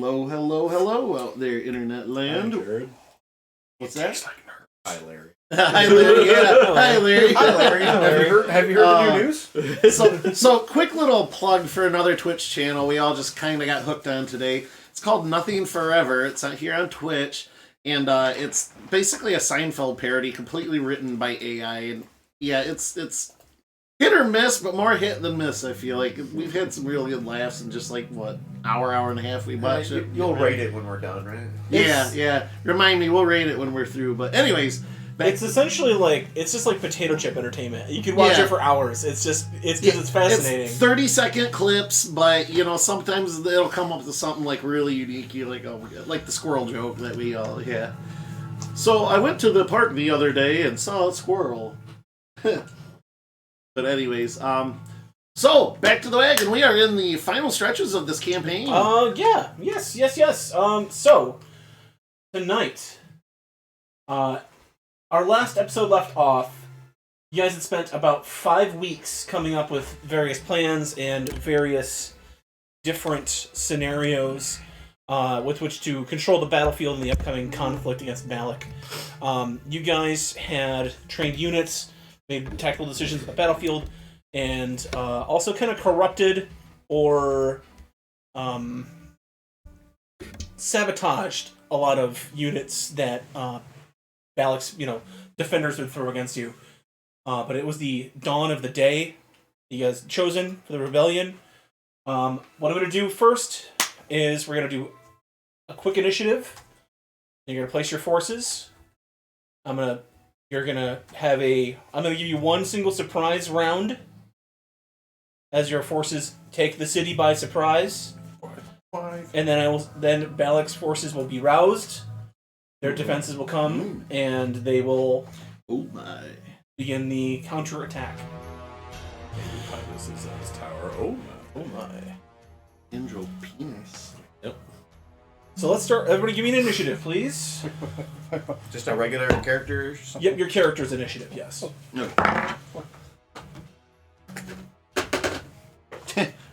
Hello, hello, hello out there, internet land. Hi, Jared. What's that? Like hi, Larry. Hi, Larry. Yeah. Hi, Larry. Hi, Larry. Have you heard the new news? So quick little plug for another Twitch channel we all just kind of got hooked on today. It's called Nothing Forever. It's out here on Twitch, and it's basically a Seinfeld parody, completely written by AI. And yeah, it's hit or miss, but more hit than miss. I feel like we've had some real good laughs in just like what hour and a half we watched it. You'll rate it when we're done, right? Yeah. Remind me, we'll rate it when we're through. But anyways. It's essentially like, it's just like potato chip entertainment. You can watch it for hours. It's fascinating. It's 30-second clips, but you know, sometimes it'll come up to something like really unique. You're like, oh my God, like the squirrel joke that we all, yeah. So I went to the park the other day and saw a squirrel. But anyways, so back to the wagon. We are in the final stretches of this campaign. Yes. So tonight, our last episode left off. You guys had spent about 5 weeks coming up with various plans and various different scenarios with which to control the battlefield in the upcoming conflict against Malik. You guys had trained units, made tactical decisions on the battlefield, and also kind of corrupted or sabotaged a lot of units that Balak's, defenders would throw against you. But it was the dawn of the day you guys chosen for the rebellion. What I'm going to do first is we're going to do a quick initiative. You're going to place your forces. I'm going to give you one single surprise round as your forces take the city by surprise. And then Balak's forces will be roused. Their defenses will come, and they will begin the counterattack. This is his tower. Oh my. Indro penis. Yep. So let's start. Everybody give me an initiative, please. Just a regular character or something? Yep, your character's initiative, yes. No.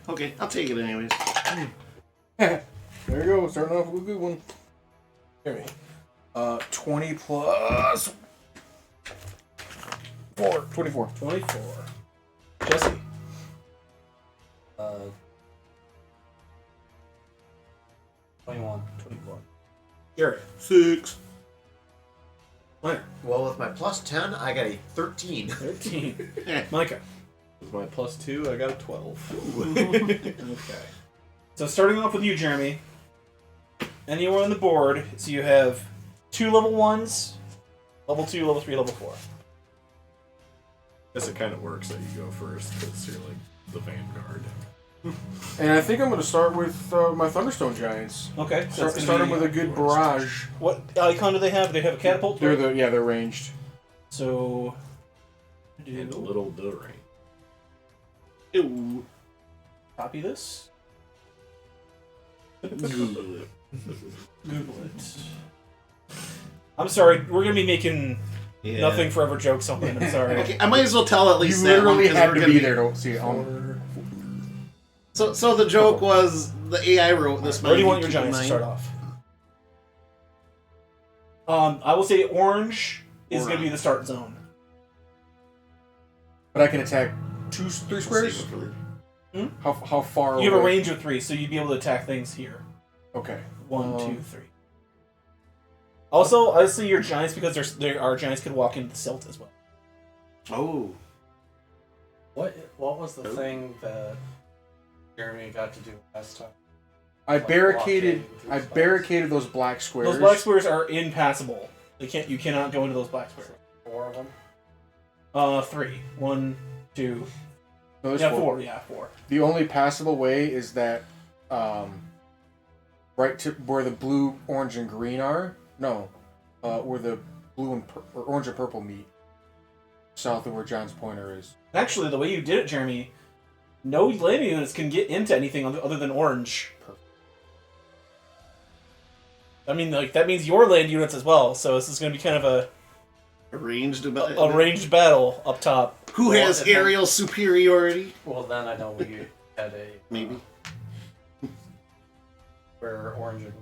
Okay, I'll take it anyways. There you go. Starting off with a good one. Hear me. 20 plus 4. 24. 24. Jesse. 21. 21. Jared. 6. Leonard. Well, with my plus 10, I got a 13. 13. Micah. With my plus 2, I got a 12. Okay. So starting off with you, Jeremy. Anywhere on the board, so you have 2 level 1s, level 2, level 3, level 4. Guess it kind of works that you go first, because you're like the vanguard. And I think I'm going to start with my Thunderstone Giants. Okay. So Start them with a good barrage. What icon do they have? Do they have a catapult? They're ranged. So... And a little rain. Ew. Copy this. Google it. Google it. I'm sorry, we're going to be making nothing forever jokes on it. I'm sorry. Okay, I might as well tell at least You that one. literally 'Cause had we're to gonna be there to see it. So the joke was the AI wrote this. Where do you want your giants to start off? I will say orange is going to be the start zone. But I can attack 3 squares? How far away? You have a range of 3, so you'd be able to attack things here. Okay. 1, 2, 3. Also, I see your giants because our giants could walk into the silt as well. Oh. What was the thing that Jeremy got to do last time? I barricaded those black squares. Those black squares are impassable. You cannot go into those black squares. 4 of them? 3. 1, 2. No, there's 4. Yeah, 4. The only passable way is that right to where the blue, orange, and green are. No, where the blue and or orange and purple meet. South of where John's pointer is. Actually, the way you did it, Jeremy, no landing units can get into anything other than orange. Perfect. I mean, that means your land units as well. So this is going to be kind of a Ranged battle up top. Who has aerial superiority? Well, then I know we had a... Maybe. where orange and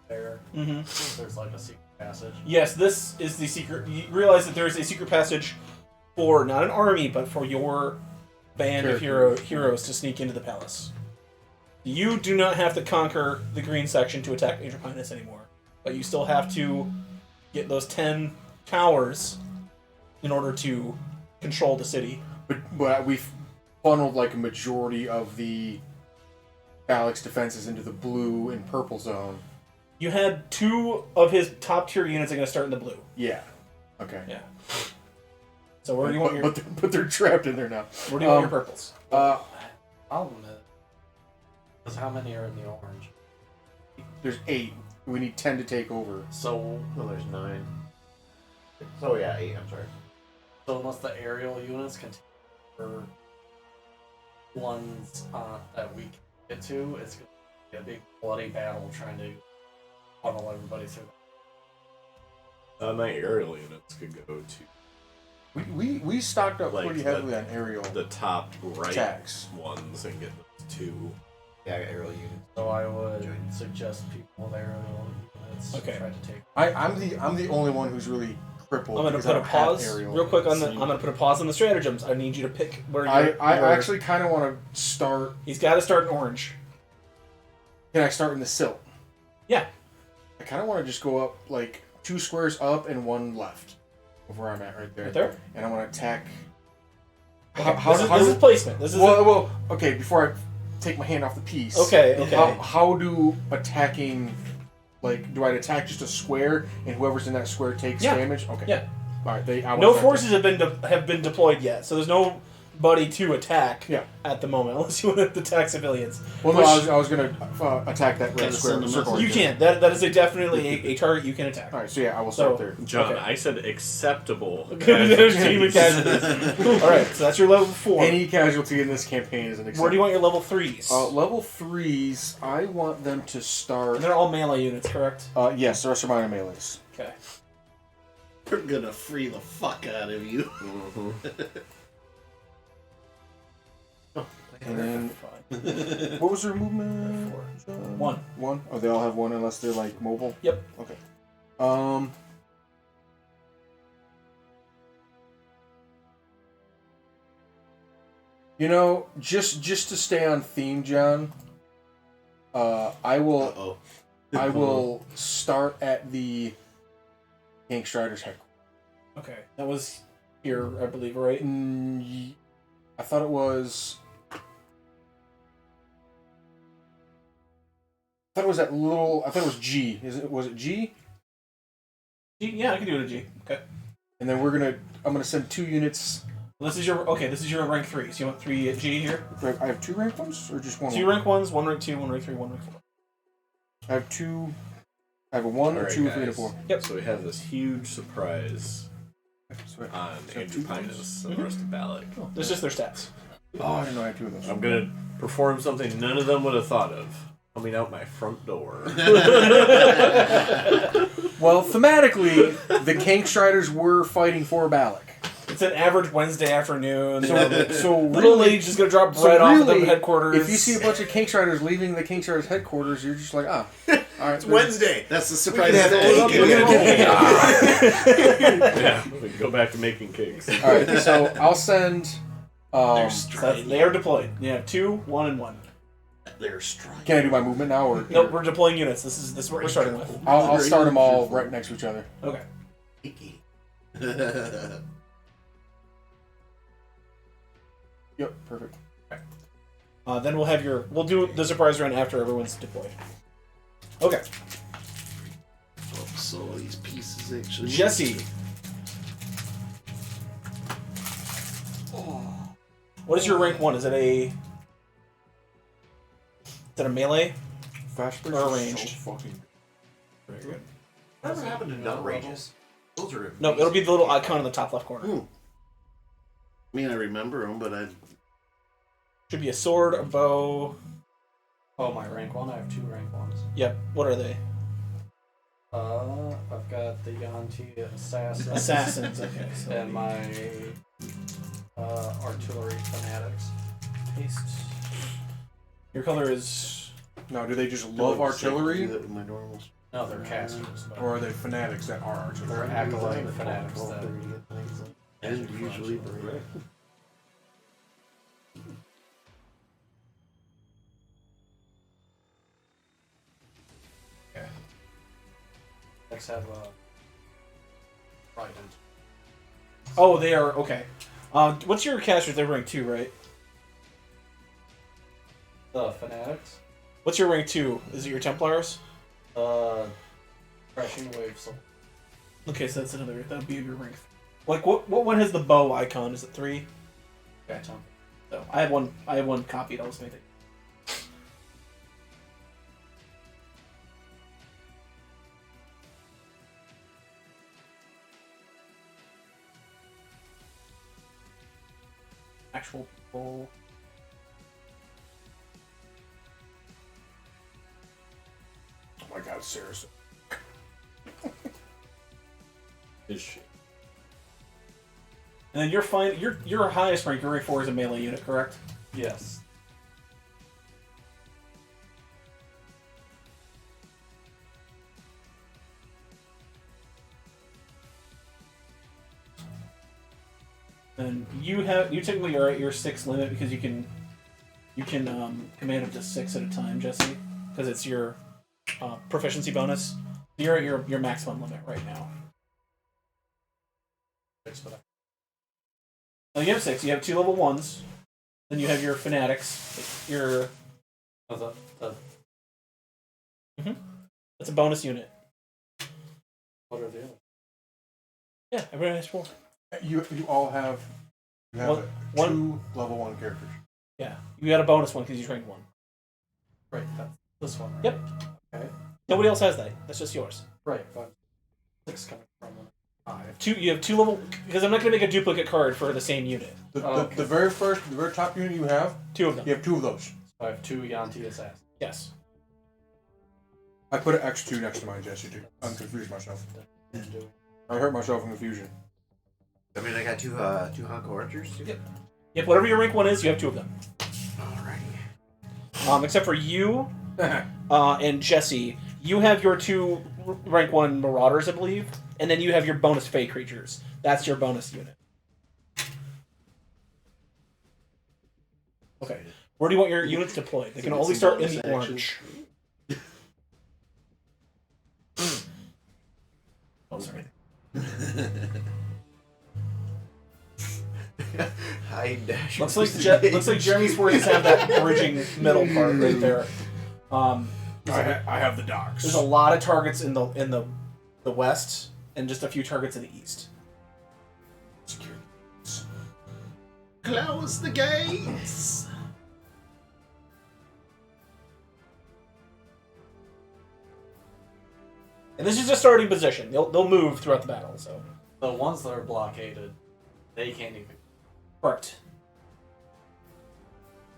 there. Mm-hmm. There's like a secret passage. Yes, this is the secret. You realize that there is a secret passage for not an army, but for your band of heroes to sneak into the palace. You do not have to conquer the green section to attack Adrianus anymore, but you still have to get those 10 towers in order to control the city. But we've funneled like a majority of the Alex defenses into the blue and purple zone. You had 2 of his top tier units are going to start in the blue. Yeah. Okay. Yeah. So where do you want your? But they're trapped in there now. Where do you want your purples? Problem is how many are in the orange? There's 8. We need 10 to take over. So No, there's 9. Oh yeah, 8. I'm sorry. unless the aerial units can take over ones that we can get to, it's going to be a big bloody battle trying to funnel everybody through. My aerial units could go to We stocked up Like pretty the- heavily on aerial. the top right Attacks. ones and get those 2. Yeah, I got aerial units. So I would suggest people with aerial units Okay. try to take. I'm the only one who's really crippled. I'm going to because I put a don't have pause aerial. real quick on the. I'm going to put a pause on the stratagems. I need you to pick where I you're. actually kind of want to start. He's got to start in orange. Can I start in the silt? Yeah. I kind of want to just go up like 2 squares up and 1 left of where I'm at right there. Right there? And I want to attack. Okay. This is placement. This is Well, okay. Before I take my hand off the piece. Okay. How do attacking, like, do I attack just a square and whoever's in that square takes damage? Okay. Yeah. All right. No forces have been deployed yet, so there's nobody to attack. Yeah. At the moment, unless you want to attack civilians. Well, no, I was gonna attack that red Gotta square in send the them circle. up. You right there. can. That is definitely a target you can attack. All right. So yeah, I will start there. John, Okay. I said acceptable. There's human casualties. All right, so that's your level 4. Any casualty in this campaign is an exception. Where do you want your level 3s? Level 3s, I want them to start. They're all melee units, correct? Yes, the rest are mine are melees. Okay. We're gonna free the fuck out of you. And then, Fine. what was their movement? 1. 1. Oh, they all have 1 unless they're like mobile. Yep. Okay. You know, just to stay on theme, John. I will start at the King Strider's headquarters. Okay. That was here, I believe, right? I thought it was. I thought it was that little. I thought it was G. Was it G? G? Yeah, I can do it a G. Okay. And then I'm gonna send 2 units. This is your rank 3. So you want 3 at G here? I have 2 rank ones or just 1? 2 rank 1s, 1 rank 2, 1 rank 3, 1 rank 4. I have 2. I have a 1, a Alright, 2, a 3, and a guys. 4. Yep. So we have this huge surprise So on So Andrew 2 Pinus and the rest of Balak. That's just their stats. I didn't know I had 2 of those. I'm gonna perform something none of them would have thought of. Coming out my front door. Well, thematically, the Kank Striders were fighting for Balak. It's an average Wednesday afternoon. So Little Lady's just gonna drop bread off of the headquarters. If you see a bunch of Kank Striders leaving the Kank Striders headquarters, you're just like, all right. It's Wednesday. That's the surprise. have day. Yeah, we can go back to making cakes. All right, so I'll send. They are deployed. You have 2, 1, and 1. They're striking. Can I do my movement now, or Nope, we're deploying units. This is what we're starting with. I'll start them all right next to each other. Okay. Yep, perfect. Then we'll do the surprise run after everyone's deployed. Okay. Oh, so these pieces actually. Jesse. What is your rank 1? Is it a melee? Fast burst Or is ranged. so fucking. Very good. Whatever happened to nut rages? Those are No, it'll be the little icon in the top left corner. I mean, I remember them, but I. Should be a sword, a bow. Oh, my rank 1? I have 2 rank 1s. Yep. What are they? I've got the Yanti Assassins. Assassins. Okay. So And my Artillery Fanatics. paste. Your color is Now, do they just love artillery, Do that with my normal. No, they're casters. But or are they fanatics that are they're artillery? acolyte fanatics that And usually correct. next have trident. Oh, they are okay. What's your casters? They're rank 2, right? The fanatics. What's your rank 2? Is it your Templars? Crashing wave. So Okay, so that's another. That would be your rank. Like what one has the bow icon? Is it 3? gotcha. So I have one. I have one copied. I'll just make it. Actual people. Oh my god, seriously. Is she? And then you're fine. Your highest rank, your rank 4 is a melee unit, correct? Yes. And you technically are at your 6 limit because you can command up to 6 at a time, Jesse, because it's your proficiency bonus. You're at your maximum limit right now. Oh, you have 6. You have 2 level 1s. Then you have your fanatics. Your that's a bonus unit. What are the others? Yeah, everybody has 4. You all have One- 2 level 1 characters. Yeah, you got a bonus one because you trained 1. Right, that's this one, right? Yep. Okay. Nobody else has that. That's just yours. Right, but 6 coming from 5. 2. You have 2 level because I'm not going to make a duplicate card for the same unit. The very top unit you have, 2 of them. you have 2 of those. So I have 2 Yanti assassins. Yes. I put an X2 next to mine, Jesse, too. I'm confused myself. I hurt myself in confusion. I mean, I got two Honko archers. Yep. Yep. Whatever your rank 1 is, you have 2 of them. Alrighty. Except for you and Jesse, you have your 2 rank 1 Marauders, I believe, and then you have your bonus Fey creatures. That's your bonus unit. Okay. Where do you want your units deployed? They can only start in the orange. Oh, sorry. Hide dash. Looks like Jeremy's forces have that bridging middle part right there. I have the docks. There's a lot of targets in the west and just a few targets in the east. Close the gates. And this is a starting position. They'll move throughout the battle. So The ones that are blockaded, they can't even. correct.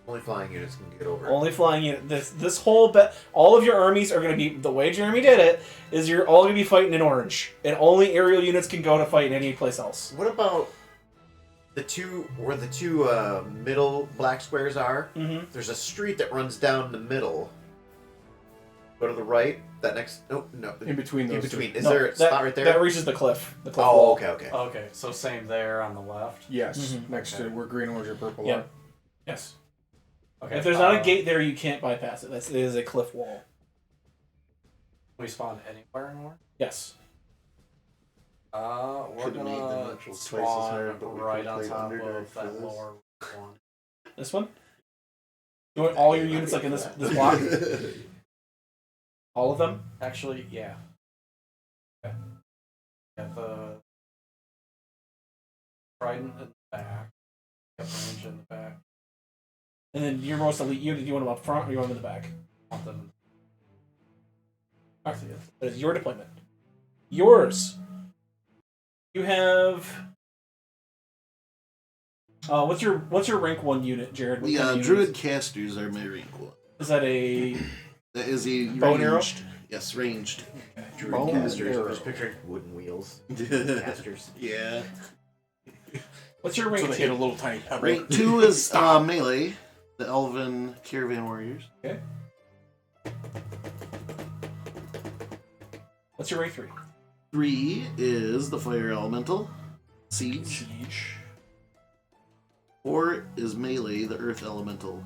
Only flying units can get over. Only flying unit. This whole all of your armies are going to be the way Jeremy did it. Is you're all going to be fighting in orange, and only aerial units can go to fight any place else. What about the two middle black squares are? Mm-hmm. There's a street that runs down the middle. Go to the right. That next. No. In between those. In between. Two. Is there a spot right there? That reaches the cliff. The cliff Oh, wall. okay. Okay, so same there on the left. Yes, Mhm. next to where green, orange, or purple Yeah. are. Yes. Okay. If there's not a gate there, you can't bypass it. It is a cliff wall. We spawn anywhere in war? Yes. We're Could've made the gonna natural twice as spawn hard, but we right could've on played top Underdark of for that this. lower one. This one. You want all your units like in this block? All of them? Actually, yeah. Yeah, the trident in the back. Got range in the back. And then your most elite unit, you want them up front or you want them in the back? Want them. Alright, that is your deployment. Yours. You have. What's your rank 1 unit, Jared? What The kind of unit druid casters are my rank 1. is that a That is a bow and arrow? ranged. Yes, ranged. Druid Bone casters. arrow. I'm just picturing wooden wheels. Casters. Yeah. What's your So rank they hit a 2? little tiny pebble. Rank 2 is melee. The elven caravan warriors. What's your rank 3? 3 is the fire elemental. Siege. Siege. 4 is melee, the earth elemental.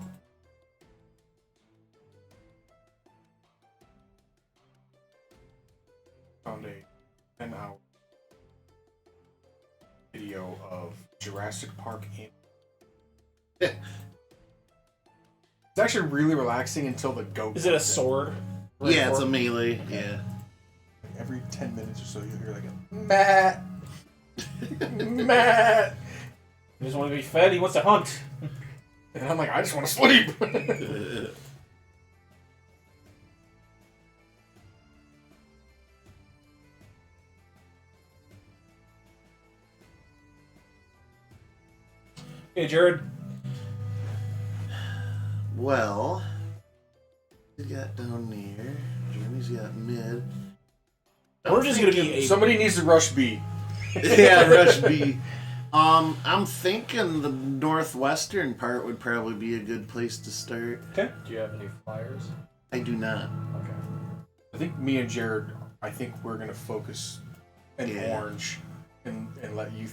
Found a 10-hour video of Jurassic Park in. It's actually really relaxing until the goat. Is it a comes in. sword? Yeah, it's a melee. Yeah. Every 10 minutes or so, you hear like a Matt, Matt, He doesn't want to be fed. He wants to hunt. and I'm like, I just want to sleep. Hey, Jared. Well, we got down near. Jeremy's got mid. We're just gonna be a Somebody needs to rush B. Yeah, Rush B. I'm thinking the northwestern part would probably be a good place to start. Do you have any flyers? I do not. Okay. I think me and Jared, I think we're gonna focus in Yeah. orange and let you.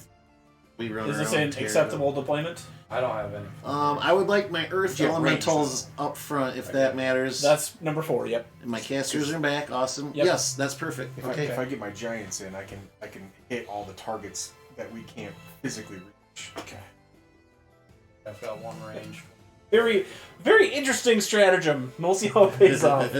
We run Is this around an tear it acceptable deployment? I don't have any. I would like my earth Yeah, elementals up front if that matters. That's number 4. Yep. And my casters are back. Awesome. Yep. Yes, that's perfect. If, Okay. if I get my giants in, I can hit all the targets that we can't physically reach. Okay. I've got one range. Very, very interesting stratagem. We'll see how it pays off.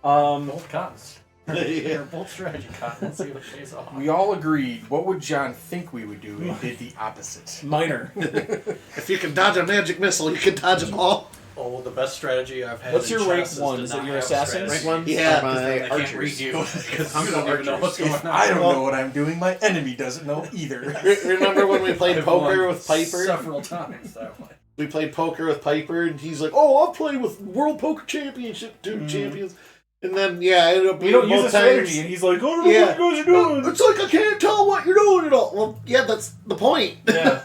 Both cottons. Yeah. They're both strategy cottons. Let's see what pays off. We all agreed. What would John think we would do? And did the opposite. Minor. If you can dodge a magic missile, you can dodge them all. Oh, the best strategy I've had. What's in your rank chess 1? to Is it not your have assassins? strategy. Rank 1? Yeah, my Then I can't read archers. you because I'm you gonna don't even know archers. what's going on. I don't know what I'm doing. My enemy doesn't know either. Remember when we played I've poker won with Piper? several times that way. We played poker with Piper, and he's like, "Oh, I'll play with World Poker Championship champions." And then, yeah, I ended up We being don't use a both strategy, times. and he's like, "I don't know Yeah. what you guys are doing." It's like I can't tell what you're doing at all. Well, yeah, that's the point. Yeah.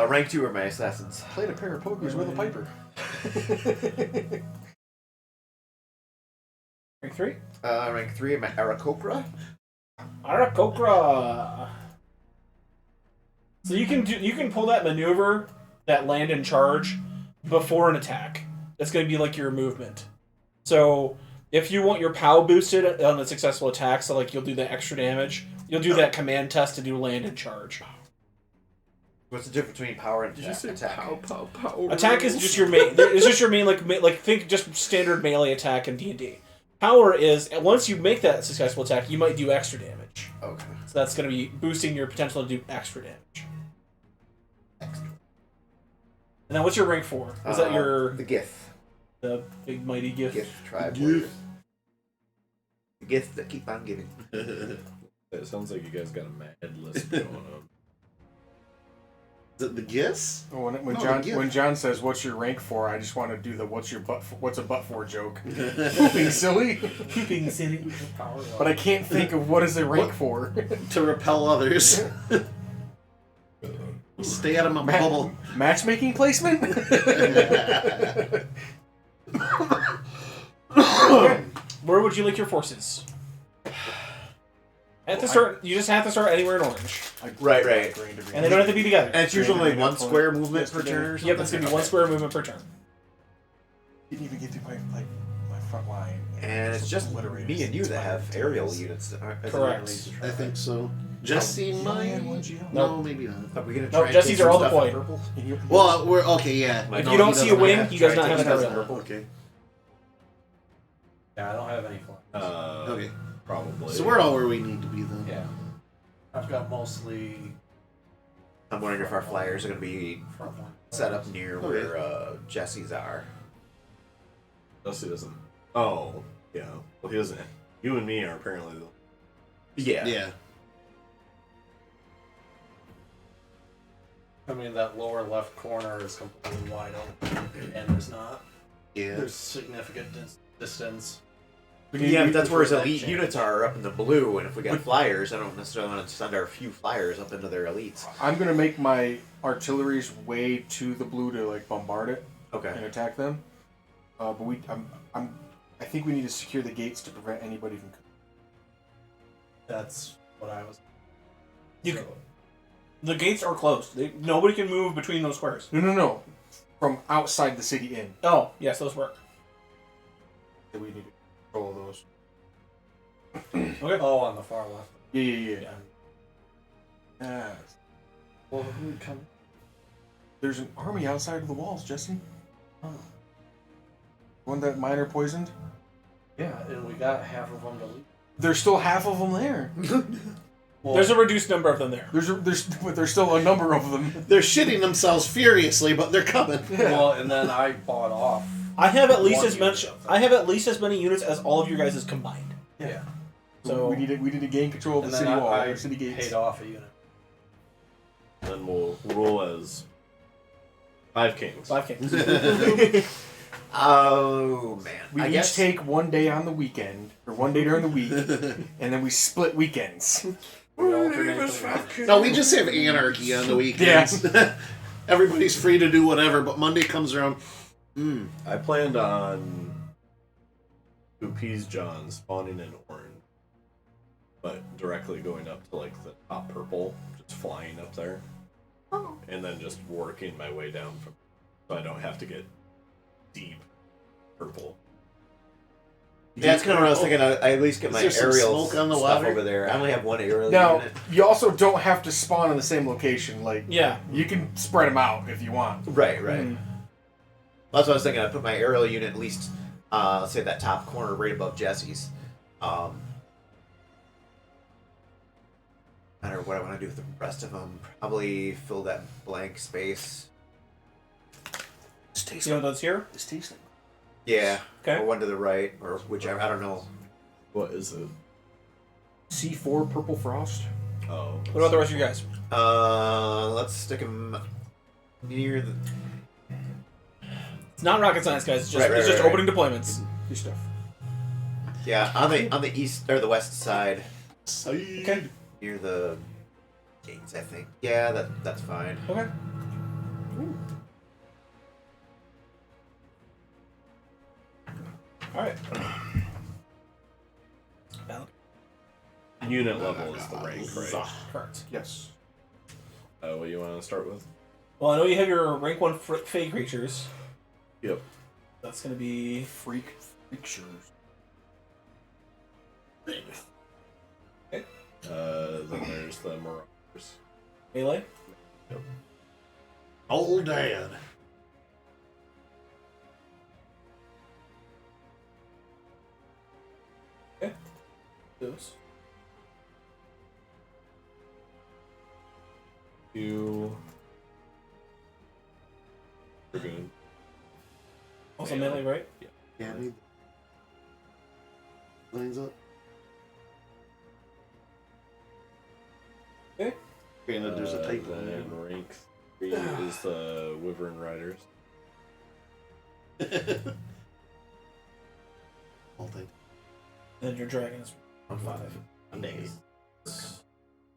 Rank 2 are my assassins. Played a pair of pokers with a piper. Rank 3. Rank 3 are my Aarakocra. Aarakocra. So you can pull that maneuver, that land and charge, before an attack. That's going to be like your movement. So if you want your POW boosted on a successful attack, so like you'll do the extra damage, you'll do that command test to do land and charge. What's the difference between power and Did you say attack? pow? Attack is just your main. It's just your main like think just standard melee attack in D&D. Power is once you make that successful attack, you might do extra damage. Okay. So that's going to be boosting your potential to do extra damage. Extra. And then what's your rank 4? Is that your the Gith? the big mighty gift? Gith tribe. Gith. warriors. The Gith that keep on giving. It sounds like you guys got a mad list going on. Is it the Giss? When No, John the gift. when John says what's your rank for, I just want to do the what's a butt for joke. Being silly, Being silly. Power but I can't think of what is a rank for. To repel others. Stay out of my bubble. Matchmaking placement. Where would you like your forces? At the start, you just have to start anywhere in orange, Right. and they don't have to be together. And it's usually only one square movement per turn or something? Yep, it's gonna be one square movement per turn. Didn't even get through my front line. And it's just obliterated. me and you that have aerial units. Correct. I think so. Jesse You only might? had one GL. No, maybe not. Are we gonna No, try and Jesse's take are some all stuff deployed. in purple? Well, we're okay. Yeah. If No, you don't he see a doesn't wing, have- he does not try have and an take some aerial. purple. Okay. Yeah, I don't have any flyers. Okay. Probably. So we're all where we need to be then. Yeah. I've got mostly I'm wondering if our flyers are gonna be front line. set up near Okay. where Jesse's are. Dusty doesn't. Oh, yeah. Well, he doesn't. You and me are apparently the. Yeah. Yeah. I mean, that lower left corner is completely wide open, and there's not. Yeah. There's significant distance. Yeah, but that's where his prefer that elite change. units are, up in the blue, and if we got flyers, I don't necessarily want to send our few flyers up into their elites. I'm gonna make my artillery's way to the blue to like bombard it and Okay. attack them. But I'm I think we need to secure the gates to prevent anybody from. That's what I was. You The gates are closed. Nobody can move between those squares. No. From outside the city in. Oh, yes, those work. So we need to control those. Okay. Oh, on the far left. Yeah. Well, who would come? There's an army outside of the walls, Jesse. Oh. One that Miner poisoned? Yeah, and we got half of them to leave. There's still half of them there. Well, There's a reduced number of them there. But there's still a number of them. They're shitting themselves furiously, but they're coming. well, and then I bought off. I have at least one as much. unit of them. I have at least as many units as all of you guys is combined. Yeah. So we need to gain control of And the then city wall, I or city gates. paid off a unit. Then we'll rule as 5 kings. 5 kings. Oh man. We I each guess take one day on the weekend, or one day during the week, and then we split weekends. We alternate the No, we just have anarchy on the weekends. Everybody's free to do whatever, but Monday comes around. I planned on Peas John spawning in orange, but directly going up to like the top purple, just flying up there, and then just working my way down from, so I don't have to get deep purple. Yeah, that's kind of what I was thinking. I at least get Is my there some aerial smoke on the stuff water? over there. I only have one aerial Now, unit. you also don't have to spawn in the same location. Like, Yeah. you can spread them out if you want. Right. Mm. That's what I was thinking. I put my aerial unit at least, let's say that top corner right above Jesse's. I don't know what I want to do with the rest of them. Probably fill that blank space. This tastes You know those here? This tastes like. Yeah. Okay. Or one to the right, or whichever. I don't know. What is it? C4 Purple Frost. Oh. What about the rest of you guys? Let's stick them near the. It's not rocket science, guys. It's just Right, it's just right. opening deployments. Your stuff. Yeah, on the east or the west side, Okay. near the gates. I think. Yeah, that's fine. Okay. All right. Unit level is the rank, right? Correct. Yes. What do you want to start with? Well, I know you have your rank 1 fey creatures. Yep. That's going to be Freak creatures. Then there's the Marauders. melee. Old Dad. Those. You. Dragoon. Also melee, right? Yeah, I need lines up. Okay. Granted, there's a typo in there. Then rank 3 is the Wyvern Riders. Whole thing. And then your dragon is I'm 5. Nice.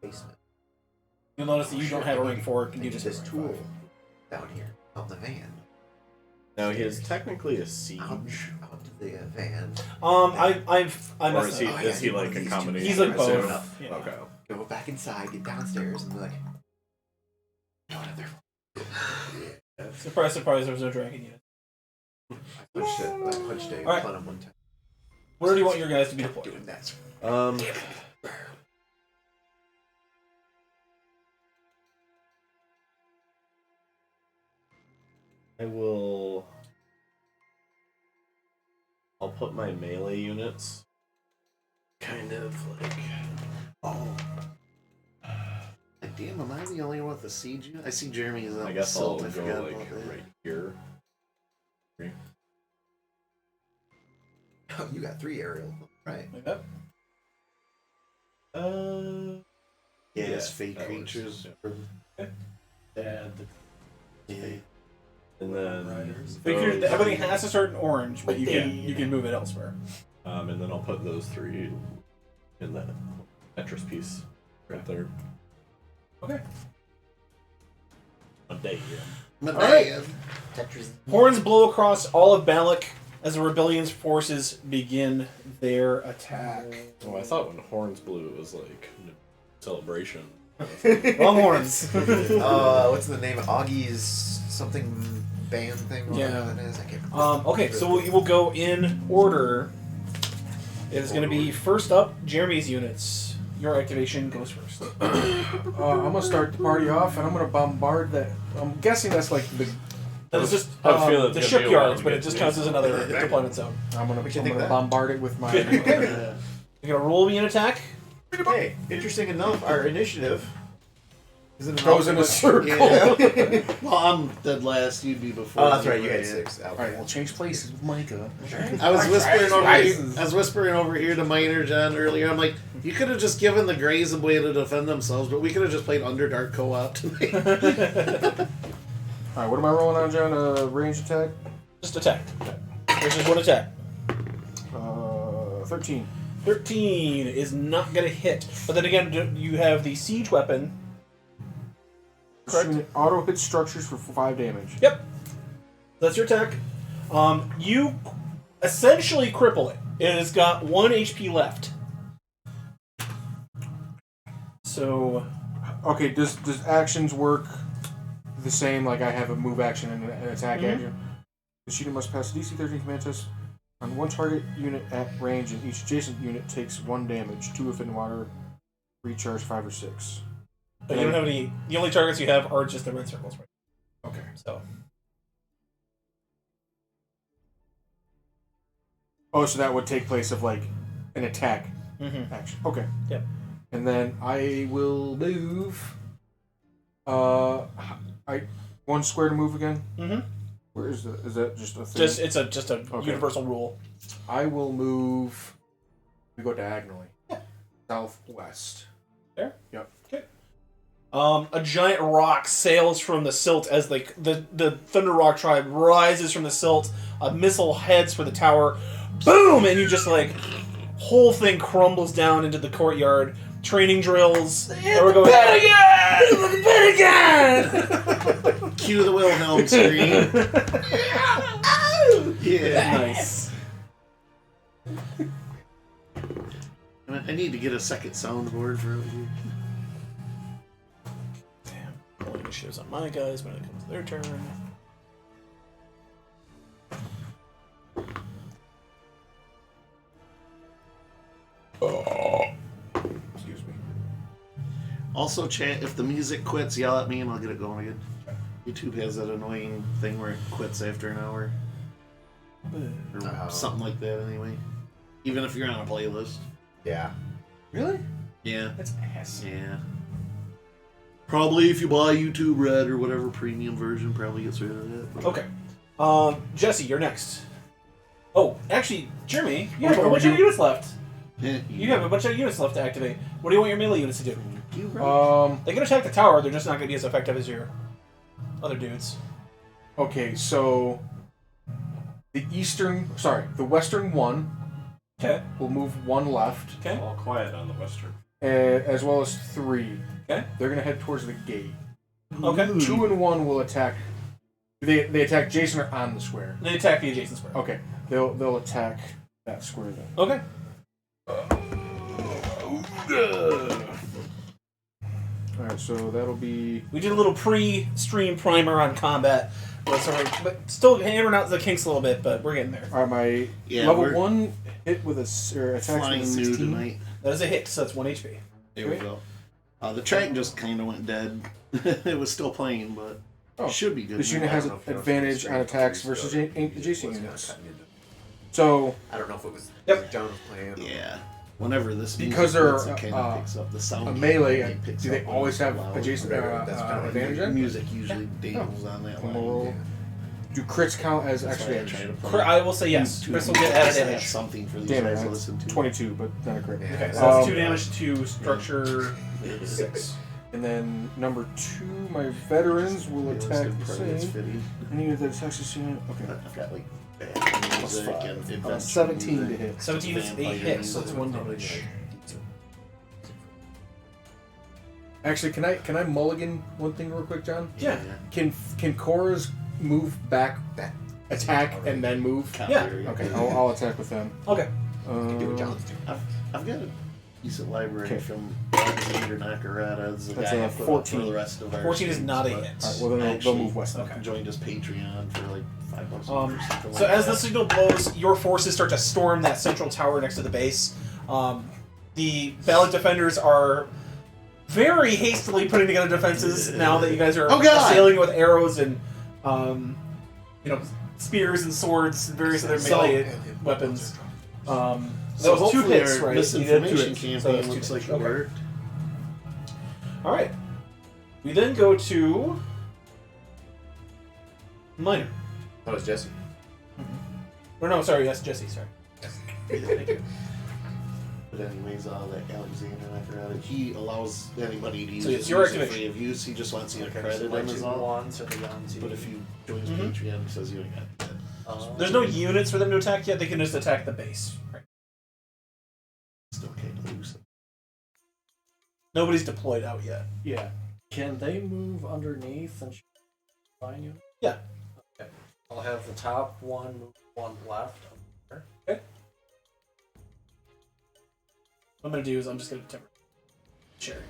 Basement. You'll notice that you don't have a rank 4. You Need just this have a rank tool down here on the van. Now he is technically a siege. Out to the van. 5. I Or messed is he, up. Oh, yeah, is he you like want a these two. combination? He's like of both. both? Yeah. Okay. Go back inside, get downstairs, and be like, don't have their. Surprise, surprise, there was no dragon unit. I punched a Alright. Clem one time. Where do you want your guys to be deployed? Doing that. I'll put my melee units kind of like. Oh. Damn, am I the only one with the siege unit? I see Jeremy's up. I guess I'll I go forgot like about that. right here. Oh, you got 3 aerial. Right. Like that? Yeah, it's Yeah, fake that works. creatures. Dad, Yeah. And then Riders. Figured those- everything has a certain orange, but you can move it elsewhere. and then I'll put those 3 in that Tetris piece right there. Okay. A day, yeah. But Alright. man, Tetris. Horns blow across all of Balak, as the rebellion's forces begin their attack. Oh, I thought when horns blew it was like celebration. Longhorns. What's the name? Augie's something band thing? Yeah. Whatever that is. I can't remember. Okay, so we will go in order. It is going to be first up, Jeremy's units. Your activation goes first. I'm gonna start the party off, and I'm gonna bombard that. I'm guessing that's like the. That is just I have a feeling the it's gonna be a while shipyards, to but get it just to counts it. as another deployment zone. I'm gonna think that? bombard it with my. You're going to roll me an attack? Hey, interesting enough, our initiative Goes in a circle. Yeah. Well, I'm dead last. You'd be before. Oh, that's right. You me, had 6. All right, we'll change places with Micah. I was whispering over. Right. I was whispering over here to Miner John earlier. I'm like, you could have just given the Greys a way to defend themselves, but we could have just played Underdark co-op tonight. All right, what am I rolling on, John? Range attack. Just attack. There's just one attack. 13. 13 is not going to hit. But then again, you have the siege weapon. Correct. Unit auto hit structures for 5 damage. Yep. That's your attack. You essentially cripple it. It has got 1 HP left. So, Okay, does actions work the same? Like I have a move action and an attack action. The shooter must pass a DC 13 command test on one target unit at range, and each adjacent unit takes 1 damage. 2 if in water, recharge 5 or 6. but you don't have any. The only targets you have are just the red circles, right? Okay. So, Oh, so that would take place of like an attack mm-hmm. action. Okay. Yep. And then I will move. 1 square to move again. Mm-hmm. Where is that? Is that just a thing? It's just a Okay. universal rule. I will move. We go diagonally. Southwest. There? Yep. Okay. A giant rock sails from the silt as the Thunder Rock tribe rises from the silt. A missile heads for the tower. Boom! And you just whole thing crumbles down into the courtyard. Training drills. And we're going. Bet again! Cue the Wilhelm scream. Yeah. Nice. I need to get a second soundboard for over here. Damn. Rolling initiatives on my guys when it comes to their turn. Excuse me. Also, chat, if the music quits, yell at me and I'll get it going again. YouTube has that annoying thing where it quits after an hour. Or something like that, anyway. Even if you're on a playlist. Yeah. Really? Yeah. That's ass. Yeah. Probably if you buy YouTube Red or whatever premium version, probably gets rid of that. Okay. Jesse, you're next. Oh, actually, Jeremy, you have a Are we bunch of doing- units left. Yeah, You have a bunch of units left to activate. What do you want your melee units to do? Um. They can attack the tower, they're just not going to be as effective as your other dudes. Okay, so the western one Okay. will move 1 left, Okay. All quiet on the western. as well as 3. Okay. They're gonna head towards the gate. Okay. 2 and 1 will attack. They attack Jason or on the square. They attack the adjacent square. Okay, they'll attack that square then. Okay. All right, so that'll be. We did a little pre-stream primer on combat. But still hammering out the kinks a little bit, but we're getting there. All right, my Yeah, level we're 1 hit with attacks flying with a new 16. tonight. That is a hit, so that's 1 HP. There we go. The track just kind of went dead. It was still playing, but Oh, it should be good. This unit now. has I don't know if you know advantage if on it's attacks straight versus up. adjacent What's units. gonna cut into- So I don't know if it was Yep. John was playing. Yeah. Whenever this Because music they're, hits, it kind of picks up the sound. a melee, it picks do they up when always it's have loud. adjacent That's kind of advantage? The on? music usually dangles on that Can line. roll- Do crits count as That's extra why I damage? try to play I will say yes. two Chris will get added that's damage. something for these Damn it, guys to that's listen to. 22, but not a crit. Yeah. Okay, so that's Um, 2 damage to structure 6. And then number 2, my veterans will attack the Probably it's same. fitting. Any unit that attacks the same. Okay. I've got like bad Plus music 5. and adventure 17 to music. hit. 17 is a Vampire hit, so it's music. 1 damage. Actually, can I mulligan one thing real quick, John? Yeah. Can Cora's move back attack and then move? Yeah. Okay, I'll attack with them. Okay. Do what John's doing. I've got a decent library Okay. from Alexander Nakarada's. The That's guy a I put up 14. for the rest of our 14 is streams, not a but hit. Alright, well then they'll actually move west. Okay. joined his Patreon for like $5 a month or something So like as that. the signal blows, your forces start to storm that central tower next to the base. The Balak defenders are very hastily putting together defenses now that you guys are Oh, God! assailing it with arrows and spears and swords and various other melee weapons. That So was 2 hopefully hits, our right? You did 2 misinformation hits. campaign So that's 2 looks hits. like it Okay. worked. All right. We then go to Minor. That was Jesse. Or no, sorry, that's Jesse. Sorry. Thank you. But anyways, that Alexander Nakarada, he allows anybody to use So it's his your music activation. free of use. He just wants you to Okay, credit so my him as two all. ones are the Yanzi. But if you join his Mhm. Patreon, he says you ain't got to do that. There's no units for them to attack yet. They can just attack the base. Right. It's okay to lose. Nobody's deployed out yet. Yeah. Can they move underneath and find you? Yeah. Okay. I'll have the top one move one left. Okay. What I'm gonna do is I'm just gonna temper sharing.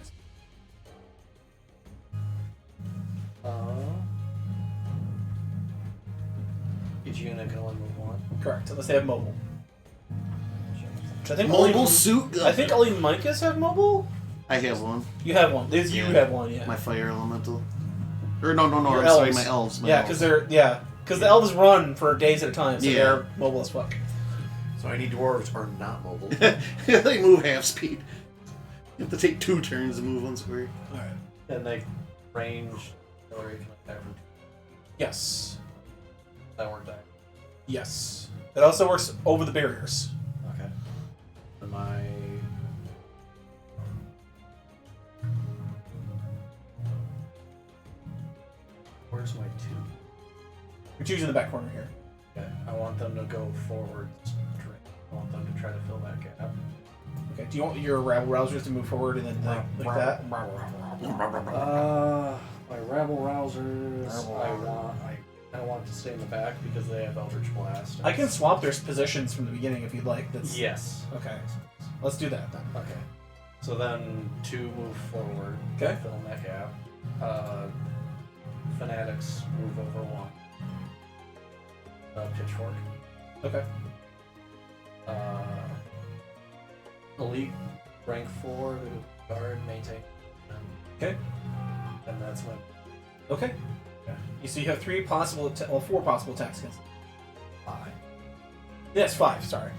Each unit can only move one. Correct, unless they have mobile. Which I think Mobile only, suit gun. I think only Micahs have mobile. I have one. You have one. You Yeah. have one. Yeah. My fire elemental. Or no, Your I'm sorry, elves. my elves. My Yeah, elves. because the elves run for days at a time, so Yeah. they're mobile as fuck. So any dwarves are not mobile. they move half speed. You have to take 2 turns to move 1 square. All right. And they range or you can attack from Yes. that worked out. Yes. That also works over the barriers. Okay. And my where's my 2? You're choosing the back corner here. Okay. I want them to go forward. I want them to try to fill that gap. Okay. Do you want your rabble rousers to move forward and then like that? My rabble rousers. I want to stay in the back because they have Eldritch Blast. I can swap their positions from the beginning if you'd like. That's Yes. okay. Let's do that then. Okay. So then 2 move forward. Okay. Fill in that gap. Fanatics move over 1. Pitchfork. Okay. Elite rank 4 guard maintain. Okay. And that's my Okay. So you have 4 possible attacks against them. 5. Yes, 5. Sorry.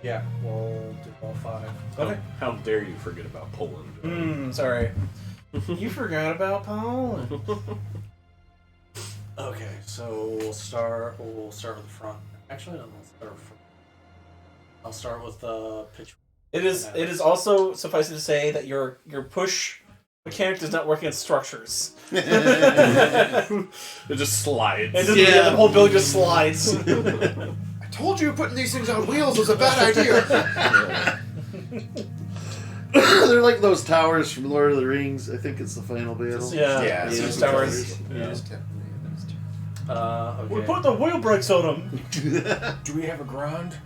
Yeah, we'll do all 5. Okay. How dare you forget about Poland? Sorry. You forgot about Poland. Okay, so we'll start with the front. Actually, no, I'll start with the pitch. It is also suffice it to say that your push mechanic does not work against structures. It just slides. It just, the whole building just slides. I told you putting these things on wheels was a bad idea. They're like those towers from Lord of the Rings. I think it's the final battle. Yeah. Yeah, Siege it's towers. Yeah. Okay. We put the wheel brakes on them. Do we have a ground?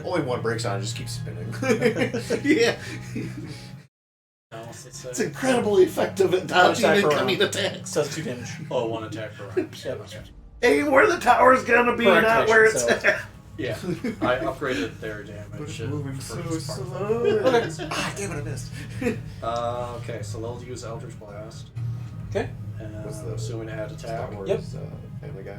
Only one breaks on, it just keeps spinning. Yeah. Let's say, It's incredibly effective at dodging Attack per incoming round. attacks. So it's 2 damage. 1 attack per round. Yep. Hey, where the tower's gonna be, Per not where it's activation, at. Yeah, I upgraded their damage. moving so first part. slow. Ah, damn it, I missed. Okay, so they'll use Eldritch Blast. Okay. And What's I'm the assuming to add Star attack. Wars, Yep. Family Guy.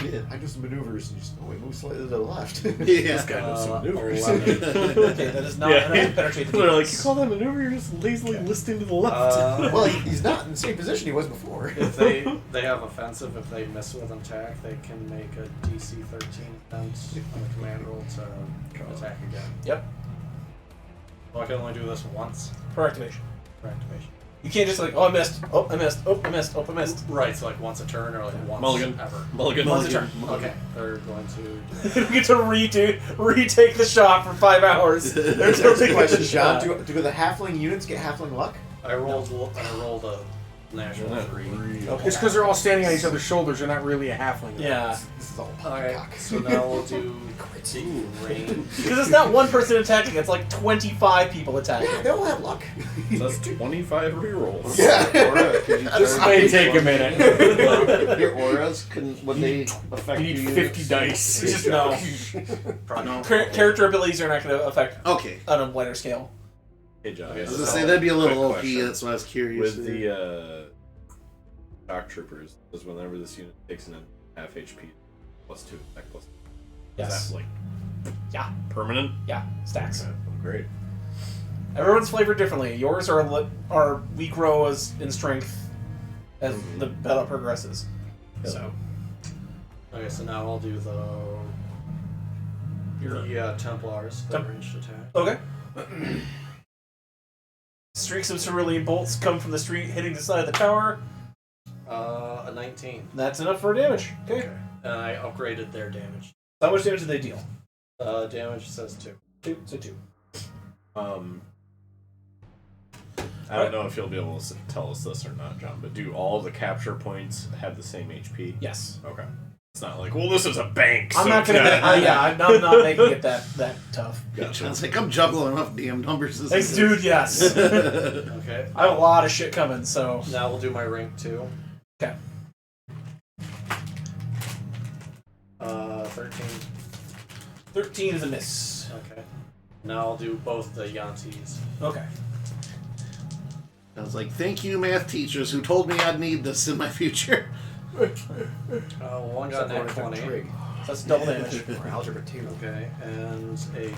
Yeah. I do some maneuvers and you just move slightly to the left. Yeah. This guy knows some maneuvers. 11. Okay, that is not enough to penetrate the They're like, defense. you call that maneuver? You're just lazily listing to the left. Well, he's not in the same position he was before. If they have offensive, if they miss with attack, they can make a DC 13 defense on the command roll to attack again. Yep. Well, I can only do this once Per activation. for activation. You can't just like, oh, I missed. Oh, I missed. Oh, I missed. Oh, I missed. Right, so like once a turn or like once Mulligan. ever. Mulligan. Once a turn. Okay, they're going to. You get to retake the shot for 5 hours. There's a question, Sean. Do the halfling units get halfling luck? I rolled a Natural 3. Okay. It's because they're all standing on each other's shoulders. They're not really a halfling. Yeah. This is all Alright, poppycock. so now we'll do range. Because it's not one person attacking, it's like 25 people attacking. Yeah, they all have luck. That's 25 rerolls. Aura, could you This turn- may take a minute. Your auras would they affect You need your 50 units? dice. No. No. Character abilities are not going to affect Okay. on a wider scale. Hey, John. I was gonna say that'd be a little Quick OP. question. That's why I was curious. With the shock troopers, because whenever this unit takes an half HP, +2 attack plus. Yes. Is that like Yeah. permanent? Yeah. Stacks. Okay, great. Everyone's flavored differently. Yours are we grow as in strength as the battle progresses. Yep. So Okay, so now I'll do the Templars, the ranged attack. okay. Streaks of cerulean bolts come from the street, hitting the side of the tower. A 19. That's enough for damage. Okay. And I upgraded their damage. How much damage did they deal? Damage says 2. 2. So 2. I don't know if you'll be able to tell us this or not, John, but do all the capture points have the same HP? Yes. Okay. It's not like, well, this is a bank. I'm so not gonna. I'm not making it that tough. Sounds like I'm juggling enough damn numbers. As Thanks, it dude. is. Yes. Okay. I have a lot of shit coming. So Now we'll do my rank 2. okay. 13. 13 is a miss. Okay. Now I'll do both the Yantis. Okay. I was like, thank you, math teachers, who told me I'd need this in my future. One got nat 20. Trig. So that's double damage. Or algebra 2. Okay, and a 10.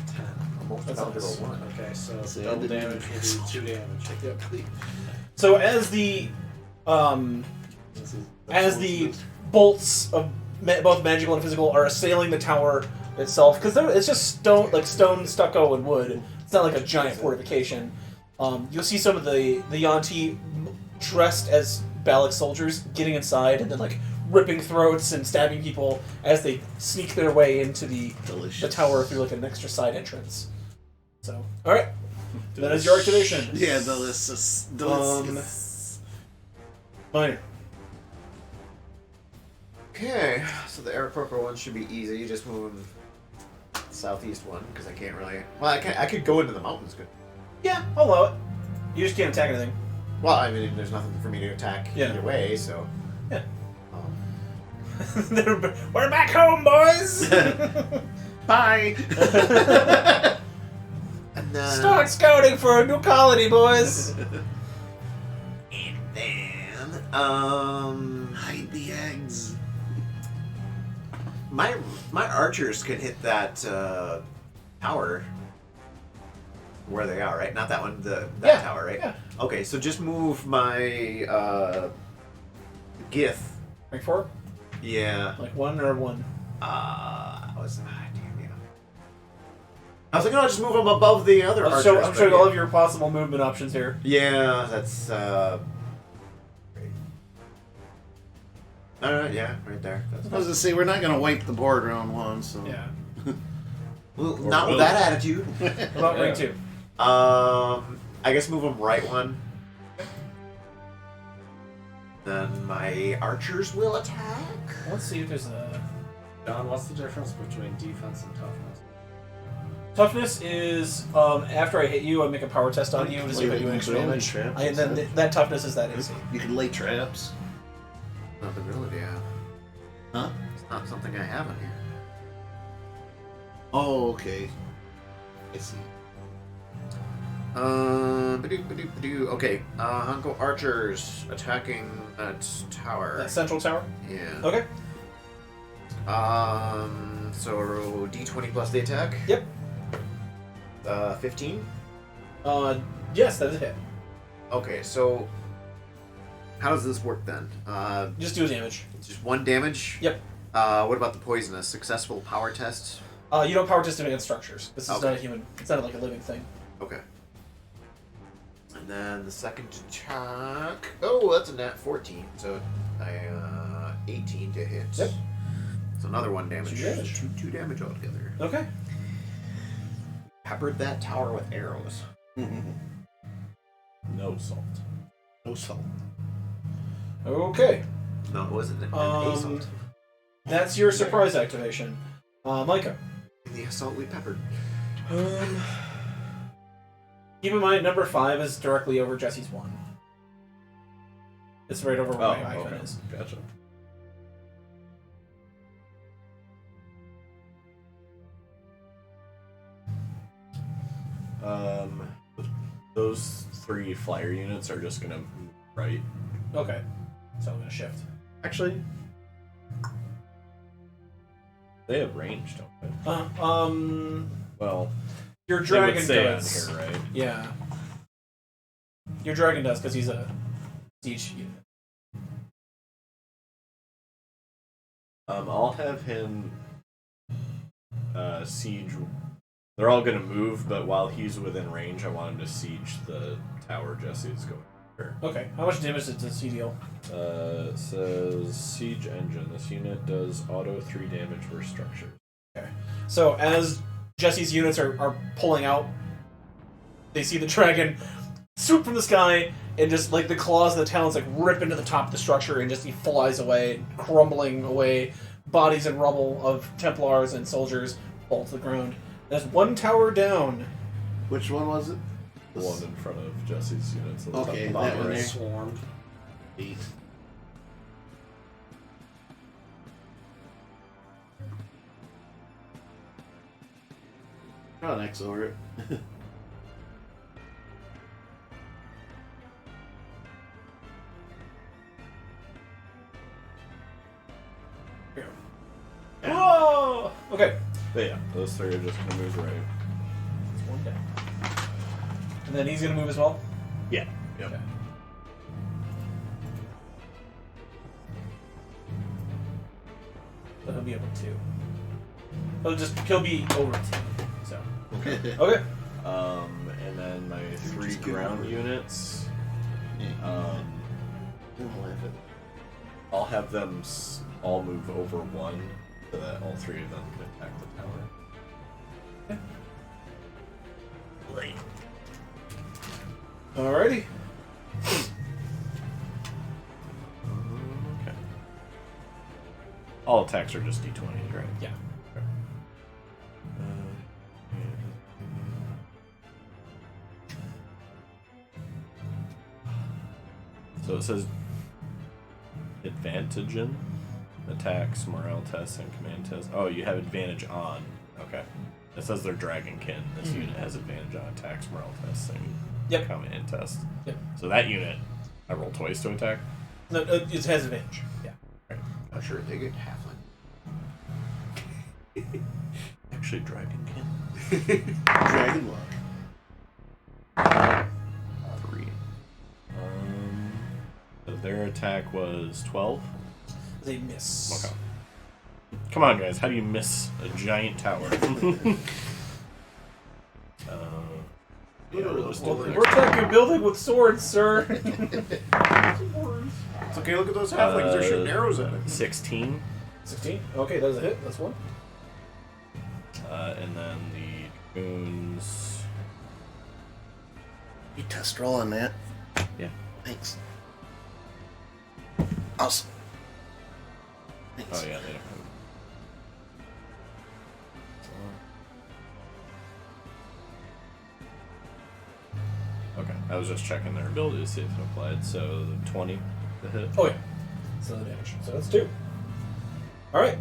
Almost That's algebra nice. 1. Okay, so See, I double didn't damage will do 2 damage. Yep. So as the bolts of both magical and physical are assailing the tower itself, because it's just stone, stucco, and wood. It's not like a giant fortification. You'll see some of the Yanti dressed as Balak soldiers getting inside and then like ripping throats and stabbing people as they sneak their way into the Delicious. tower through like an extra side entrance. So, all right, that is your activation. Yeah, delicious. Delicious. Minor. Okay, so the Aarakocra one should be easy. You just move southeast one because I can't really. Well, I could go into the mountains. Good. Yeah, I'll allow it. You just can't attack anything. Well, I mean, there's nothing for me to attack Yeah. either way, so. Yeah. Um, We're back home, boys. Bye. and then, Start scouting for a new colony, boys. and then, Hide the eggs. my archers can hit that tower where they are, right? Not that one, that Yeah, tower, right? yeah. Okay, so just move my Gith. Rank 4? Yeah. Like 1 or 1? I was like, no, just move them above the other archers. I'm but showing yeah. all of your possible movement options here. Yeah, that's great. Alright, yeah, right there. That's I was gonna say we're not gonna wipe the board round one, so Yeah. well, not with that attitude. What about rank 2? I guess move them right one. Then my archers will attack. Let's see if there's a... John, what's the difference between defense and toughness? Toughness is, after I hit you, I make a power test on you to see if I do extra damage. Traps, And then that toughness is that AC. you can lay traps. Not the ability I have. Huh? It's not something I have in here. Oh, okay. I see. Okay, Hanko archers attacking that tower. That central tower? Yeah. Okay. So D20 plus the attack. Yep. 15. Yes, that is a hit. Okay, so how does this work then? Just do damage. Just 1 damage. Yep. What about the poisonous? Successful power test. You don't power test it against structures. This is Okay. not a human. It's not like a living thing. Okay. And then the second attack. Oh, that's a nat 14. So I 18 to hit. Yep. So another 1 damage. 2 damage. Two damage altogether. Okay. Peppered that tower with arrows. No salt. No salt. Okay. No, it wasn't an assault. That's your surprise activation. Micah. The assault we peppered. Keep in mind, number 5 is directly over Jesse's 1. It's right over where my icon is. Gotcha. Those 3 flyer units are just gonna move right. Okay. So I'm gonna shift. Actually, they have range, don't they? Well, Your they would dragon stay does. on here, right? Yeah. Your dragon does because he's a siege unit. I'll have him siege. They're all gonna move, but while he's within range, I want him to siege the tower Jesse's going after. Okay. How much damage does he deal? It says siege engine. This unit does auto 3 damage for structures. Okay. So as Jesse's units are pulling out, they see the dragon swoop from the sky and just like the claws and the talons like rip into the top of the structure and just he flies away, crumbling away. Bodies and rubble of Templars and soldiers fall to the ground. There's 1 tower down. Which one was it? The one in front of Jesse's units. on the Okay, top that of one the there. Swarmed. 8. Draw an X over it. Whoa! Okay. But yeah, those 3 are just gonna move right. That's 1 down. And then he's gonna move as well? Yeah. Yep. Okay. So he'll be over 2. He'll be over 2. So. Okay. And then my 3 ground units. I'll have them all move over 1 so that all 3 of them can attack the tower. Great. Alrighty. Okay. All attacks are just d20s, right? Yeah. So it says advantage in attacks, morale tests, and command tests. Oh, you have advantage on. Okay. It says they're dragonkin. This unit has advantage on attacks, morale tests, and command tests. Yep. So that unit, I roll twice to attack. No, it has advantage. Yeah. Right. I'm sure they get halfling. Actually, dragonkin. Dragon Walk. 3. So their attack was 12. They miss. Okay. Come on, guys. How do you miss a giant tower? Yeah, we'll just do the We're attacking a building with swords, sir. It's okay, look at those halflings. They're shooting arrows at it. 16. 16. Okay, that's a hit. That's 1. And then the dragoons. You test roll on that. Yeah. Thanks. Awesome. Thanks. Oh, yeah, they don't have. Okay, I was just checking their ability to see if it applied. So the 20 to hit. Oh yeah. So the damage. So that's 2. All right.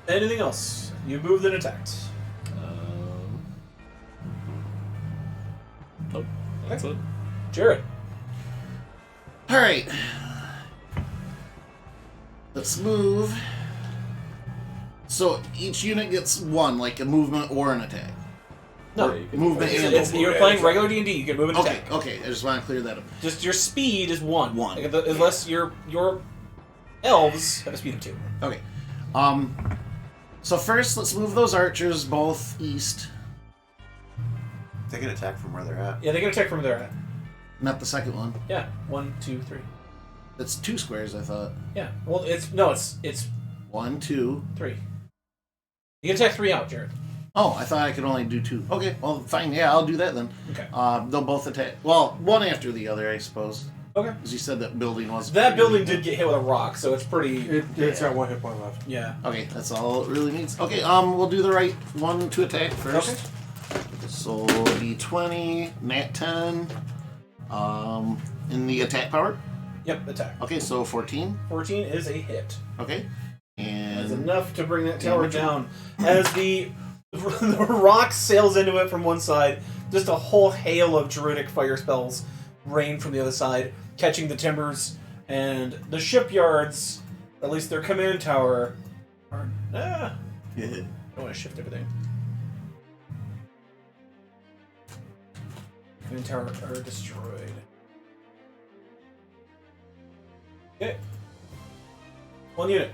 Anything else? You moved and attacked. Nope. That's it. Jared. All right. Let's move. So each unit gets 1, like a movement or an attack. No, Yeah, you can- Movement and you're playing regular D&D. You can move and Okay, attack. okay. I just want to clear that up. Just your speed is 1. 1. Like, unless your elves have a speed of 2. Okay. So first, let's move those archers both east. They can attack from where they're at. Yeah, they can attack from where they're at. Not the second one. Yeah, 1, 2, 3. It's 2 squares, I thought. Yeah. Well, it's 1, 2. 3. You can attack 3 out, Jared. Oh, I thought I could only do 2. Okay, well, fine. Yeah, I'll do that then. Okay. They'll both attack. Well, one after the other, I suppose. Okay. Because you said that building was... That building did get hit with a rock, so it's pretty... It's got 1 hit point left. Yeah. Okay, that's all it really needs. Okay, we'll do the right one to attack first. Okay. So, D20, nat 10, in the attack power. Yep, attack. Okay, so 14. 14 is a hit. Okay. That's And enough to bring that tower down. As the rock sails into it from one side, just a whole hail of druidic fire spells rain from the other side, catching the timbers, and the shipyards, at least their command tower, are... I don't want to shift everything. Command tower are destroyed. Okay. 1 unit.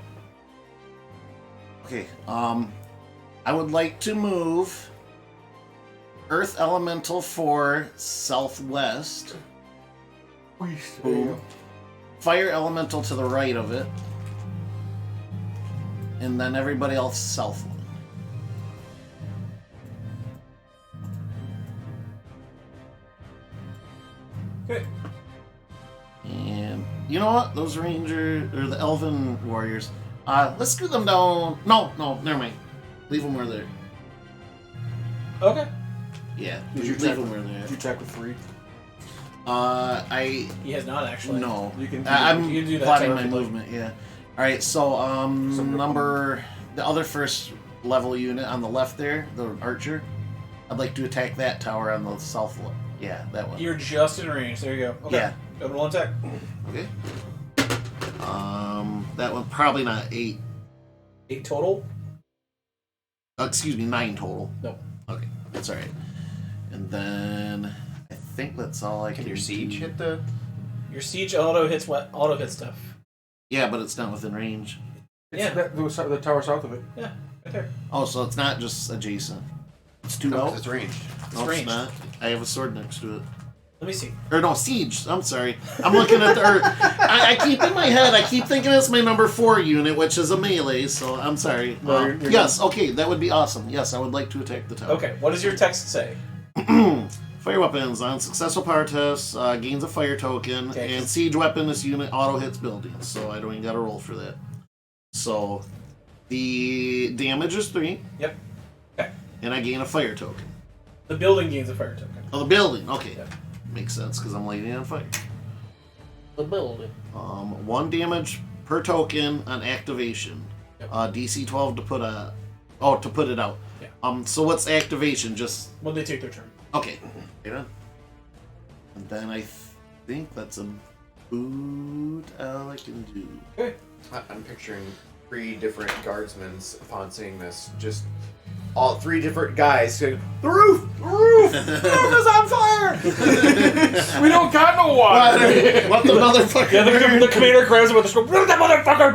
okay, I would like to move Earth Elemental 4 southwest. Boom. Fire Elemental to the right of it. And then everybody else southward. Okay. And you know what? Those Ranger or the Elven Warriors. Let's scoot them down. No, never mind. Leave them where they're. Okay. Yeah, Did you leave check? them where they're. Did you check with 3? He has not actually. No. You can. I'm you can do that plotting my terribly. movement. Yeah. All right. So number the other first level unit on the left there, the archer. I'd like to attack that tower on the south. Yeah, that one. You're just in range. There you go. Okay. Yeah. Go to roll attack. Okay. That one probably not 8. 8 total. Excuse me, 9 total. No. Okay, that's all right. And then I think that's all I can. Can your siege do. hit the? Your siege auto hits stuff. Yeah, but it's not within range. Yeah. The tower south of it. Yeah. Right there. Oh, so it's not just adjacent. It's too No, low. it's ranged. No, it's ranged. not. I have a sword next to it. Let me see. Or no, siege. I'm sorry. I'm looking at the. I keep in my head. I keep thinking it's my number 4 unit, which is a melee. So I'm sorry. No, you're yes. Okay, that would be awesome. Yes, I would like to attack the tower. Okay. What does your text say? Fire weapons on successful power tests gains a fire token, Okay, and siege weapon this unit auto hits buildings. So I don't even got to roll for that. So the damage is 3, Yep. Okay. and I gain a fire token. The building gains a fire token. Oh, the building. Okay, Yeah. makes sense because I'm lighting it on fire. The building. 1 damage per token on activation. Yep. DC 12 to put it out. Yeah. So what's activation? Just When they take their turn. okay. Right on. And then I think that's a boot. All I can do. Okay. I'm picturing 3 different guardsmen upon seeing this. Just all 3 different guys saying, "The roof! The roof! The roof is on fire!" We don't got no water. Let the motherfucker. Yeah, the commander grabs him with the sword. Let that motherfucker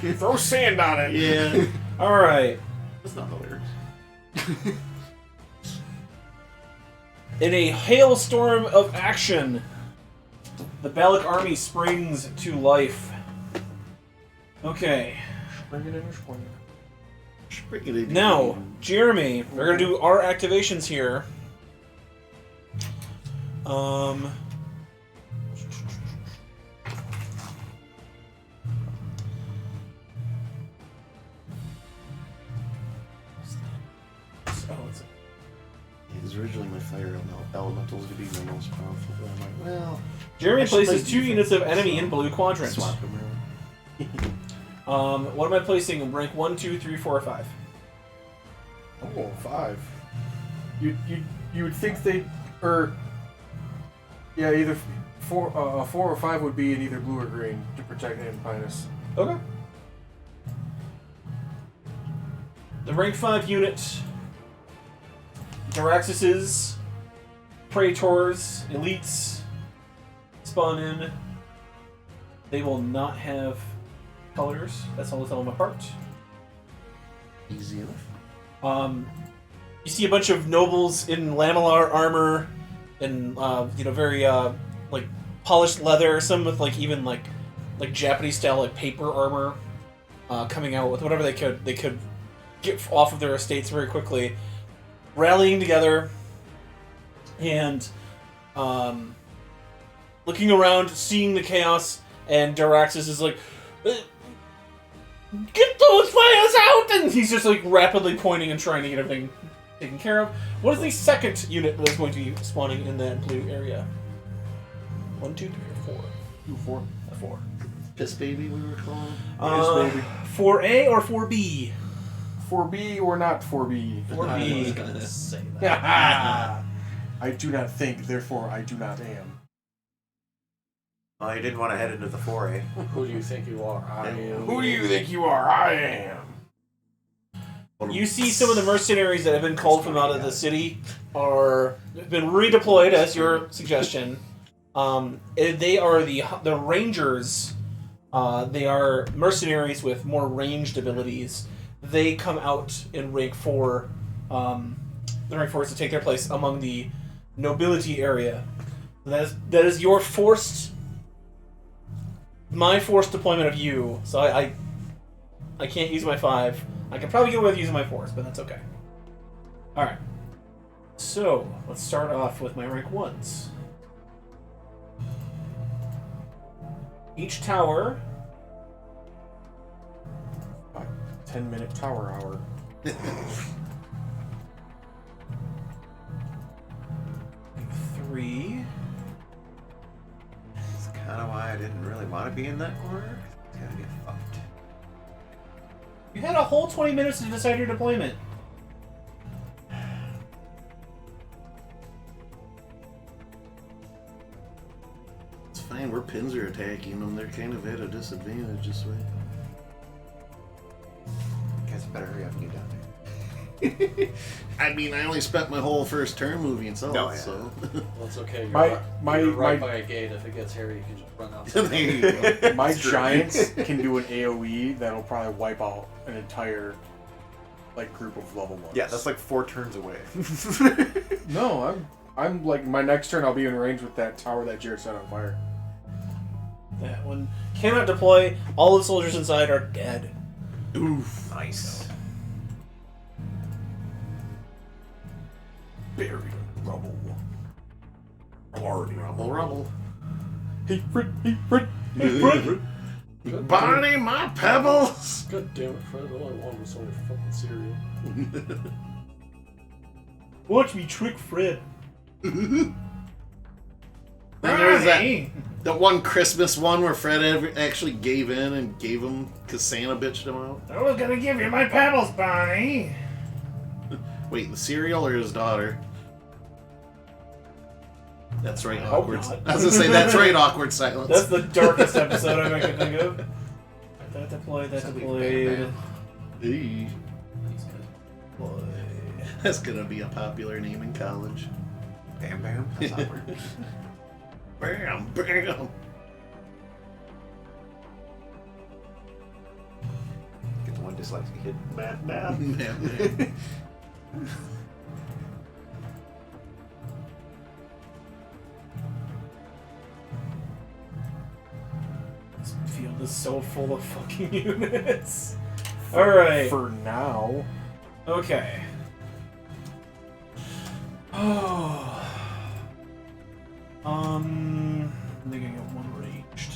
burn! Throw sand on it. Yeah. All right. That's not the lyrics. In a hailstorm of action, the Balak army springs to life. Okay. Now, Jeremy, we're gonna do our activations here. Because originally my fire elementals to be my most powerful, but I'm like, well, Jeremy I should places play 2 defense, units of enemy so in blue quadrants. swap them around. What am I placing? Rank 1, 2, 3, 4, 5. Oh, 5. You would think they either 4 or 5 would be in either blue or green to protect him Pinus. Okay. The rank 5 unit, Daraxuses, Praetors, Elites, spawn in. They will not have colors. That's all to tell them apart. Easy enough. You see a bunch of nobles in lamellar armor and very like polished leather. Some with even like Japanese style like paper armor, coming out with whatever they could get off of their estates very quickly, rallying together, and looking around, seeing the chaos, and Daraxis is like, "Get those players out!" And he's just like rapidly pointing and trying to get everything taken care of. What is the second unit that is going to be spawning in that blue area? 1, 2, 3, or 4? 4. 4. Piss baby, we were calling. Yes, baby. 4A or 4B? 4B or not 4B? 4B. gonna say that. I do not think, therefore I do not am. Oh, you didn't want to head into the foray. Who do you think you are? I am. Who do you think you are? I am. You see some of the mercenaries that have been called from out of the city have been redeployed, as your suggestion. They are the rangers. They are mercenaries with more ranged abilities. They come out in rank 4. The rank 4 is to take their place among the nobility area. That is your my forced deployment of you. So I can't use my 5. I can probably get away with using my 4s, but that's okay. Alright. So, let's start off with my rank 1s. Each tower... 10-minute tower hour. 3. That's kind of why I didn't really want to be in that corner. It's gonna get fucked. You had a whole 20 minutes to decide your deployment. It's fine, we're Pinzer attacking them. They're kind of at a disadvantage this way. Guys, better hurry up and get down there. I mean, I only spent my whole first turn moving south, No, yeah. so... Well, it's okay. You're, My- you're right my- by a gate. If it gets hairy, you can just run out. there you go. My It's true. giants can do an AoE that'll probably wipe out an entire group of level 1s. Yeah, that's like 4 turns away. No, I'm like my next turn I'll be in range with that tower that Jared set on fire. That one cannot deploy. All the soldiers inside are dead. Oof. Nice. Buried in rubble. Already Rubble, rubble. Hey Fred, hey Fred. Good Barney, my pebbles! God damn it, Fred. All I wanted was only fucking cereal. Watch me trick Fred. Then there was that one Christmas one where Fred actually gave in and gave him because Santa bitched him out. I was gonna give you my pebbles, Barney. Wait, the cereal or his daughter? That's right, hope awkward. not. I was gonna say, that's right, awkward silence. That's the darkest episode I can think of. That deployed, that Something deployed. bam, Eee. He's gonna deploy. That's gonna be a popular name in college. Bam bam. That's awkward. Bam, bam. Get the one dyslexic kid. Bam bam. Man, man. This field is so full of fucking units. Alright. For now. Okay. Oh. I think I got one ranged.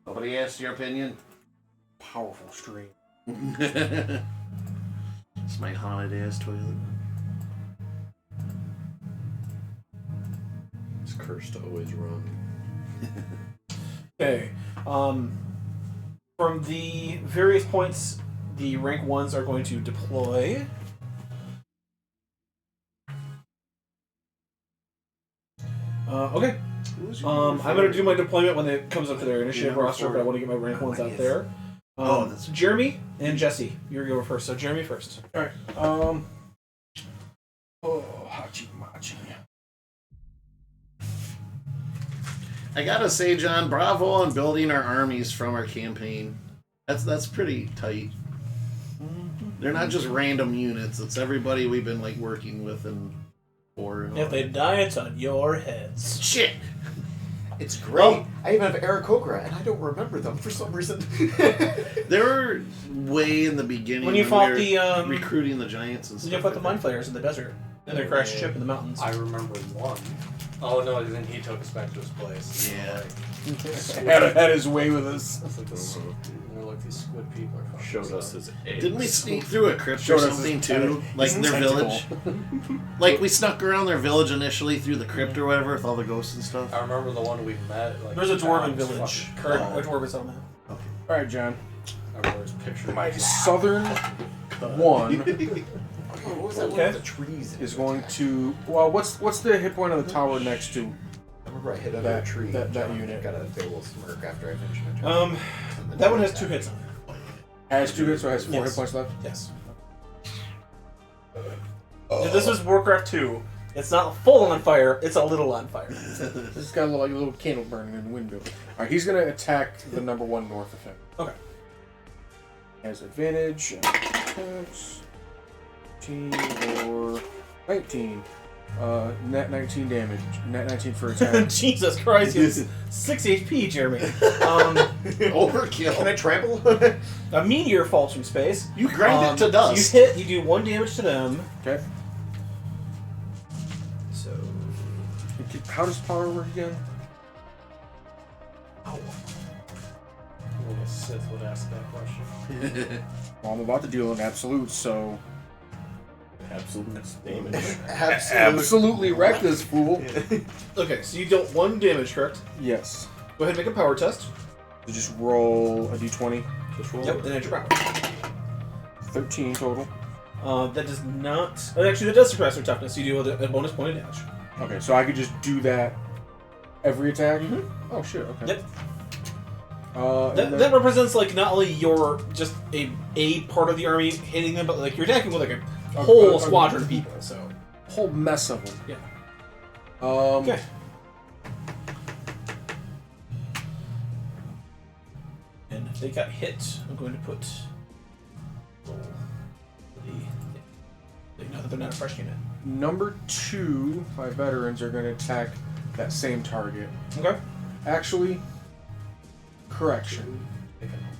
Nobody asked your opinion? Powerful stream. It's my haunted ass toilet. It's cursed to always run. Okay. From the various points, the rank 1s are going to deploy. Okay. I'm going to do my deployment when it comes up to their initiative Yeah, roster, but I want to get my rank 1s out there. that's- Jeremy and Jesse, you're going first. So Jeremy first. Alright. Oh, Hachi Machi. I gotta say, John, bravo on building our armies from our campaign. That's pretty tight. They're not just random units. It's everybody we've been like working with and for. And If they die, it's on your heads. shit. It's great. I even have Aarakocra, and I don't remember them for some reason. They were way in the beginning When you fought we the, were recruiting the giants and Did stuff. you fight the like mind flayers in the desert? And they crashed a ship in the mountains. I remember one. Oh no, then he took us back to his place. Yeah. Had his way with us. It's like this, they're like these squid people are fucking Showed us stuff. his eggs. Didn't we sneak through a crypt Showed or us something his- too? Like his their tentacle. village? Like we snuck around their village initially through the crypt or whatever with all the ghosts and stuff. I remember the one we met. Like, There's a dwarven was village. fucking Or cool. a dwarven settlement. Okay. All right, John. I remember his picture. My southern one Oh, what was that one Okay. with the trees? is going to. Well, what's the hit point of the tower next to? I remember I hit under that- a tree. that John unit. got a big little smirk after I finished my job. That one has 2 hits on it. Has 2 hits, so it has 4 Yes. hit points left. Yes. If this was Warcraft 2, it's not full on fire, it's a little on fire. This has got like a little candle burning in the window. All right, he's gonna attack the number 1 north of him. Okay. Has advantage. Attacks. 18 or 19. Net 19 damage. Net 19 for attack. Jesus Christ, it's 6 HP, Jeremy. Overkill. Can I trample? A meteor falls from space. You grind it to dust. You hit, you do 1 damage to them. Okay. So. How does power work again? Only a Sith would ask that question. Well, I'm about to deal an absolute, so absolute damage. absolutely wreck this fool. Okay, so you dealt 1 damage, correct? Yes. Go ahead and make a power test. So just roll a d20. Just roll. Yep, then add your power. 13 total. That does not. Actually, that does suppress your toughness. You do a bonus point of damage. Okay, so I could just do that every attack? Mhm. Oh, shit, okay. Yep. And That, then- that represents like not only your just a part of the army hitting them, but like you're attacking with like a whole squadron of people. So whole mess of them. yeah. Okay. And if they got hit, I'm going to put roll now that they're not a fresh unit. Number 2, my veterans are going to attack that same target. Okay. Actually, correction.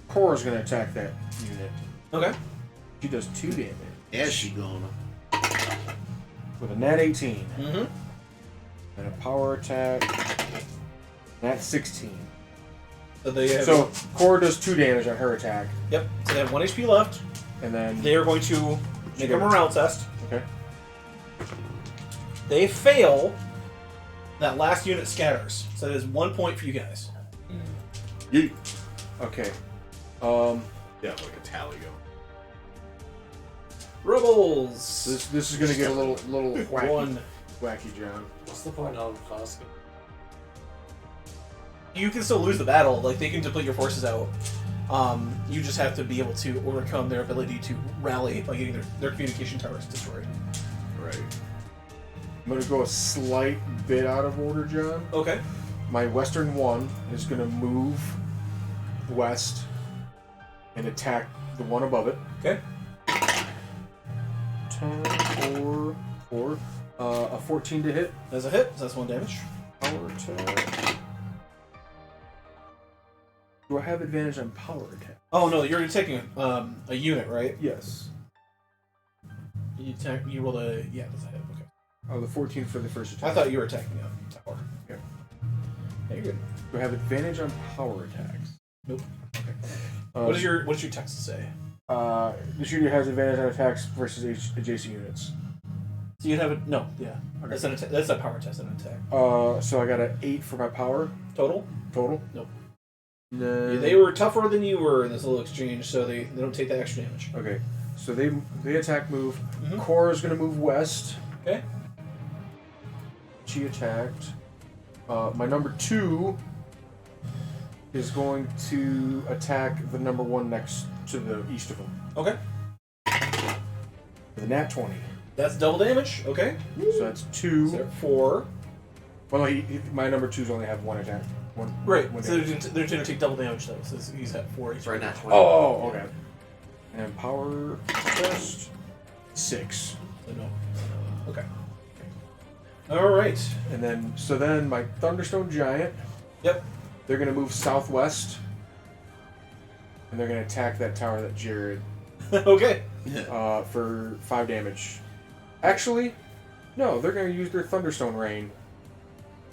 Cora's going to attack that unit. Okay. She does 2 damage Yeah, she gonna. with a nat 18 Mm-hmm. and a power attack. Nat 16. So they have, So Cora does 2 damage on her attack, yep. So they have 1 HP left. and then They are going to make a got- morale test. okay. They fail. That last unit scatters. So that is 1 point for you guys. Yeet. Okay. Yeah, like a tally going. Rebels. This is gonna get a little wacky, 1. wacky, John. What's the point of us? You can still lose the battle. Like they can deplete your forces out. You just have to be able to overcome their ability to rally by getting their communication towers destroyed. Right. I'm gonna go a slight bit out of order, John. Okay. My western one is gonna move west and attack the one above it. Okay. 10 or 4. A 14 to hit. That's a hit. So that's 1 damage. Power attack. Do I have advantage on power attack? Oh no, you're taking a unit, right? Yes. You roll a that's a hit. Okay. Oh, the 14 for the first attack. I thought you were attacking a tower. Yeah. Yeah, you're good. Do I have advantage on power attacks? Nope. Okay. What does your text say? The shooter has advantage on attacks versus adjacent units. So you'd have a no. Yeah. Okay. That's an attack. That's a power test and an attack. So I got an 8 for my power Total. total. Nope. No. They were tougher than you were in this little exchange, so they don't take that extra damage. Okay. So they attack move. Mhm. Cora's gonna move west. Okay. She attacked. My number 2 is going to attack the number 1 next to the east of him. Okay. With a nat 20. That's double damage. Okay. So that's 2. So 4. Well, no, my number 2's only have 1 attack. Right. One So damage. they're going to take double damage though. So he's at 4 It's HP. right now 20. Oh, okay. And power test 6. So no. Okay. All right. And then my Thunderstone Giant, Yep. they're gonna move southwest, and they're gonna attack that tower that Jared Okay. for 5 damage. Actually, no, they're gonna use their Thunderstone Rain.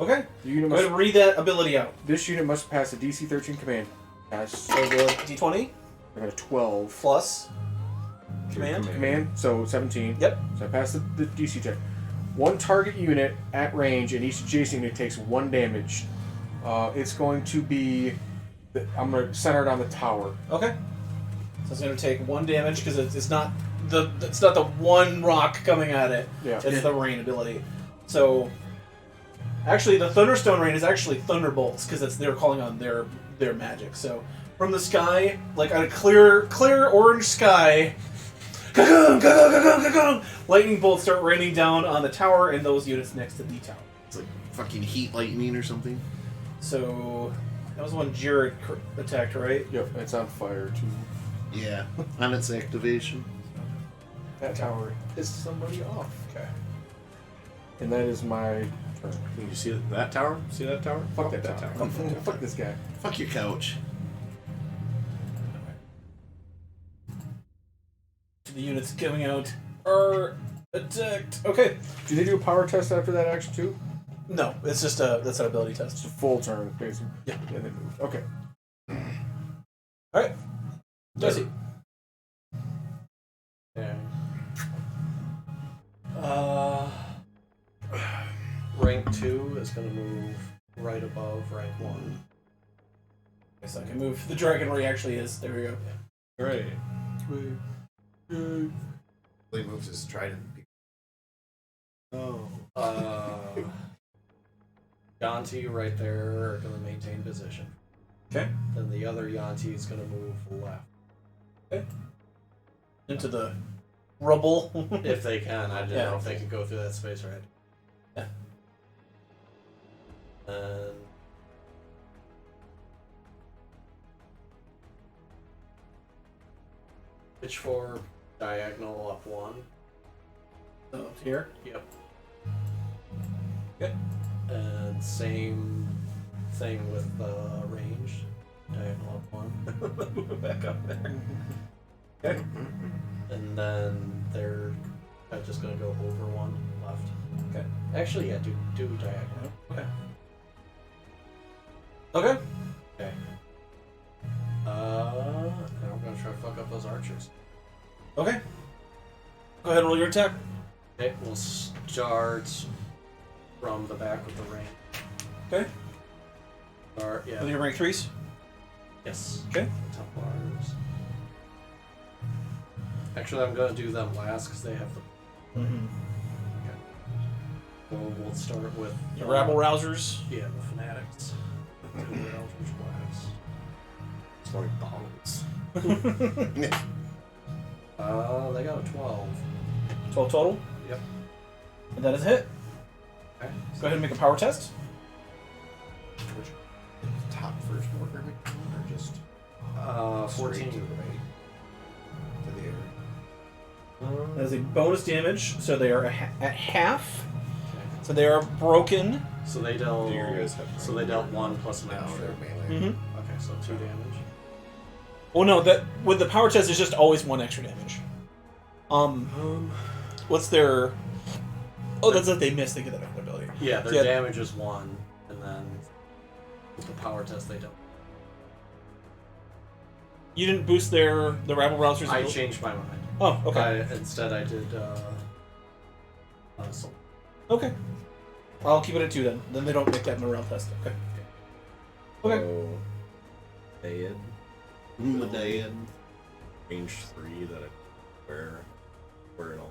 Okay. The unit Go ahead must, and read that ability out. this unit must pass a DC 13 command. Pass. So the D20 They're gonna 12 plus command. command, so 17. Yep. So I passed the DC check. One target unit at range, and each adjacent unit takes 1 damage. It's going to be. I'm going to center it on the tower. Okay. So it's going to take 1 damage because it's not the one rock coming at it. Yeah. It's the rain ability. So actually, the Thunderstone Rain is actually Thunderbolts because they're calling on their magic. So from the sky, like on a clear orange sky, ka-gong, ka-gong, ka-gong, ka-gong, lightning bolts start raining down on the tower and those units next to the tower. It's like fucking heat lightning or something. So that was the one Jared attacked, right? Yep, it's on fire too. Yeah, on its activation. That tower pisses somebody off. Okay. And that is my turn. You see that tower? See that tower? Fuck that tower. Fuck this guy. Fuck your couch. The units coming out are attacked. Okay. Do they do a power test after that action too? No, it's just that's an ability It's test. a full turn, basically. Yeah. Yeah, they move. Okay. All right. Jesse. Yeah. Rank 2 is going to move right above rank 1. Guess I can move. The dragon ray actually is. There we go. Great. He moves his trident. Oh. Yanti right there are going to maintain position. Okay. Then the other Yanti is going to move left. Into the rubble. If they can. I didn't Yeah. know if they could go through that space right. Yeah. And pitchfork diagonal up 1. So here. Yep. Okay. And same thing with range. Diagonal up 1. Move it back up there. Okay. And then they're just gonna go over 1 left. Okay. Actually, yeah, do diagonal. Okay. Okay. Okay. Now we're gonna try to fuck up those archers. Okay. Go ahead and roll your attack. Okay, we'll start from the back with the range. Okay. Start, yeah. With your rank 3s. Yes. Okay. Templars. Actually, I'm gonna do them last because they have the. Mm-hmm. So we'll start with Your rabble rousers. Yeah, the fanatics. Do the Eldritch Blast. It's like bottles. They got a 12. 12 total. Yep. And that is a hit. Okay. Go ahead and make a power test. Which top first order or just 14. straight to the right? To the air. That is a bonus damage, so they are at half. Okay. So they are broken. So they dealt. Do you guys have So they dealt 1 plus an No, extra. they're melee. Mm-hmm. Okay, so 2 damage. Well, no, that with the power test is just always 1 extra damage. What's their? Oh, that's if they miss, they get that other ability. Yeah, their Yeah. damage is 1, and then with the power test they don't. You didn't boost the rabble rousers. I changed my mind. Oh, okay. Instead, I did. So Okay. I'll keep it at 2 then. Then they don't make that morale test. Okay. Okay. So, Dayan, Medaean. range 3 that I wear it all.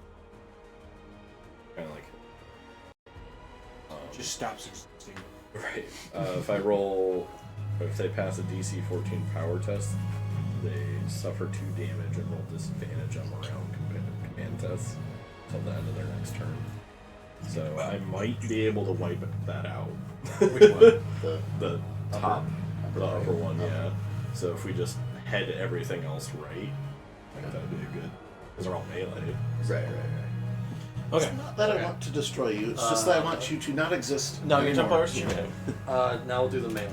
Kind of like. Just stops existing. Right. If they pass a DC 14 power test, they suffer 2 damage and roll disadvantage on morale command tests until the end of their next turn. So I might be able to wipe that out. Which one? The top, the upper one, yeah. So if we just head everything else right, I think that'd be a good. Because they're all melee. Right. Okay. It's not that I want to destroy you. It's just that I want you to not exist. No, your anymore. Templars? Now we'll do the melee.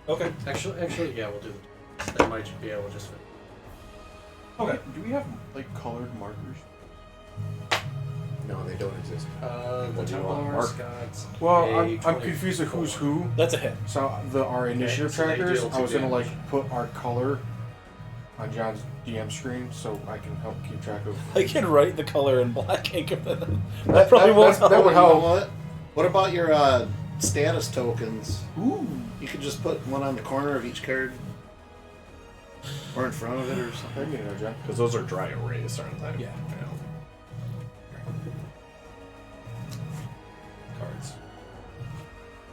Okay. Actually, yeah, we'll do the. That might be able to just fit. Okay. Do we have like colored markers? No, they don't exist. The What do you want, Templars Mark? got. Well, a I'm confused at who's 24. who. That's a hit. So our initiative so they trackers, deal I was 2 gonna like damage. put our color on John's DM screen so I can help keep track of. I can write the color in black ink of them. That probably won't help. that would You know help. what? What about your status tokens? Ooh. You could just put one on the corner of each card. Or in front of it or I something. get it, John. Because those are dry erase, aren't they? Yeah. Cards.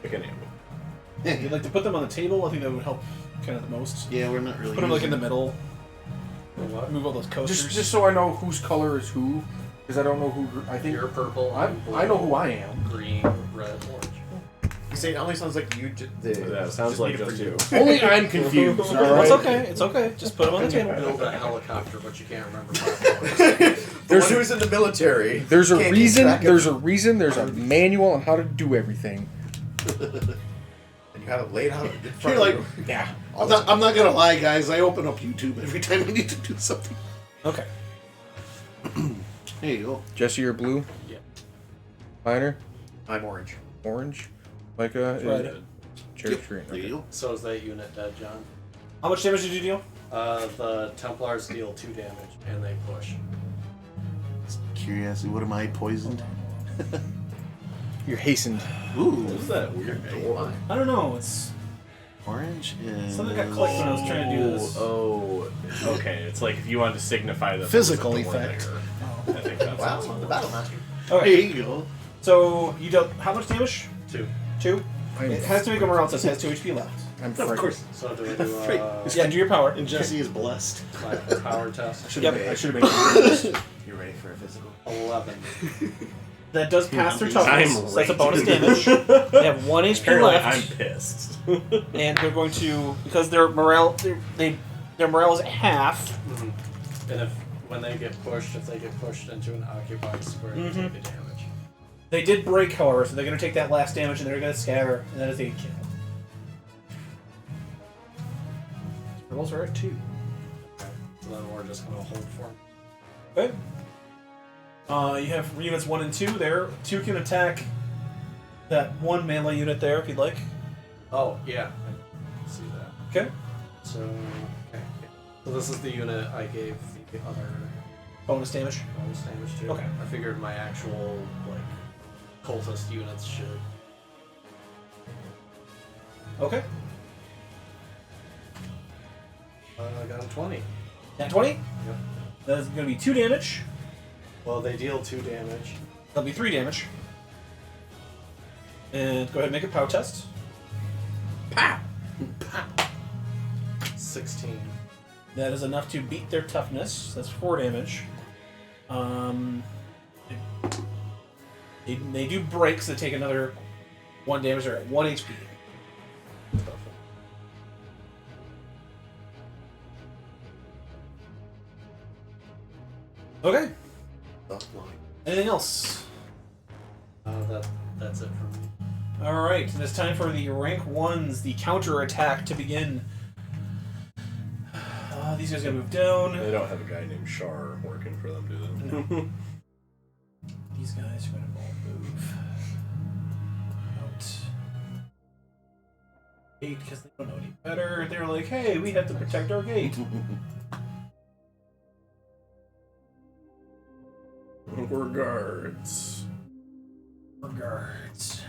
Pick a name. If you'd like to put them on the table, I think that would help kind of the most. Yeah, we're not really. Put them like in the using- middle. What? Move all those coasters. Just so I know whose color is who, because I don't know who. I think You're purple. I'm blue, I know who I am. Green, red, orange. You say it only sounds like you. Yeah, it sounds like need it just for you. Only I'm confused. All Well, right. it's okay. It's okay. Just put them on the table. Build a helicopter, but you can't remember platforms. There's one who's in the military. There's a Can't keep reason. track of There's a reason. There's a manual on how to do everything. And you have it laid out in front You're of like, you. Yeah. I'm not gonna lie, guys. I open up YouTube every time I need to do something. Okay. There you go. Jesse, you're blue. Yeah. Minor, I'm orange. orange. Micah is Red. cherry green. There you Okay. go. So is that unit dead, John? How much damage did you deal? The Templars deal 2 damage, and they push. Curiosity, what am I poisoned? You're hastened. Ooh, What's that weird door? I don't know. It's orange is something got clicked when I was trying to do this. Oh, okay. It's like if you wanted to signify that Physical there was a door effect. there. I think that's Wow, what's the Battle Master. There Okay. you go. So you dealt how much damage? 2. 2. It has to make a morale test. It has 2 HP left. I'm Of frightened. course. So do I do Freak. Yeah, do your power. And Jesse is blessed. my power test? I should Yep. have made it. You ready for a physical? 11. That does pass their I'm toughness. So that's a bonus damage. They have 1 HP Apparently, left, I'm pissed. and they're going to because their morale their morale is at half. And when they get pushed, if they get pushed into an occupied square, they take the damage. They did break, however, so they're going to take that last damage and they're going to scatter, and that is a kill. Rolls are at 2. So then we're just gonna hold for 'em. Okay. You have units 1 and 2 there. 2 can attack that 1 melee unit there if you'd like. Oh, yeah. I see that. Okay. So, okay. So this is the unit I gave the other Bonus damage. bonus damage to. Okay. I figured my actual, like, cultist units should. Okay. I got a 20. Nat 20? Yep. That's going to be 2 damage. Well, they deal 2 damage. That'll be 3 damage. And go ahead and make a power test. 16. That is enough to beat their toughness. That's 4 damage. They do break, so they take another 1 damage. They're at 1 HP. Okay. Anything else? That's it for me. Alright, and it's time for the rank 1s, the counter attack to begin. These guys gotta move down. They don't have a guy named Shar working for them, do they? No. These guys are gonna all move out. 8 because they don't know any better. They're like, hey, we have to protect our gate. We're guards. We're guards.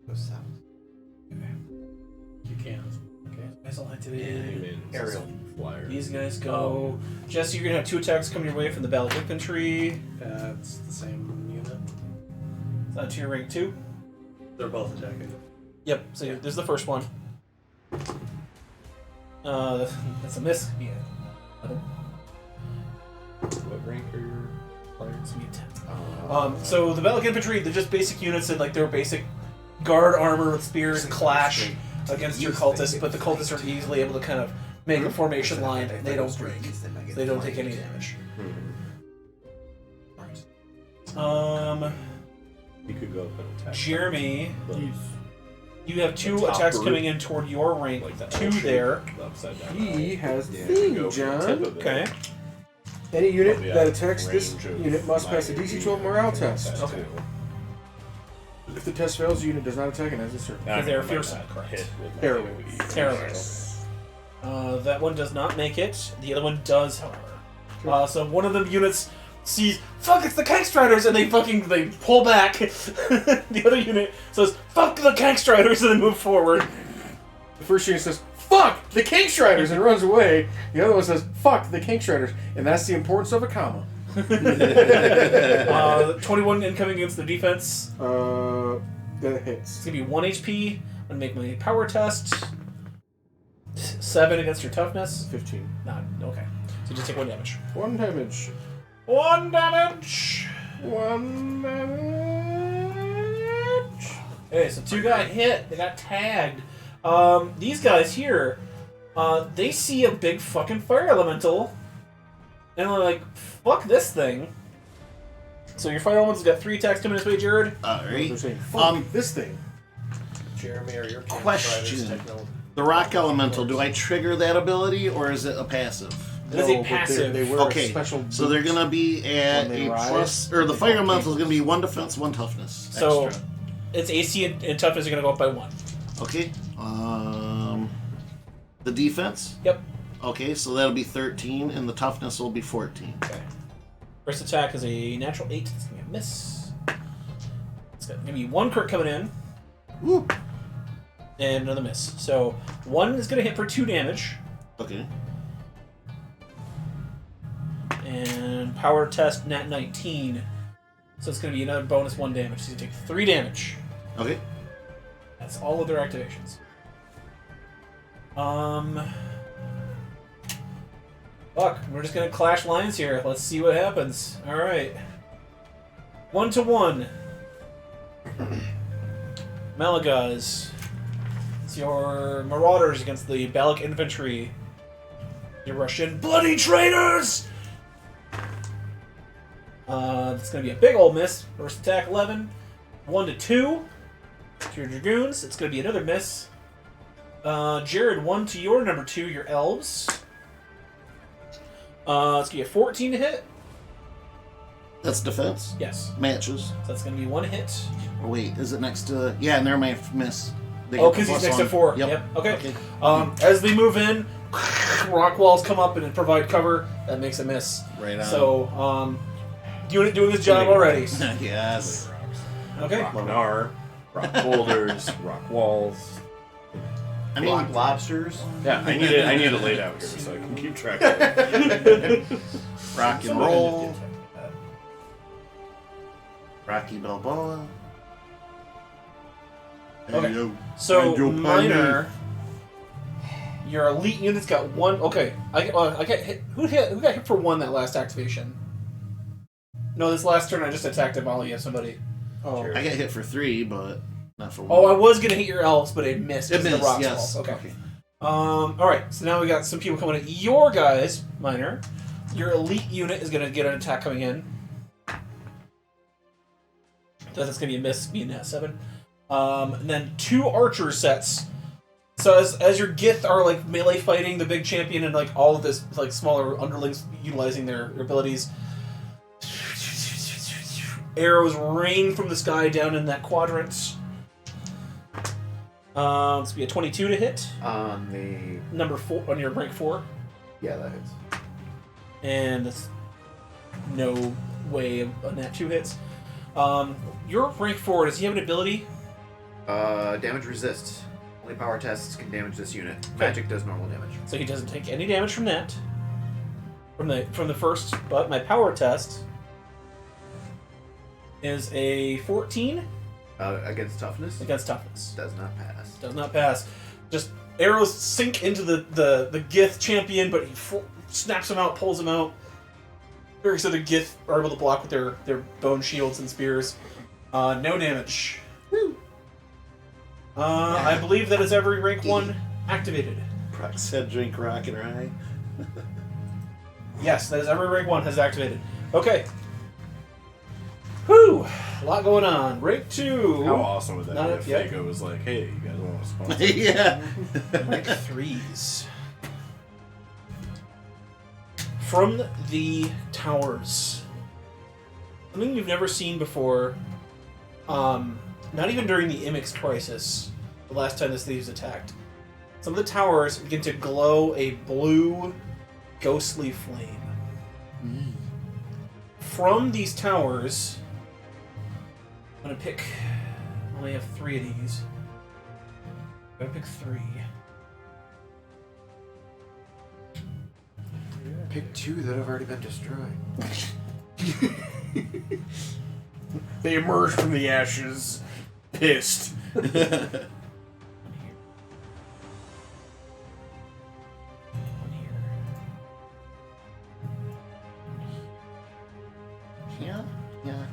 Go south. You can. Okay, guys all Yeah, activated. Aerial. Flyer. These guys go. Jesse, you're gonna have 2 attacks coming your way from the Battle Infantry. That's the same unit. It's on to your rank 2. They're both attacking. Yep, so there's the first one. That's a miss. Yeah. 11. What rank are your players? It's gonna be 10. So the Bellic infantry, they're just basic units and like they're basic guard armor with spears and clash against your cultists, but the cultists are easily able to kind of make a formation line and they don't break. They don't take any damage. You could go up and attack. Jeremy, But you have 2 The top attacks group. coming in toward your rank. like that 2 whole shape, there. the upside down. He has the Yeah, thing, Go for the tip John. of it. Okay. Any unit Probably that out attacks this range of unit must pass a my DC 12 morale unit test. test, Okay. too. If the test fails, the unit does not attack and has its turn. Now, They're I might fearsome, not correct. hit with my Terrible. AoE. Terrible. That one does not make it. The other one does, however. So one of the units sees, fuck, it's the Kank Striders, and they pull back. The other unit says, fuck the Kank Striders, and they move forward. The first unit says, fuck the Kank Striders, and runs away. The other one says, fuck the Kank Striders. And that's the importance of a comma. 21 incoming against the defense. That hits. It's gonna be 1 HP. I'm gonna make my power test. 7 against your toughness. 15. Nah, okay. So you just take 1 damage. 1 damage. 1 damage! 1 damage. Okay, so 2 got hit. They got tagged. These guys here, they see a big fucking fire elemental, and they're like, "Fuck this thing." So your fire elemental's got 3 attacks coming this way, Jared. They're Alright. saying, fuck this thing. Jeremy, are your Question. The rock elemental, do I trigger that ability or is it a passive? It is No, a but passive. They wear Okay, a special so they're gonna be at When they a rise, plus, or the they fire don't elemental is keep- gonna be 1 defense, 1 toughness. So Extra. its AC and toughness are gonna go up by 1. Okay. The defense. Yep. Okay, so that'll be 13, and the toughness will be 14. Okay. First attack is a natural 8. It's gonna be a miss. It's gonna be 1 crit coming in. Woo. And another miss. So 1 is gonna hit for 2 damage. Okay. And power test nat 19. So it's going to be another bonus 1 damage. So you take 3 damage. Okay. That's all of their activations. Fuck, we're just going to clash lines here. Let's see what happens. Alright. 1-1. Malagaz. It's your Marauders against the Balak Infantry. You rush in. Bloody traitors! It's going to be a big old miss. First attack 11. 1-2. To your Dragoons. It's going to be another miss. Jared, 1 to your number 2, your Elves. It's going to be a 14 to hit. That's defense. Yes. Matches. So that's going to be 1 hit. Oh, wait, is it next to... Yeah, never mind, miss. They Oh, get the because he's plus next to 1. 4. Yep. Okay. As they move in, rock walls come up and provide cover. That makes a miss. Right on. So, unit doing his job already. Yes. Okay. Rock gnar, rock boulders, rock walls. I mean, Block lobsters. Yeah, I need it laid out here so I can keep track of it. rock and roll. Rocky Balboa. Okay. Hey, yo. So And your minor, your elite unit's got 1. Okay, I got hit. Who got hit for 1 that last activation? No, this last turn I just attacked a volley of somebody. Oh, I got hit for 3, but not for 1. Oh, I was gonna hit your elves, but it missed. It 'cause of missed, the rocks yes. falls. Okay. All right. So now we got some people coming in. Your guys, minor. Your elite unit is gonna get an attack coming in. So that's gonna be a miss, being at 7. And then 2 archer sets. So as your Gith are like melee fighting the big champion and like all of this like smaller underlings utilizing their abilities, arrows rain from the sky down in that quadrant. It's gonna be a 22 to hit. On the Number 4 on your rank 4, yeah, that hits. and that's no way on that 2 hits. Your rank 4, does he have an ability? Damage resist. Only power tests can damage this unit. Magic does normal damage. So he doesn't take any damage from that. From the first, but my power test is a 14 Against toughness, against toughness. does not pass. Does not pass. Just arrows sink into the Gith champion, but he snaps him out, pulls him out. So the Gith are able to block with their bone shields and spears. No damage. Woo. I believe that is every rank 1 activated. Proc said drink rock and rye. Yes, that is every rank 1 has activated. Okay. Whew! A lot going on. Rank 2. How awesome would that Not be up if yet. Fago was like, hey, you guys want to sponsor? Yeah. Rank 3s. From the towers. Something you've never seen before. Not even during the Imix crisis, the last time the city was attacked. Some of the towers begin to glow a blue, ghostly flame. From these towers, I'm gonna pick. I only have 3 of these. I'm gonna pick 3. Pick 2 that have already been destroyed. They emerge from the ashes, pissed. One here. One here. Yeah. Yeah.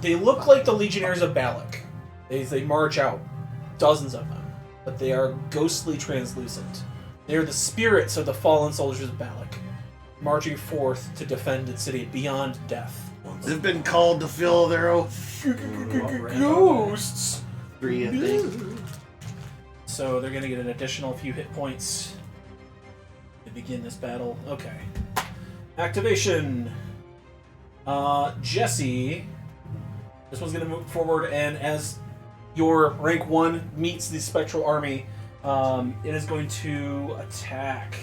They look like the Legionnaires of Balak. They march out, dozens of them, but they are ghostly translucent. They are the spirits of the fallen soldiers of Balak, marching forth to defend its city beyond death. They've been called to fill their oath. Ghosts. 3, I think. So they're going to get an additional few hit points to begin this battle. Okay. Activation. Jesse. This one's going to move forward, and as your rank 1 meets the spectral army, it is going to attack.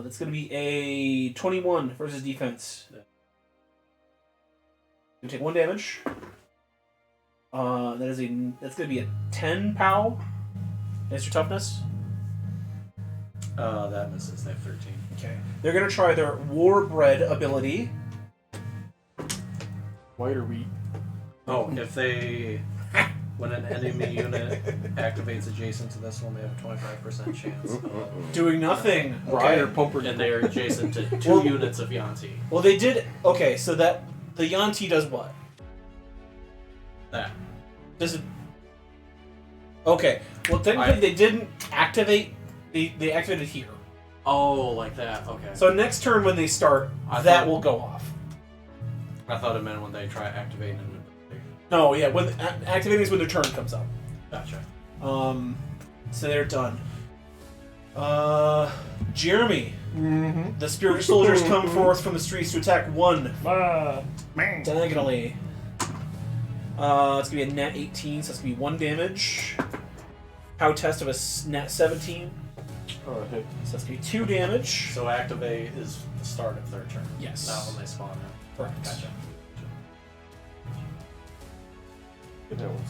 That's going to be a 21 versus defense. You take 1 damage. That's going to be a 10 POW. That's your toughness. That misses. They have 13. Okay. They're going to try their Warbred ability. White or wheat? Oh, if they... When an enemy unit activates adjacent to this one, they have a 25% chance. Doing nothing. Rye or Okay. pumper? And they are adjacent to 2 Well- units of Yanti. Well, they did... Okay, so that... The Yanti does what? That. Does it... Okay. Well, technically, they didn't activate... They activated here. Oh, like that. Okay. So next turn when they start, I that thought- will go off. I thought it meant when they try activating an ability. No, yeah, when activating is when their turn comes up. Gotcha. So they're done. Jeremy, Mm-hmm. the spiritual soldiers come forth from the streets to attack 1 diagonally. It's gonna be a net 18, so it's gonna be 1 damage. POW test of a net 17, Oh, hit. so that's gonna be 2 damage. So activate is the start of their turn. Yes. Not when they spawn in. Correct. Gotcha. Hit that one.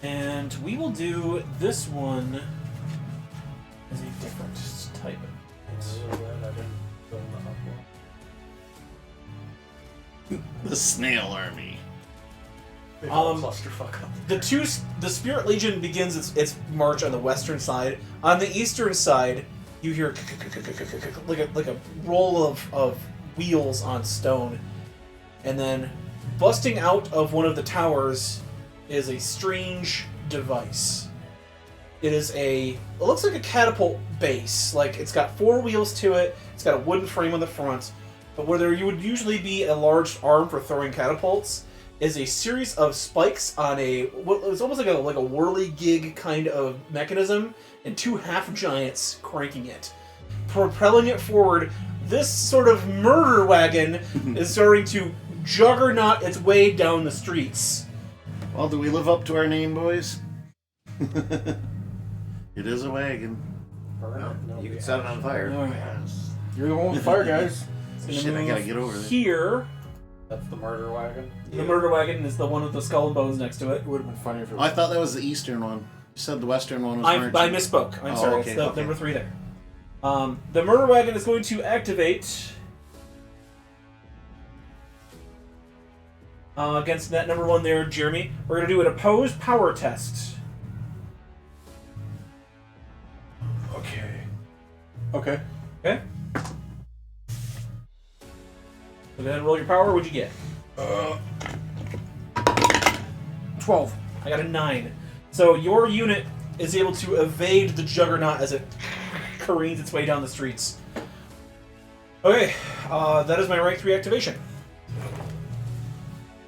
And we will do this one as a different type of I didn't go in the up one. The snail army. Big old Um, clusterfuck up The there. the Spirit Legion begins its march on the western side. On the eastern side, you hear like a roll of wheels on stone, and then busting out of one of the towers is a strange device. It looks like a catapult base. Like it's got 4 wheels to it. It's got a wooden frame on the front, but where you would usually be a large arm for throwing catapults, is a series of spikes on it's almost like a whirligig kind of mechanism, and 2 half giants cranking it, propelling it forward. This sort of murder wagon is starting to juggernaut its way down the streets. Well, do we live up to our name, boys? It is a wagon. Burn No, it. No, you we can set it on fire. You're the one with the fire, guys. It's gonna Shit, I move gotta get over there. here. That's the murder wagon. The murder wagon is the one with the skull and bones next to it. It would have been funny if it Oh, I was. thought that was the eastern one. You said the western one was I merchant. misspoke. I'm Oh, sorry. okay, It's the okay. number 3 there. The murder wagon is going to activate. Against that number 1 there, Jeremy. We're going to do an opposed power test. Okay. Okay. Okay? So go ahead and roll your power. What'd you get? 12. I got a 9. So your unit is able to evade the Juggernaut as it careens its way down the streets. Okay, that is my rank 3 activation.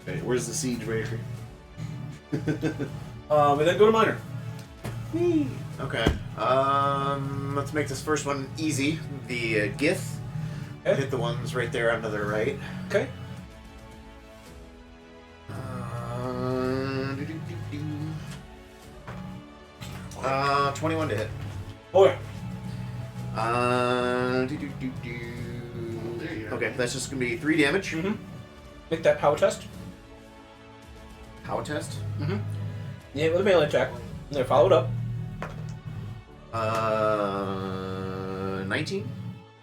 Okay, where's the siege breaker? We then go to minor. Okay. Let's make this first one easy. The Gith. Okay. Hit the ones right there under the right. Okay. 21 to hit. Oh yeah. Okay, that's just gonna be 3 damage. Mm-hmm. Make that power test. Power test. Mm-hmm. Yeah, with a melee attack. And then follow it up. 19.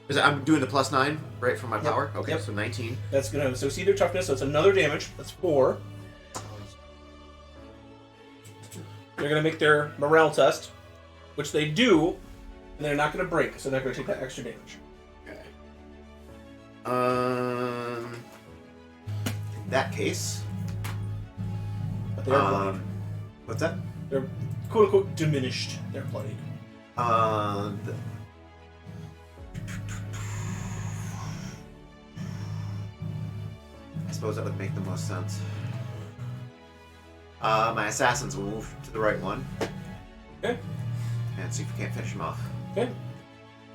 Because I'm doing the +9, right, for my Yep. power. Okay, Yep. so 19. That's gonna see their toughness, so it's another damage. That's 4. They're gonna make their morale test, which they do, and they're not gonna break, so they're gonna take that extra damage. Okay. In that case, But they're bloodied. what's that? They're quote unquote diminished. They're bloodied. I suppose that would make the most sense. My assassins will move to the right one. Okay. And see if we can't finish him off. Okay.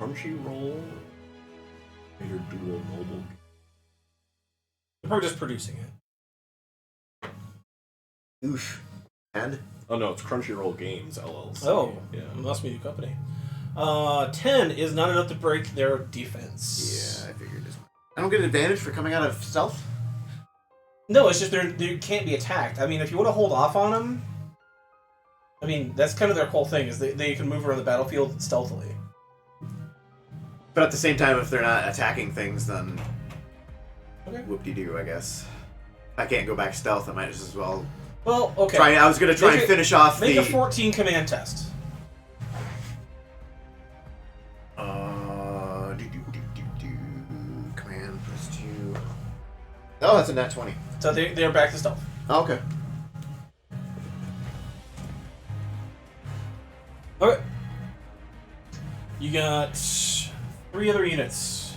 Crunchyroll. Your dual mobile. They're probably just producing it. Oof. And? Oh no, it's Crunchyroll Games LLC. Oh, yeah. it must be a company. 10 is not enough to break their defense. Yeah, I figured as much. I don't get an advantage for coming out of stealth? No, it's just they can't be attacked. I mean, if you want to hold off on them, I mean, that's kind of their whole thing, is they can move around the battlefield stealthily. But at the same time, if they're not attacking things, then Okay. whoop-de-doo, I guess. If I can't go back stealth, I might as well Well, okay. try. I was going to try Make and it- finish off Make the... a 14 command test. Command +2. Oh, that's a nat 20. So they're back to stealth. Oh, okay. Okay. You got 3 other units.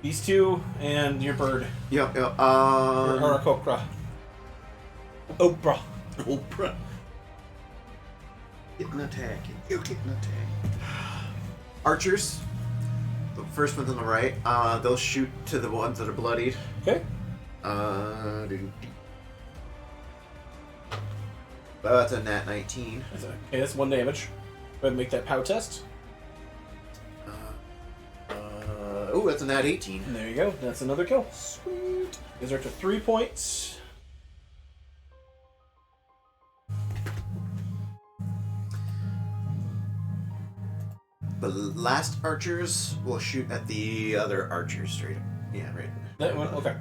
These 2 and your bird. Yep, yep. Your Aarakocra. Oprah. Oprah. Getting attacked. You're getting attacked. Archers. The first one's on the right. They'll shoot to the ones that are bloodied. Okay. That's a nat 19. Okay, that's 1 damage. Go ahead and make that pow test. Oh, that's a nat 18. And there you go. That's another kill. Sweet. These are to 3 points. The last archers will shoot at the other archers straight up. Yeah, right. That one, okay.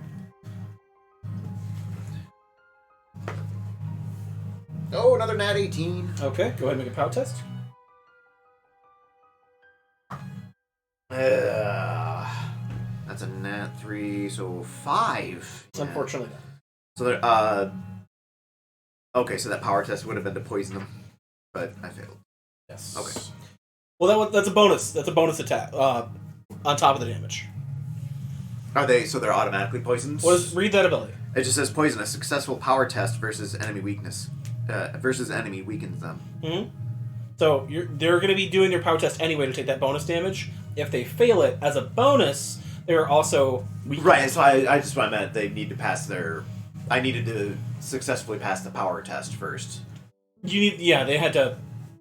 Oh, another nat 18. Okay, go ahead and make a pow test. That's a nat 3, so 5. Yeah. Unfortunately. So there, okay, so that power test would have been to poison them, but I failed. Yes. Okay. Well, that's a bonus. That's a bonus attack. On top of the damage. Are they, so they're automatically poisoned? Read that ability. It just says poison. A successful power test versus enemy weakness. Versus enemy weakens them. Mm-hmm. So they're going to be doing their power test anyway to take that bonus damage. If they fail it as a bonus, they're also weak. Right, so I just what I meant. They need to pass their... I needed to successfully pass the power test first. They had to.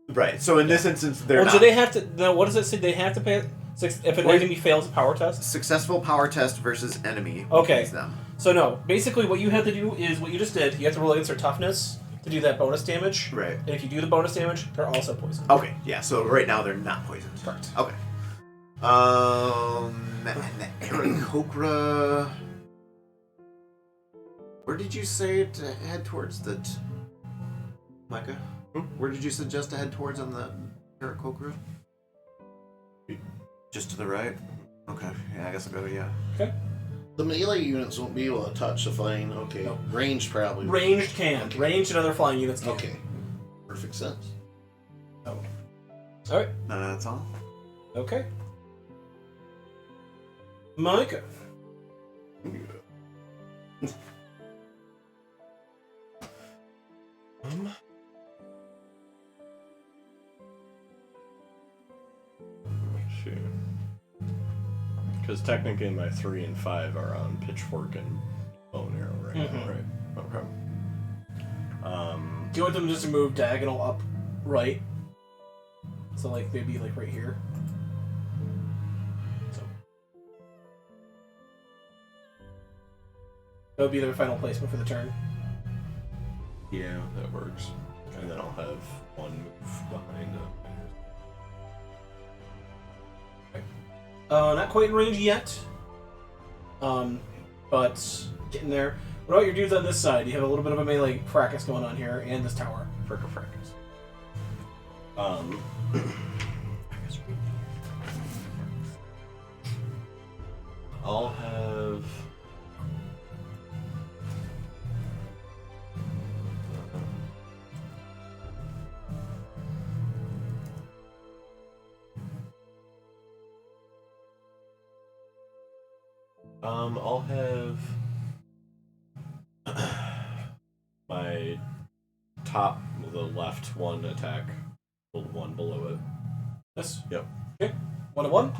Right, so in this instance, they're Or not... do they have to? No, what does it say? They have to pay. If an enemy fails a power test. Successful power test versus enemy Okay. weakens them. So no, basically what you have to do is what you just did. You have to roll against their toughness to do that bonus damage. Right. And if you do the bonus damage, they're also poisoned. Okay, yeah, so right now they're not poisoned. Correct. Okay. And the Aarakocra... Where did you say to head towards Micah? Where did you suggest to head towards on the Karakokru? Just to the right? Okay. Yeah, I guess I'll go, yeah. Okay. The melee units won't be able to touch the flying. Okay. Nope. Ranged probably. Ranged can. Okay. Ranged and other flying units can. Okay. Perfect sense. Oh. Alright. That's all. Okay. Micah. Shoot. Because technically my 3 and 5 are on pitchfork and bow and arrow right now, right? Okay. Do you want them just to move diagonal up right? So like they'd be like right here. So that would be their final placement for the turn. Yeah, that works. And then I'll have one move behind it. Not quite in range yet. But getting there. What about your dudes on this side? You have a little bit of a melee fracas going on here, and this tower. Fracas. I'll have. I'll have my top, the left one attack, the one below it. This? Yep. Okay. 1-1.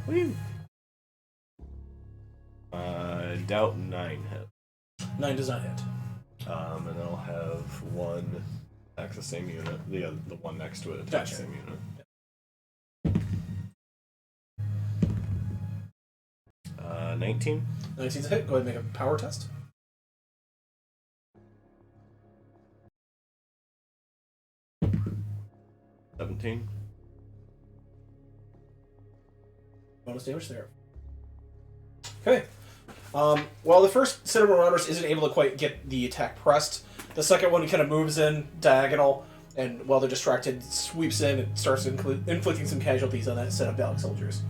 Woo! Doubt 9 hit. 9 does not hit. And then I'll have one attack the same unit. The one next to it attack Gotcha. the same unit. 19. 19's a hit. Go ahead and make a power test. $17. Bonus damage there. Okay. While the first set of Marauders isn't able to quite get the attack pressed, the second one kind of moves in diagonal, and while they're distracted, sweeps in and starts inflicting some casualties on that set of Balak soldiers.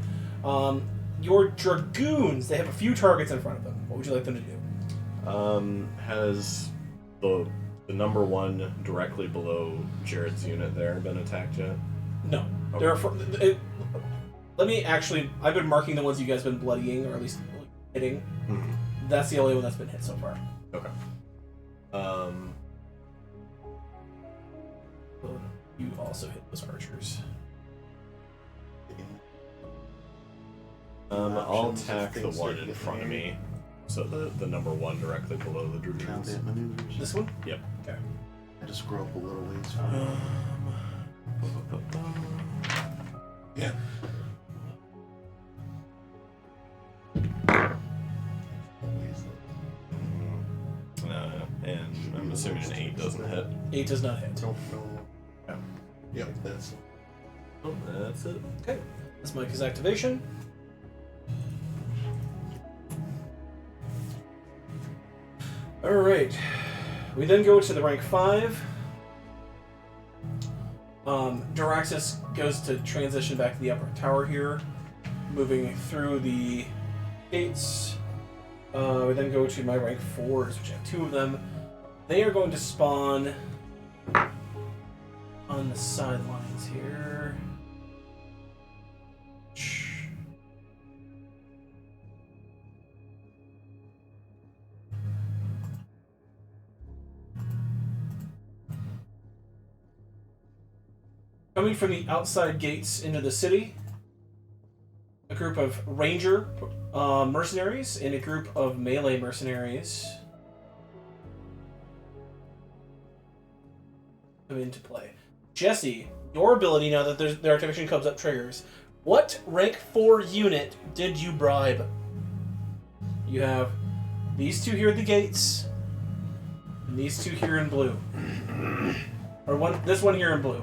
Your Dragoons, they have a few targets in front of them. What would you like them to do? Has the number one directly below Jared's unit there been attacked yet? No. Okay. Let me actually... I've been marking the ones you guys have been bloodying, or at least hitting. Mm-hmm. That's the only one that's been hit so far. Okay. You also hit those archers. I'll attack the one in front of me. So the number one directly below the Dragoons. Combat maneuvers. This one? Yep. Okay. I just scroll up a little ways. Yeah. And I'm assuming an 8 doesn't hit. 8 does not hit. Don't know. Yep, that's. Oh, that's it. Okay. That's Micah's activation. Alright. We then go to the rank 5. Daraxis goes to transition back to the upper tower here, moving through the gates. We then go to my rank 4s, which I have 2 of them. They are going to spawn on the sidelines here. Coming from the outside gates into the city, a group of ranger mercenaries and a group of melee mercenaries come into play. Jesse, your ability now that their activation comes up triggers. What rank 4 unit did you bribe? You have these 2 here at the gates, and these 2 here in blue, or this one here in blue.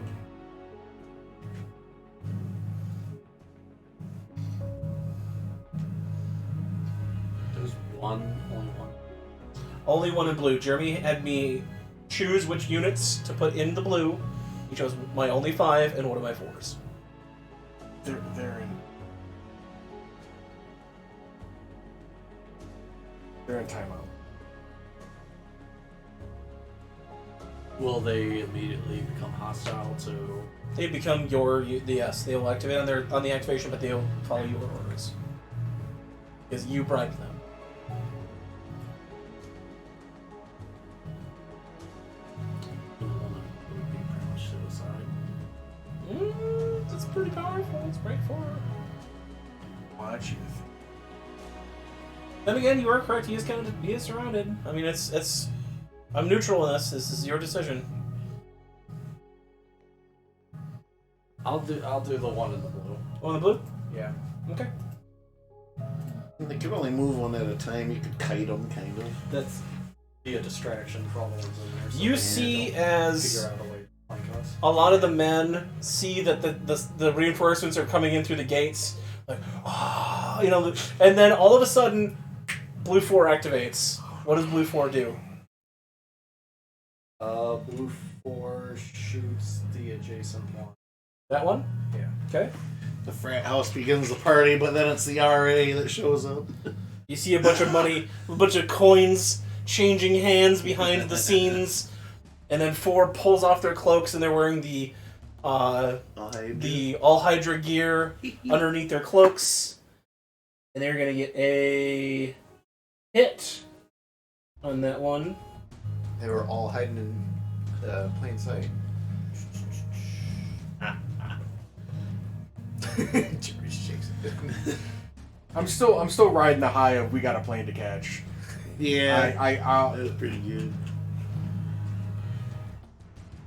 Only one. Only one in blue. Jeremy had me choose which units to put in the blue. He chose my only 5 and one of my 4s. They're in timeout. Will they immediately become hostile to? They become yes. They will activate on the activation, but they'll follow your orders because you bribed them. The one that would be pretty much suicide. It's pretty powerful. It's great for her. Watch you. Then again, you are correct. He is surrounded. I mean, it's. I'm neutral in this. This is your decision. I'll do the one in the blue. Oh, in the blue? Yeah. Okay. They could only move one at a time. You could kite them, kind of. That's be a distraction for all the ones in there. So You they see don't as figure out a way to flank us. a lot of the men see that the reinforcements are coming in through the gates, like, and then all of a sudden, Blue 4 activates. What does Blue 4 do? Blue 4 shoots the adjacent one. That one? Yeah. Okay. The frat house begins the party, but then it's the RA that shows up. You see a bunch of money, a bunch of coins changing hands behind the scenes, and then 4 pulls off their cloaks and they're wearing the all Hydra gear underneath their cloaks, and they're gonna get a hit on that one. They were all hiding in plain sight. Jerry shakes it. I'm still riding the high of we got a plane to catch. Yeah, I that was pretty good.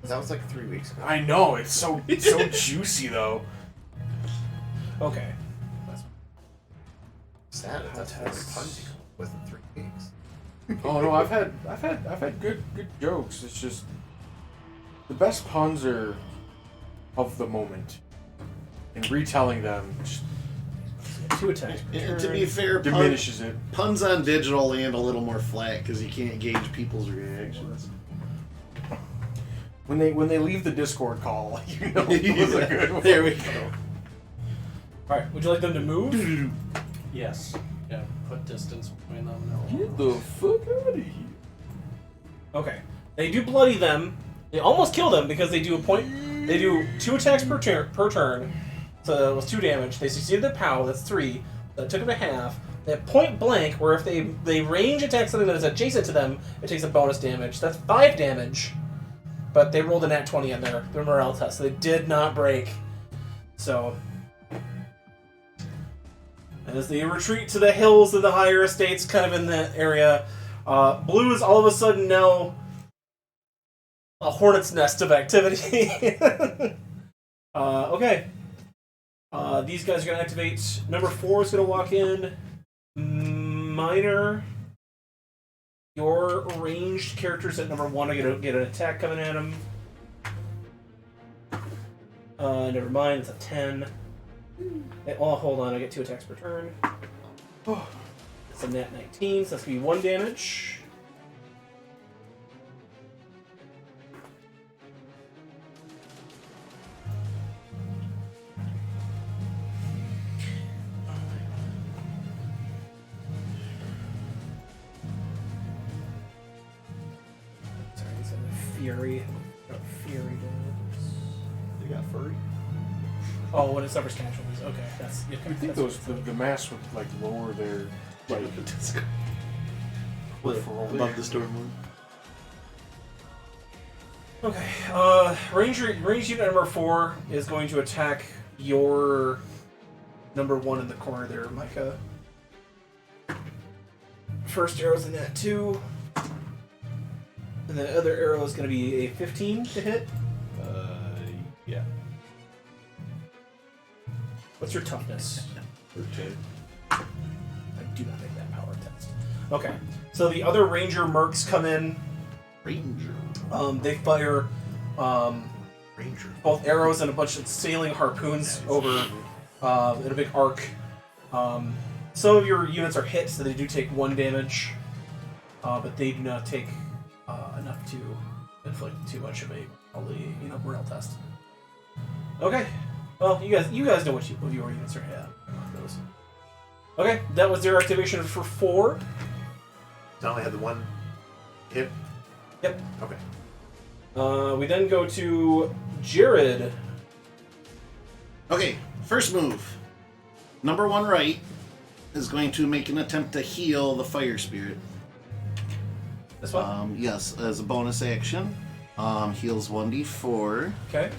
That was like 3 weeks ago. I know it's so juicy though. Okay. Sad if that's the only puns you come up with in 3 weeks. Oh no, I've had good jokes. It's just the best puns are of the moment, and retelling them just 2 attacks per And to turn. be fair, diminishes it. puns on digital land a little more flat because you can't gauge people's reactions. When they leave the Discord call, you know it was a good one. There we go. Alright, would you like them to move? Yes. Yeah. Put distance between them. Get the fuck out of here. Okay. They do bloody them. They almost kill them because they do They do 2 attacks per turn. So it was 2 damage. They succeeded their POW, that's 3. That took them to half. They have point blank, where if they range attack something that is adjacent to them, it takes a bonus damage. That's 5 damage. But they rolled a nat 20 on their morale test, so they did not break. So, as they retreat to the hills of the higher estates, kind of in that area, Blue is all of a sudden now a hornet's nest of activity. Okay. These guys are going to activate. Number 4 is going to walk in. Minor. Your ranged characters at number 1 are going to get an attack coming at him. Never mind, it's a 10. Oh, hold on, I get 2 attacks per turn. It's a nat 19, so that's going to be 1 damage. Sorry, it's a Fury. Fury damage. They got furry. Oh, when it suffers casualties. Okay, that's. Yeah, I think those the mass would like lower their like Above the storm one. Okay. Range unit number 4 is going to attack your number 1 in the corner there, Micah. First arrow's in that 2. And the other arrow is going to be a 15 to hit. Yeah. What's your toughness? 13. I do not make that power test. Okay. So the other ranger mercs come in. Ranger. They fire Ranger. both arrows and a bunch of sailing harpoons over in a big arc. some of your units are hit, so they do take 1 damage, but they do not take enough to inflict too much of a probably morale test. Okay, well you guys know what your units are hit. Okay, that was their activation for 4. I only had the 1 hit. Yep. Okay. We then go to Jared. Okay, first move. Number 1 right is going to make an attempt to heal the fire spirit. This one? Yes, as a bonus action. Heals 1d4. Okay.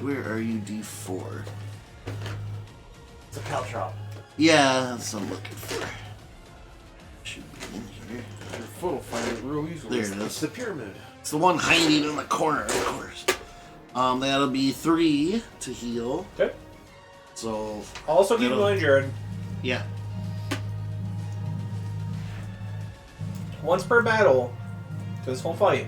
Where are you, d4? It's a caltrop. Yeah, that's what I'm looking for. Should be in here. Your foot will find it real easily. There it It's is. the pyramid. It's the one hiding in the corner, of course. That'll be 3 to heal. Okay. So, Also keep in mind, Jared, yeah. once per battle, to this whole fight,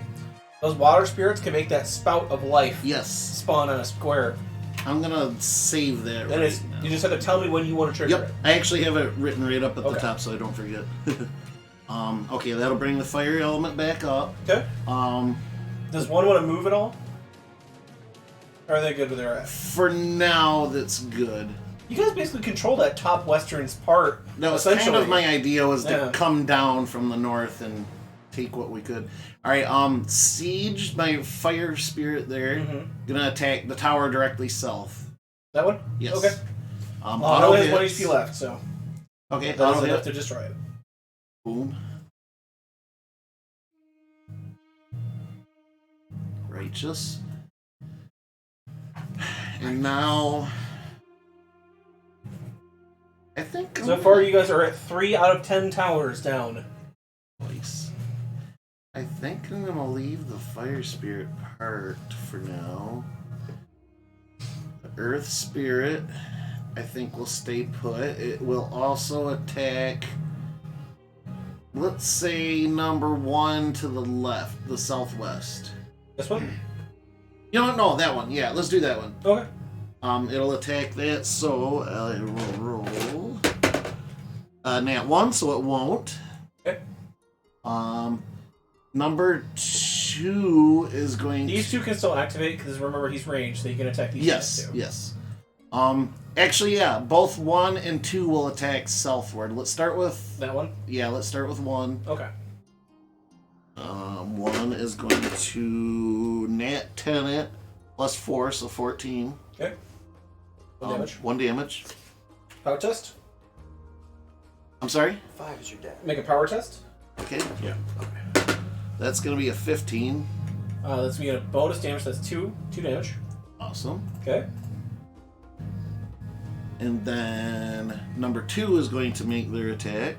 those water spirits can make that spout of life Yes. spawn on a square. I'm gonna save that And right it's, now. you just have to tell me when you want to trigger Yep, it. I actually have it written right up at the Okay. top so I don't forget. Okay, that'll bring the fire element back up. Okay. Does one want to move at all? Or are they good where they're at? For now, that's good. You guys basically control that top western part. That was kind essentially. of my idea, was to Yeah. come down from the north and take what we could. Alright, Siege, my fire spirit there, gonna attack the tower directly south. That one? Yes. Okay. Auto Only has 1 hits. HP left, so Okay, that auto is enough hit. to destroy it. Boom. Righteous. And now, I think So far, you guys are at 3 out of 10 towers down. place. I think I'm gonna leave the fire spirit part for now. The earth spirit, I think, will stay put. It will also attack, let's say, number 1 to the left, the southwest. This one? You don't know that one. Yeah, let's do that one. Okay. It'll attack that. So I will roll. Nat 1, so it won't. Okay. Number 2 is going. These two can still activate because remember he's ranged, so he can attack these Yes, guys too. yes. Actually, yeah, both 1 and 2 will attack southward. Let's start with. That one? Yeah, let's start with 1. Okay. 1 is going to nat 10 it plus 4, so 14. Okay. 1 damage. 1 damage. Power test? I'm sorry? 5 is your dad. Make a power test. Okay. Yeah. That's going to be a 15. That's me a bonus damage, that's 2 damage. Awesome. Okay. And then number 2 is going to make their attack.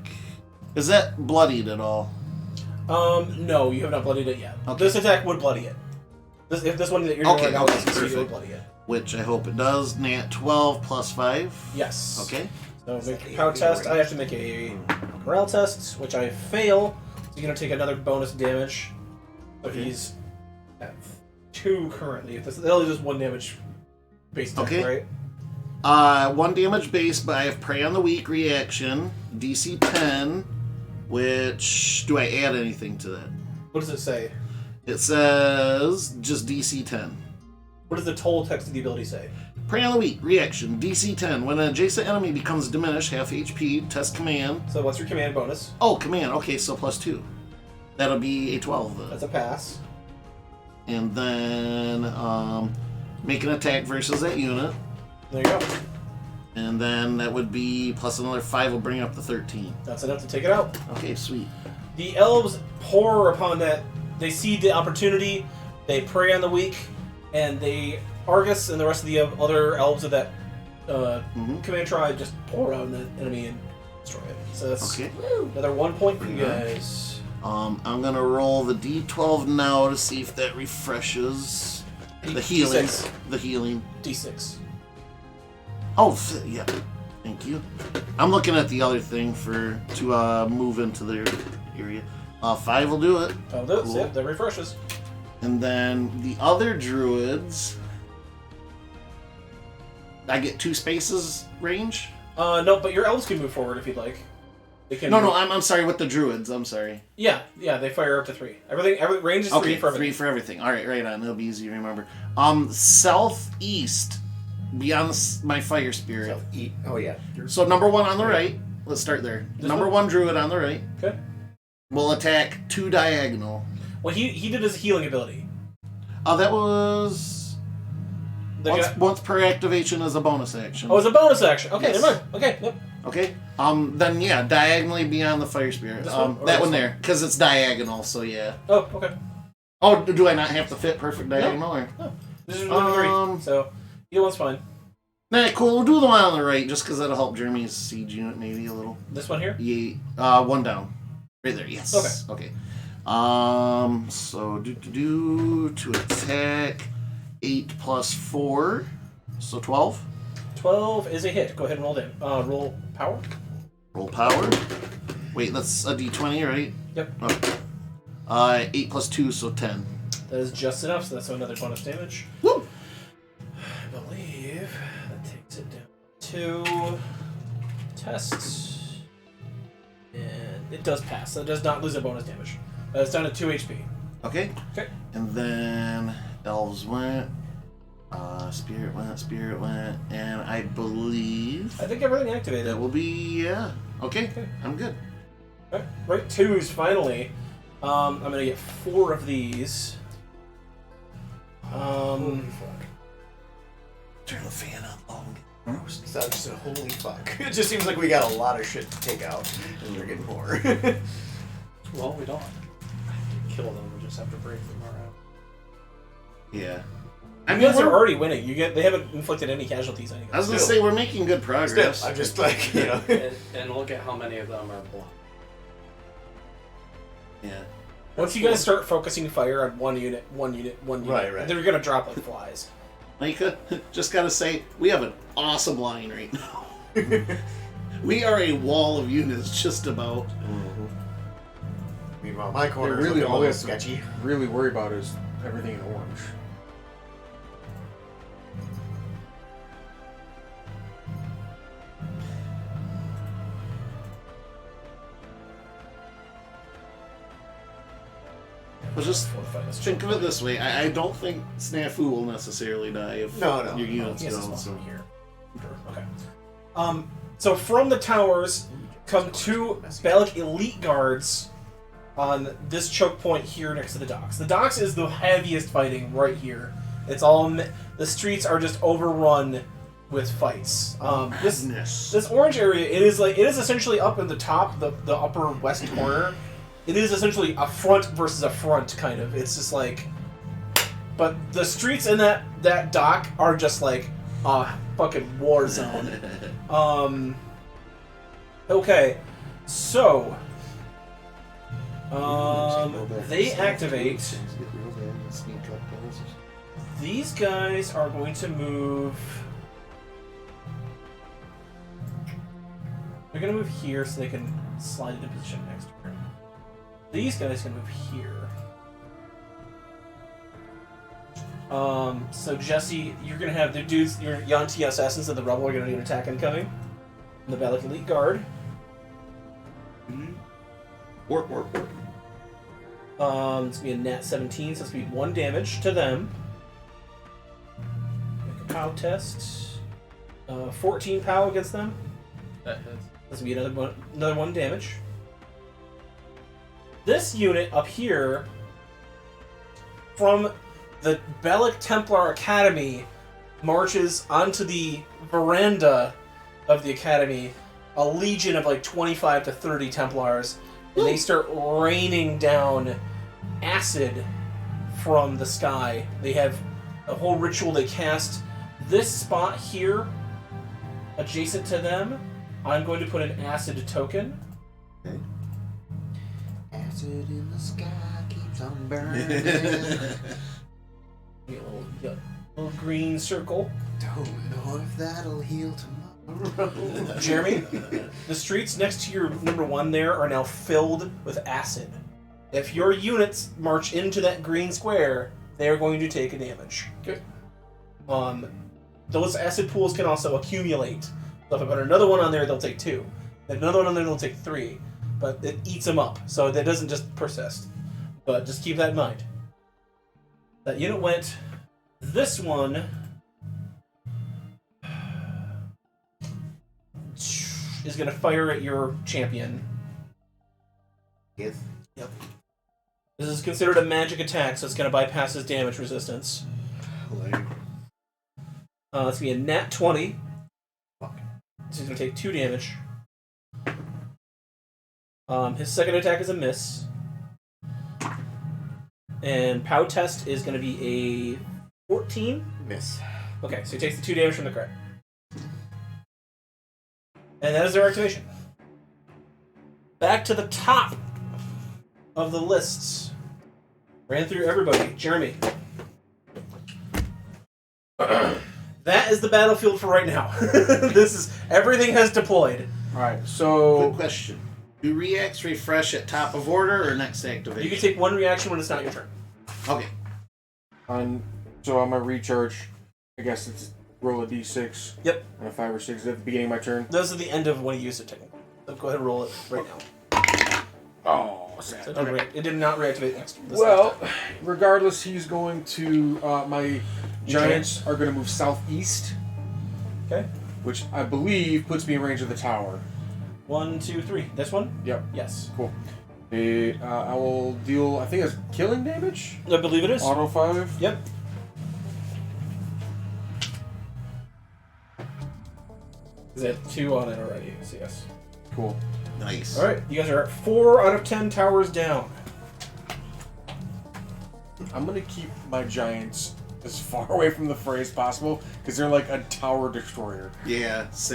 Is that bloodied at all? No, you have not bloodied it yet. Okay. This attack would bloody it. If this one that you're doing Okay, right now okay, doesn't succeed, it would perfect. bloody it. Which I hope it does. Nat 12 plus 5. Yes. Okay. So make a power test. I have to make a morale test, which I fail. So you're gonna take another bonus damage. So Okay. he's at 2 currently. That'll just 1 damage base attack, Okay. right? 1 damage base, but I have Prey on the Weak reaction. DC 10. Which. Do I add anything to that? What does it say? It says just DC 10. What does the total text of the ability say? Prey on the Weak reaction. DC 10. When an adjacent enemy becomes diminished, half HP, test command. So what's your command bonus? Oh, command. Okay, so plus 2. That'll be a 12 then. That's a pass. And then make an attack versus that unit. There you go. And then that would be plus another 5 will bring up the 13. That's enough to take it out. Okay, sweet. The elves pour upon that. They see the opportunity. They prey on the weak, and they Argus and the rest of the other elves of that command tribe just pour on the enemy and destroy it. So that's Okay. another 1 point for you guys. I'm gonna roll the D12 now to see if that refreshes the healing. D6. The healing. D6. Oh, yeah. Thank you. I'm looking at the other thing to move into their area. 5 will do it. Oh, those, Cool. yep, that refreshes. And then the other druids, I get 2 spaces range. No, but your elves can move forward if you'd like. They can. No, I'm sorry. With the druids, I'm sorry. Yeah, they fire up to 3. Every range is 3 Okay, for everything. 3 for everything. All right, right on. It'll be easy to remember. Southeast, beyond my fire spirit. Oh yeah. So number 1 on the right. Let's start there. Number 1 druid on the right Okay. will attack 2 diagonal. Well, he did his healing ability. Oh, that was once per activation as a bonus action. Oh, it's a bonus action. Okay, Yes. never mind. Okay, yep. Okay. Then yeah, diagonally beyond the fire spirit. This one or That this one there, because it's diagonal. So yeah. Oh, okay. Oh, do I not have to fit perfect diagonal? Or? No. This is number 3. So either one's fine. Nah, cool. We'll do the one on the right, just because that'll help Jeremy's siege unit maybe a little. This one here. Yeah. 1 down. Right there. Yes. Okay. So to attack 8 plus 4, so 12. 12 is a hit. Go ahead and roll down. Roll power. Roll power. Wait, that's a d20, right? Yep. Okay. 8 plus 2, so 10. That is just enough. So that's another bonus damage. Woo! I believe that takes it down to tests, and it does pass. So it does not lose a bonus damage. It's down to 2 HP. Okay. Okay. And then elves went. Spirit went, and I believe I think everything activated. that will be Okay. I'm good. Right, 2s finally. I'm gonna get 4 of these. Turn the fan on long. So just a holy fuck. It just seems like we got a lot of shit to take out, and we're getting more. Well, we don't kill them. We just have to break them around. Yeah. You guys are already winning. They haven't inflicted any casualties on you I was guys. gonna say we're making good progress. Still, I'm just like, you know. And look at how many of them are blocked. Yeah. Once you guys start focusing fire on one unit, Right. they're gonna drop like flies. Micah, just gotta say, we have an awesome line right now. We are a wall of units, just about. Meanwhile, my corner is Really, looking a all we little have to sketchy. really worry about is everything in orange. But just think of it this way: I don't think Snafu will necessarily die if No. your units Yes, don't. it's So. from here. Okay. So from the towers come 2 Bellic elite guards on this choke point here next to the docks. The docks is the heaviest fighting right here. It's all the streets are just overrun with fights. This orange area, it is essentially up in the top, the upper west corner. It is essentially a front versus a front kind of. It's just like, but the streets in that dock are just like a fucking war zone. Okay, so they activate. These guys are going to move. They're going to move here so they can slide into position next turn. These guys can move here. So Jesse, you're going to have the dudes, your Yanti assassins and the rebel are going to do an attack incoming. And the Bellic Elite Guard. Work. It's going to be a nat 17, so it's going to be 1 damage to them. Make a POW test. 14 POW against them. That hits. This will be another 1 damage. This unit up here, from the Bellic Templar Academy, marches onto the veranda of the Academy, a legion of like 25 to 30 Templars, and they start raining down acid from the sky. They have a whole ritual. They cast this spot here, adjacent to them. I'm going to put an acid token. Okay. Acid in the sky keeps on burning. A little green circle. Don't know if that'll heal tomorrow. Jeremy, the streets next to your number 1 there are now filled with acid. If your units march into that green square, they are going to take a damage. Okay. Those acid pools can also accumulate So if I put another one on there, they'll take 2. Then another one on there, they'll take 3. But it eats them up, so that doesn't just persist. But just keep that in mind. That unit went. This one is going to fire at your champion. Yes. Yep. This is considered a magic attack, so it's going to bypass his damage resistance. Like, It's going to be a nat 20. Fuck. So he's going to take 2 damage. His second attack is a miss. And POW test is going to be a 14. Miss. Okay, so he takes the 2 damage from the crit. And that is their activation. Back to the top of the lists. Ran through everybody. Jeremy. That is the battlefield for right now. Everything has deployed. Alright, so Quick question. Do reacts refresh at top of order or next activation? You can take 1 reaction when it's not your turn. Okay. on my recharge, I guess it's roll a d6. Yep. And a 5 or 6 at the beginning of my turn. Those are the end of when you use it, technically. So go ahead and roll it right now. Oh, sad. So it did not reactivate next. Well, regardless, he's going to. My giants are going to move southeast. Okay. Which I believe puts me in range of the tower. 1, 2, 3. This one? Yep. Yes. Cool. I will deal. I think it's killing damage. I believe it is. Auto 5. Yep. Is that 2 on it already? So yes. Cool. Nice. All right, you guys are at 4 out of 10 towers down. I'm gonna keep my giants as far away from the fray as possible because they're like a tower destroyer. Yeah, it's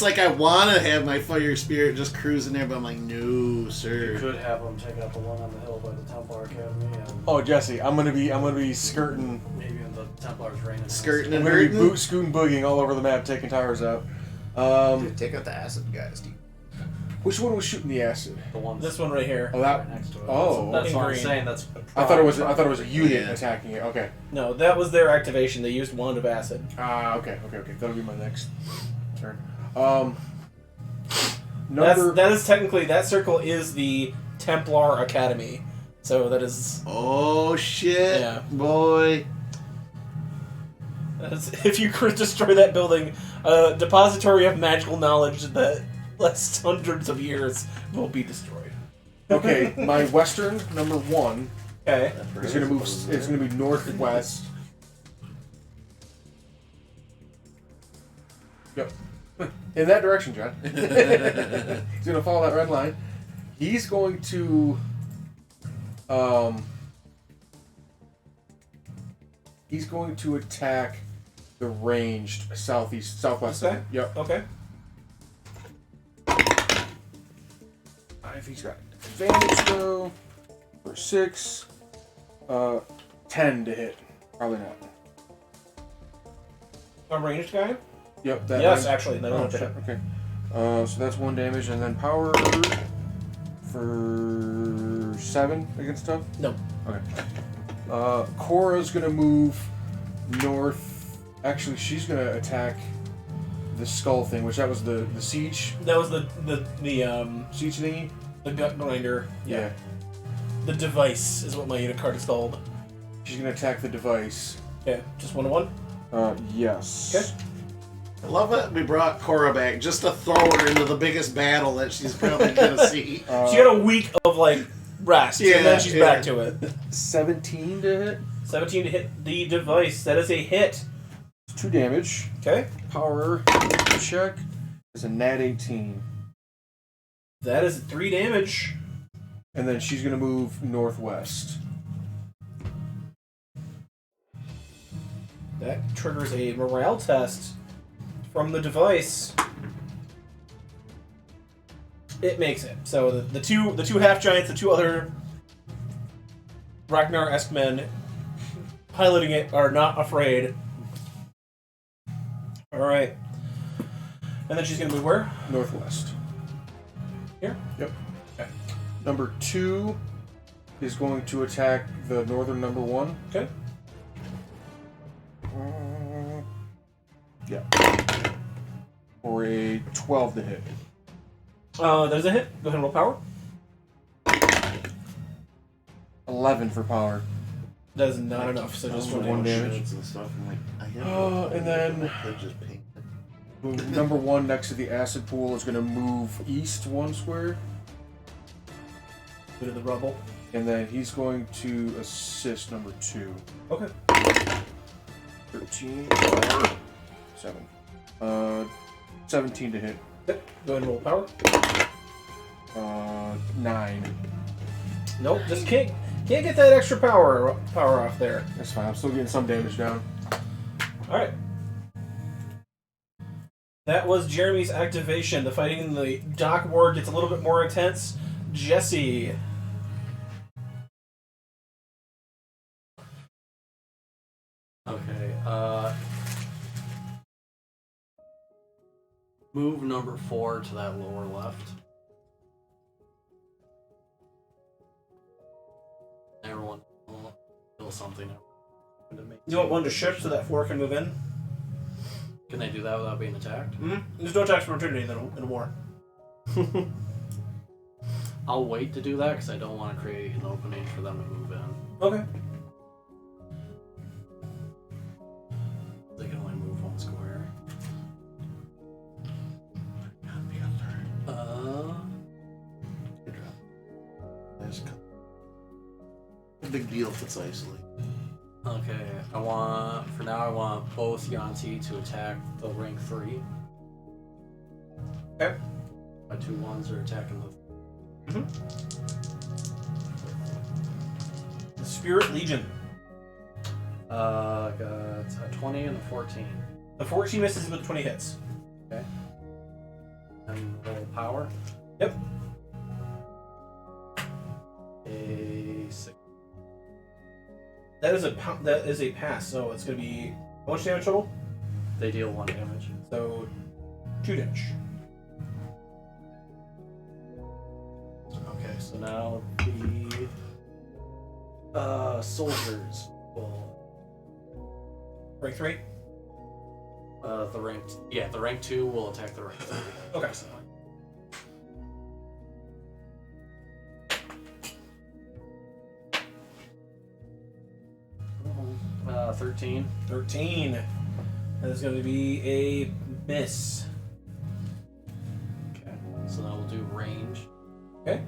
like I want to have my fire spirit just cruising there, but I'm like, no, You sir. could have them take out the one on the hill by the Templar Academy, and Oh, Jesse, I'm gonna be skirting. maybe in the Templars' reign. Skirting I'm and gonna be hurting? boot scooting boogieing all over the map, taking towers out. Dude, take out the acid guys, dude. Which one was shooting the acid? The one This one right here. Oh, that. right next to it. Oh, That's in what green. I'm saying. That's. I thought it was a unit Yeah. attacking it. Okay. No, that was their activation. They used wand of acid. Okay. That'll be my next turn. That is technically, that circle is the Templar Academy. So that is, Oh shit, Yeah. boy. if you could destroy that building, a depository of magical knowledge that lasts hundreds of years will be destroyed. Okay, my western number 1 Okay. is gonna move. It's gonna be northwest. Yep. In that direction, John. He's gonna follow that red line. He's going to. He's going to attack the ranged southwest. Okay. Yep. Okay. If he's got advantage though, for 6, 10 to hit. Probably not. A ranged guy? Yep. That Yes, range- actually. That Oh, will shit. hit. Okay. So that's 1 damage, and then power for 7 against stuff. No. Okay. Cora's gonna move north. Actually, she's gonna attack the skull thing, which that was the siege That was the siege thingy. the gut grinder. Yeah. The device is what my unit card is called. She's gonna attack the device. Okay. Just 1 to 1. Yes. Okay. I love that we brought Cora back just to throw her into the biggest battle that she's probably gonna see. She had a week of like rest, and Yeah, then she's yeah. back to it. 17 to hit. 17 to hit the device. That is a hit. 2 damage. Okay. Power check is a nat 18. That is 3 damage. And then she's gonna move northwest. That triggers a morale test from the device. It makes it. So the two half giants, the 2 other Ragnar-esque men piloting it are not afraid. Alright. And then she's gonna move where? Northwest. Here? Yep. Okay. Number 2 is going to attack the northern number 1. Okay. Yeah. for a 12 to hit. There's a hit. Go ahead and roll power. 11 for power. That is not enough, so just for one one damage. damage. And stuff. I'm like, I have And then I could just paint it. number 1 next to the acid pool is going to move east 1 square. Bit of the rubble. And then he's going to assist number 2. Okay. 13. 7. 17 to hit. Yep. Go ahead and roll power. 9. Nope, just can't get that extra power off there. That's fine. I'm still getting some damage down. All right. That was Jeremy's activation. The fighting in the dock ward gets a little bit more intense. Jesse. Okay, move number 4 to that lower left. Everyone will feel something. You want one to shift so that 4 can move in? Can they do that without being attacked? Mm-hmm. There's no attacks of opportunity in a war. I'll wait to do that because I don't want to create an opening for them to move in. Okay. They can only move 1 square. A big deal if it's isolated. Okay, I want both Yanti to attack the rank 3. Okay. My 2 ones are attacking the. The Spirit Legion. Got a 20 and a 14. The 14 misses with 20 hits. Okay. And roll power. Yep. A 6. That is a pass, so it's going to be how much damage total? They deal 1 damage. So 2 damage. Okay, so now the soldiers will Rank 3? the rank 2 will attack the rank 3. Okay. 13. 13. That is going to be a miss. Okay. So now we'll do range. Okay.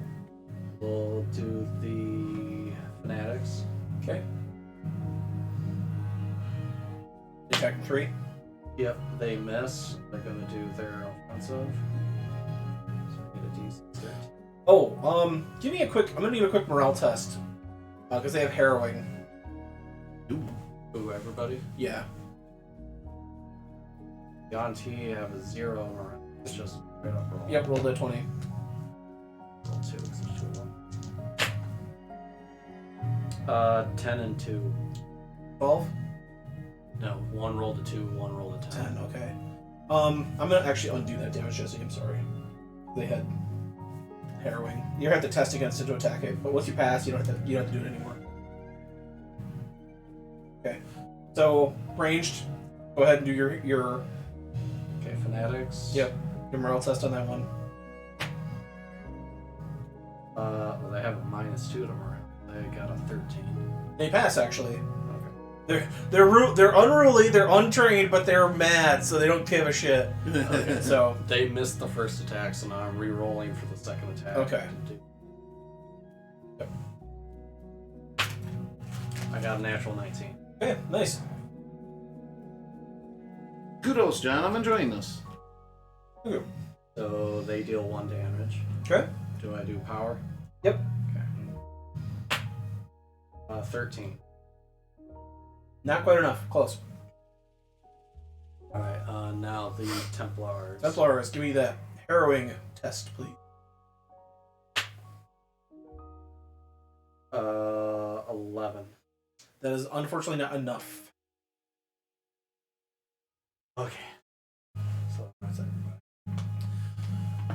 We'll do the fanatics. Okay. Attack 3. Yep, they miss. They're gonna do their offensive. So get a D6. Oh, give me a quick. I'm gonna need a quick morale test because they have harrowing. Ooh, everybody. Yeah. Yanti have a 0 morale. It's just straight up roll. Yep. Rolled a 20. Roll 2. 'Cause there's 2 of them. 10 and 2. 12. No, 1 rolled a 2, 1 rolled a 10. 10. Okay. I'm gonna actually undo that damage, Jesse. I'm sorry. They had harrowing. You have to test against it to attack it, but once you pass, you don't have to do it anymore. Okay. So ranged. Go ahead and do your Okay, fanatics. Yep. Your morale test on that one. Well, they have a -2 to morale. They got a 13. They pass actually. Okay. They're unruly, they're untrained, but they're mad, so they don't give a shit. Okay. So They missed the first attack, so now I'm re-rolling for the second attack. Okay. Yep. I got a natural 19. okay, nice. Kudos, John. I'm enjoying this. Okay. So they deal 1 damage. Okay. Do I do power? Yep. Okay. 13. Not quite enough. Close. Alright, now the Templars. Templars, give me that harrowing test, please. 11. That is unfortunately not enough. Okay. So that's it.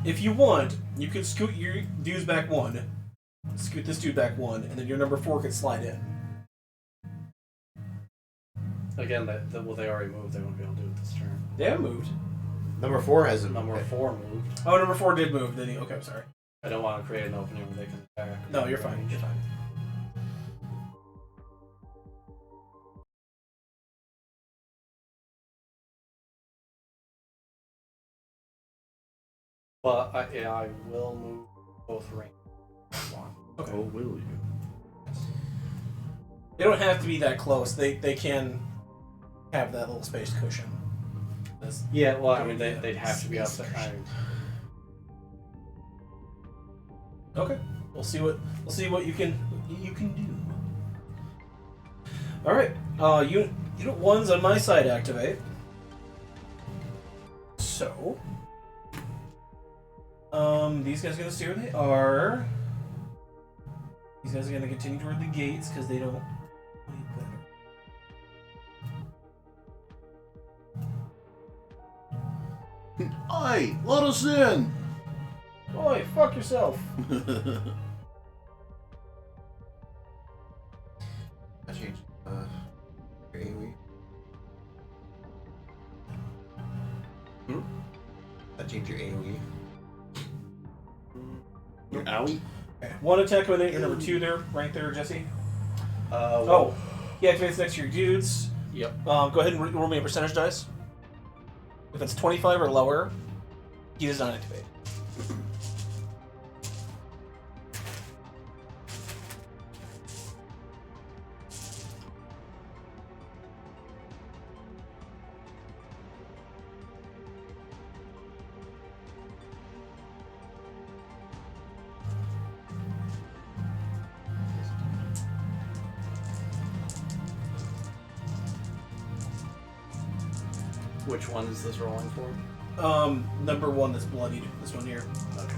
If you want, you can scoot your dudes back 1, scoot this dude back 1, and then your number 4 can slide in. Again, well, they already moved. They won't be able to do it this turn. They have moved. Number 4 hasn't. Number 4 moved. Oh, number 4 did move. Then okay, I'm sorry. I don't want to create an opening where they can attack. No, you're fine. You're fine. But I will move both range. Okay. Oh, will you? They don't have to be that close. They can have that little space cushion. That's- Yeah, well, I mean, they'd have to be up there. Okay. We'll see what you can do. All right. Unit 1's on my side activate. So, these guys are gonna stay where they are. These guys are gonna continue toward the gates because they don't. Aye, let us in. Oi, fuck yourself. I changed your AoE. I changed your AoE. Your owie? Okay. One attack with it. You're number 2 there, right there, Jesse. Well, Oh, he activates next to your dudes. Yep. Go ahead and roll me a percentage dice. If it's 25 or lower, he does not activate. which one is this rolling for? Number 1 that's bloodied. This one here. Okay.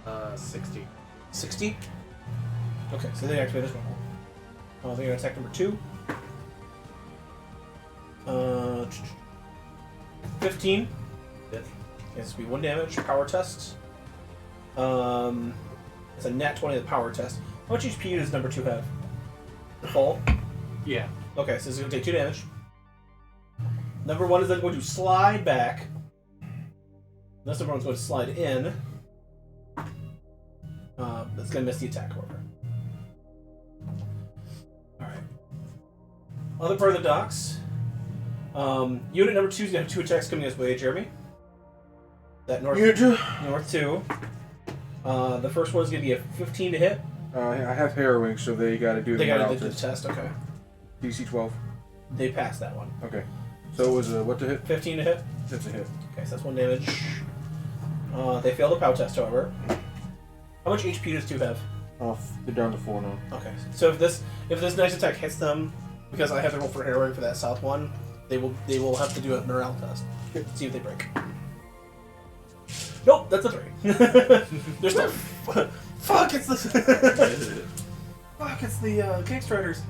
Uh, 60. 60. Okay, so they activate this one. They're gonna attack number 2. 15. Yes. This will be 1 damage. Power test. It's a nat 20 the power test. How much HP does number 2 have? The full? Yeah. Okay, so it's going to take 2 damage. Number 1 is then going to slide back. This number 1's going to slide in. That's going to miss the attack, however. Alright. Other part of the docks. Unit number 2 is going to have 2 attacks coming this way, Jeremy. That north, Unit 2. north 2. The first one is going to be a 15 to hit. I have harrowing, so they got to do They the got morale to do the test. test, okay. DC 12. They passed that one. Okay. So it was a what to hit? 15 to hit. That's a hit. Okay, so that's 1 damage. They failed the POW test, however. How much HP does 2 have? They're down to 4 now. Okay, so if this nice attack hits them, because I have to roll for harrowing for that south one, they will have to do a morale test. See if they break. Nope, that's a 3. There's no. Fuck! It's the. Fuck! It's the King Striders.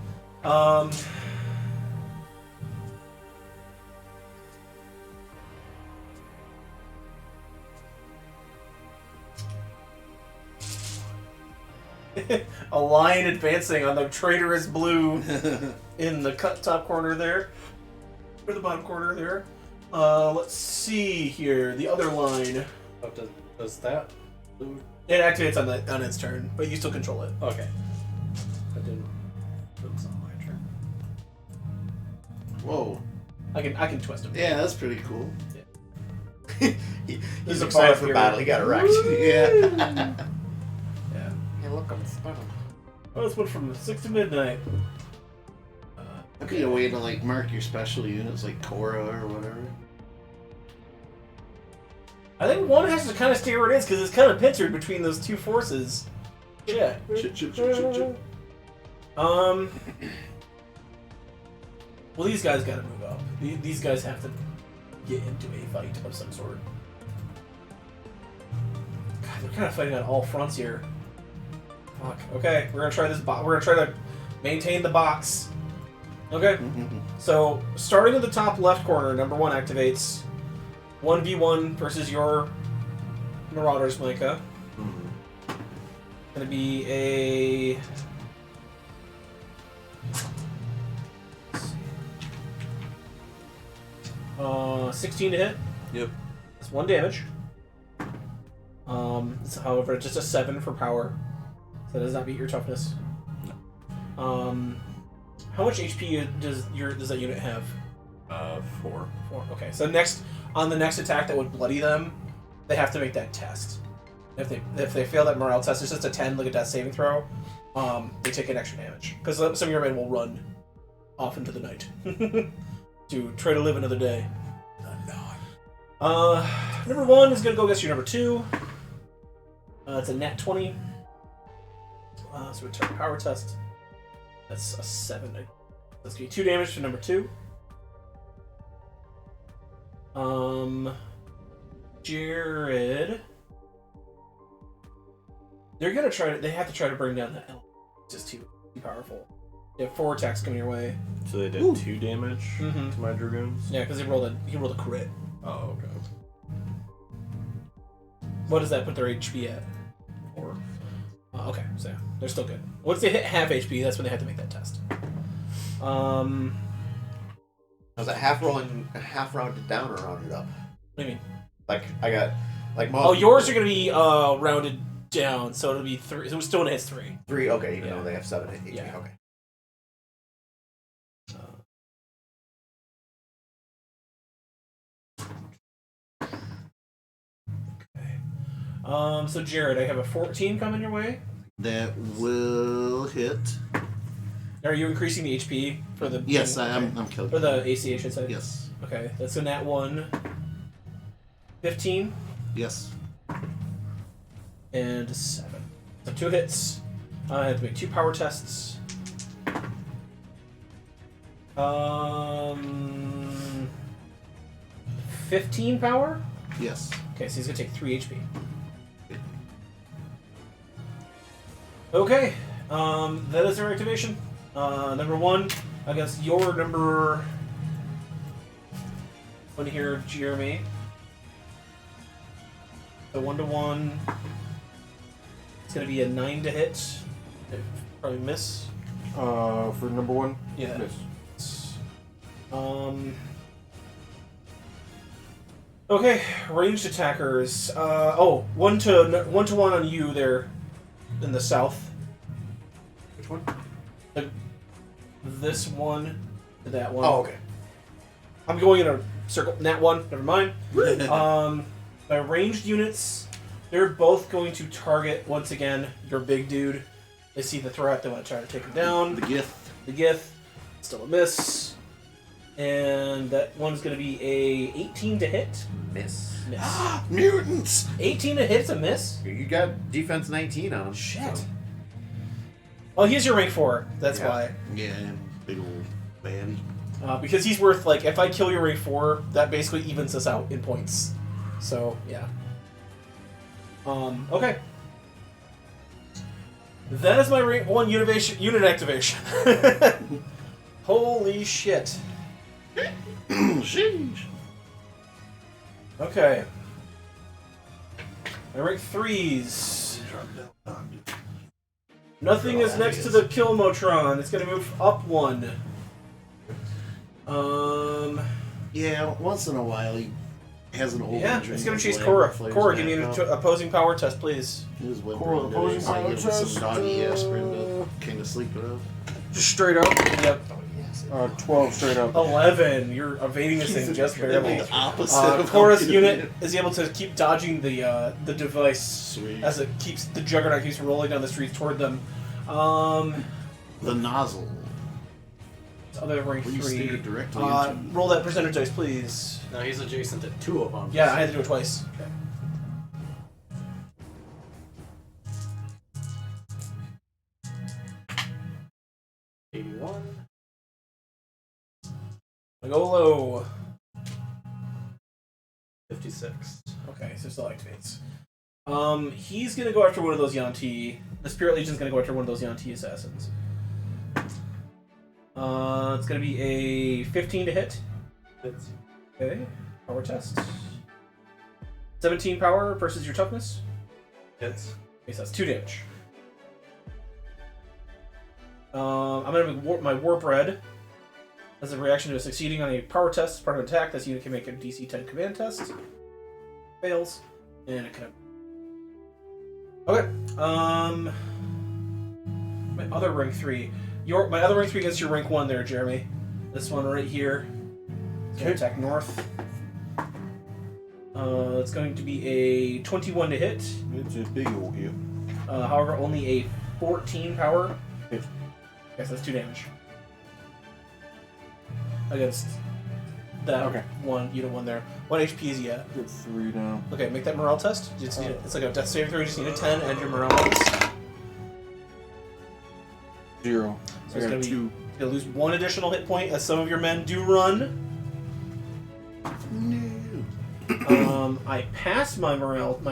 A line advancing on the traitorous blue in the cut top corner there. Or the bottom corner there. Let's see here. The other line. Oh, does that blue? It activates on its turn, but you still control it. Okay. I didn't. It's on my turn. Whoa. I can twist him. Yeah, that's pretty cool. He's a excited bar for here. battle. He got wrecked. Yeah. Yeah. Hey, look, I'm spun. Oh, this went from 6 to midnight. That'd be a way to like mark your special units like Cora or whatever. I think one has to kind of stay where it is because it's kind of pincered between those two forces. Yeah. Shit. Well, these guys got to move up. These guys have to get into a fight of some sort. God, they're kind of fighting on all fronts here. Fuck. Okay, we're gonna try this. We're gonna try to maintain the box. Okay. So starting at the top left corner, number 1 activates 1v1 versus your Marauders, Micah. Gonna be a 16 to hit. Yep. That's 1 damage. However, just a 7 for power. So that does not beat your toughness. How much HP does that unit have? 4. 4. Okay, so on the next attack that would bloody them, they have to make that test. If they fail that morale test, it's just a 10, like a death saving throw. They take an extra damage because some of your men will run off into the night to try to live another day. Number 1 is gonna go against your number 2. It's a nat 20. So we turn power test. That's a 7. That's gonna be 2 damage to number 2. Jared. They have to try to bring down the elf. It's just too powerful. They have 4 attacks coming your way. So they did 2 damage Mhm. to my dragoons? Yeah, because he rolled a crit. Oh, okay. What does that put their HP at? 4. Okay, so yeah, they're still good. Once they hit half HP, that's when they have to make that test. Was it half rounded down or rounded up? What do you mean? Like I got like most. Oh, yours are gonna be rounded down, so it'll be 3. So it still hits 3. 3. Okay, even Yeah. though they have 7 HP. Yeah. Okay. So Jared, I have a 14 coming your way. That will hit. Are you increasing the HP for the? Yes, okay. I'm For calculating. the AC, I should say. Yes. Okay, that's a nat 1. 15 Yes. and a 7. So 2 hits. I have to make 2 power tests. 15 power. Yes. Okay, so he's gonna take 3 HP. Okay, that is their activation. Number 1 against your number 1 here, Jeremy. So 1-1. It's gonna be a 9 to hit. Probably miss. For number 1? Yeah. Miss. Okay, ranged attackers. 1-1 on you there in the south. Which one? This one to that one. Oh, okay. I'm going in a circle. Nat 1, never mind. My ranged units, they're both going to target, once again, your big dude. They see the threat, they want to try to take him down. The Gith. The Gith, still a miss. And that one's going to be a 18 to hit. Miss. Miss. Mutants! 18 to hit's a miss? You got defense 19 on him. Shit. so- Well, he's your rank 4. That's Yeah. why. Yeah, big old baddie. Because he's worth, like, if I kill your rank 4, that basically evens us out in points. So, yeah. Okay. That is my rank 1 unit activation. Holy shit. Sheesh. Okay. My rank 3s. Nothing is next to the Kilmotron. It's going to move up 1. Yeah, once in a while he has an old Yeah, injury. it's going to His chase leg Cora. flares Cora, back give me an up. opposing power test, please. His Cora, whimpering opposing noise, I power give him some test, doggy aspirin to kind of sleep it off. Just straight up. Yep. 12 straight up. 11. You're evading this thing just barely. The opposite of Cora's how good unit it is able to keep dodging the device Sweet. as the Juggernaut keeps rolling down the streets toward them. The nozzle. Other rank When you 3. steer it directly into... Roll that percentage dice, please. No, he's adjacent to 2 of them. Yeah, I had to do it twice. Okay. I go low. 56. Okay, so still activates. He's gonna go after one of those Yanti. The Spirit Legion's gonna go after one of those Yanti assassins. It's gonna be a 15 to hit. Hits. Okay, power test. 17 power versus your toughness. Hits. Okay, so that's 2 damage. I'm gonna make my Warp Red. As a reaction to succeeding on a power test as part of an attack, this unit can make a DC 10 command test. Fails. And it can... Okay. My other rank 3. My other rank 3 gets your rank 1 there, Jeremy. This one right here. It's going to attack north. It's going to be a 21 to hit. It's a big old hit. However, only a 14 power. Hit. Okay, so that's 2 damage. Against that unit 1 there. 1 HP is he at? Get 3 down. Okay, make that morale test. You just need it's like a death saving throw. You just need a 10 and your morale bonus. 0. So it's going to be you're going to lose 1 additional hit point as some of your men do run. No. I pass my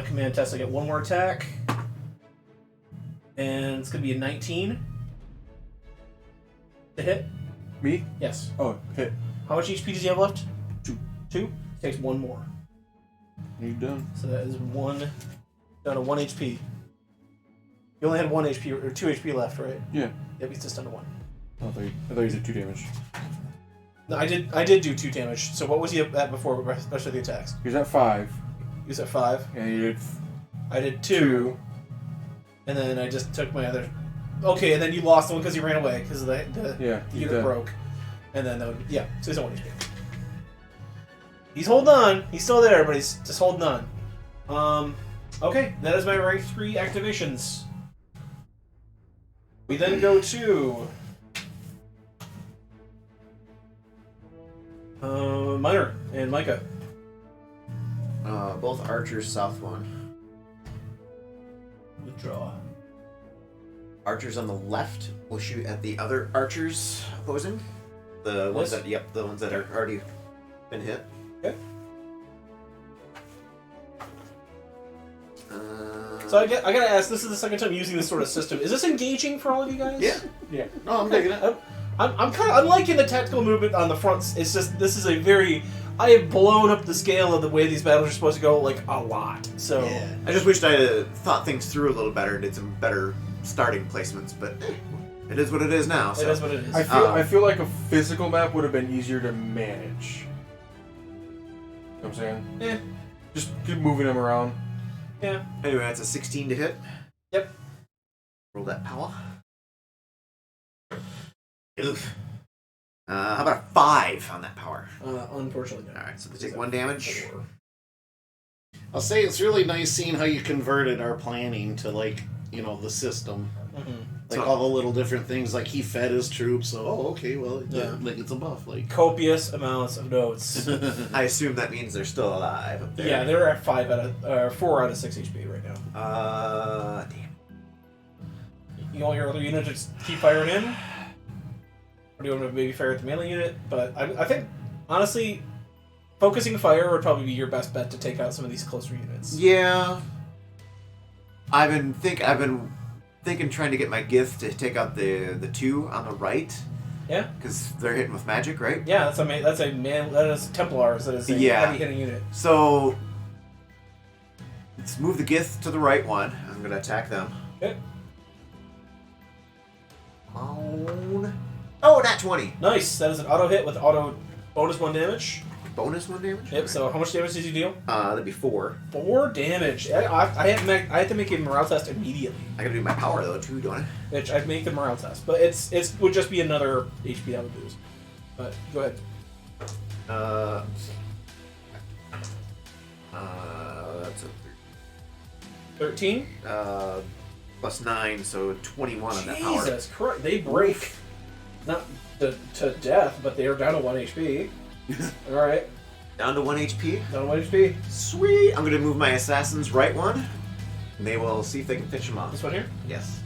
command test. I get 1 more attack. And it's going to be a 19 to hit. Me? Yes. Oh, hit. How much HP does he have left? 2. 2? Takes 1 more. You done? So that is 1 down to 1 HP. You only had 1 HP or 2 HP left, right? Yeah. Yep, he's just down to 1. I thought you did 2 damage. No, I did do 2 damage. So what was he at before, especially the attacks? He was at 5. He was at 5. And you did I did 2. And then I just took my other... Okay, and then you lost one because you ran away because the unit dead. broke. And then, so he's on 1 HP. He's holding on. He's still there, but he's just holding on. Okay, that is my rank 3 activations. We then go to... Minor and Micah. Both archers, south 1. Withdraw. Archers on the left will shoot at the other archers opposing. The ones This? the ones that are already been hit. Okay. Uh, So I gotta ask, this is the second time using this sort of system. Is this engaging for all of you guys? Yeah. Yeah. No, I'm digging it. I'm liking the tactical movement on the fronts. It's just, this is a very... I have blown up the scale of the way these battles are supposed to go, like, a lot. So... Yeah. I just wished I had thought things through a little better, did some better starting placements, but it is what it is now. So. It is what it is. I feel like a physical map would have been easier to manage. You know what I'm saying? Eh. Just keep moving them around. Yeah. Anyway, that's a 16 to hit. Yep. Roll that power. Oof. How about a 5 on that power? Unfortunately, no. Alright, so they take 1 damage. 4. I'll say it's really nice seeing how you converted our planning to, like, you know, the system. Mm-hmm. Like, So- all the little different things, like, he fed his troops, so, okay, well, Yeah. like, it's a buff, like... Copious amounts of notes. I assume that means they're still alive up there. Yeah, they're at 4 out of 6 HP right now. Damn. You want your other unit to just keep firing in? Or do you want to maybe fire at the melee unit? But I think, honestly, focusing fire would probably be your best bet to take out some of these closer units. Yeah. I've been thinking trying to get my Gith to take out the 2 on the right. Yeah? Because they're hitting with magic, right? Yeah, that is Templars, that is a heavy hitting unit. So let's move the Gith to the right one. I'm gonna attack them. Okay. Oh, nat 20. Nice, that is an auto hit with auto bonus 1 damage. Bonus 1 damage? Yep, so how much damage did you deal? That'd be 4. 4 damage. I have to make a morale test immediately. I gotta do my power though too, don't I? Which I'd make the morale test, but it would just be another HP I would lose. But go ahead. That's a 13. plus 9, so 21 on that power. Jesus Christ, they break. Not to death, but they are down to 1 HP. Alright, Down to 1 HP. down to 1 HP. Sweet. I'm gonna move my assassins right one. And they will see if they can finish him off. This one here? Yes.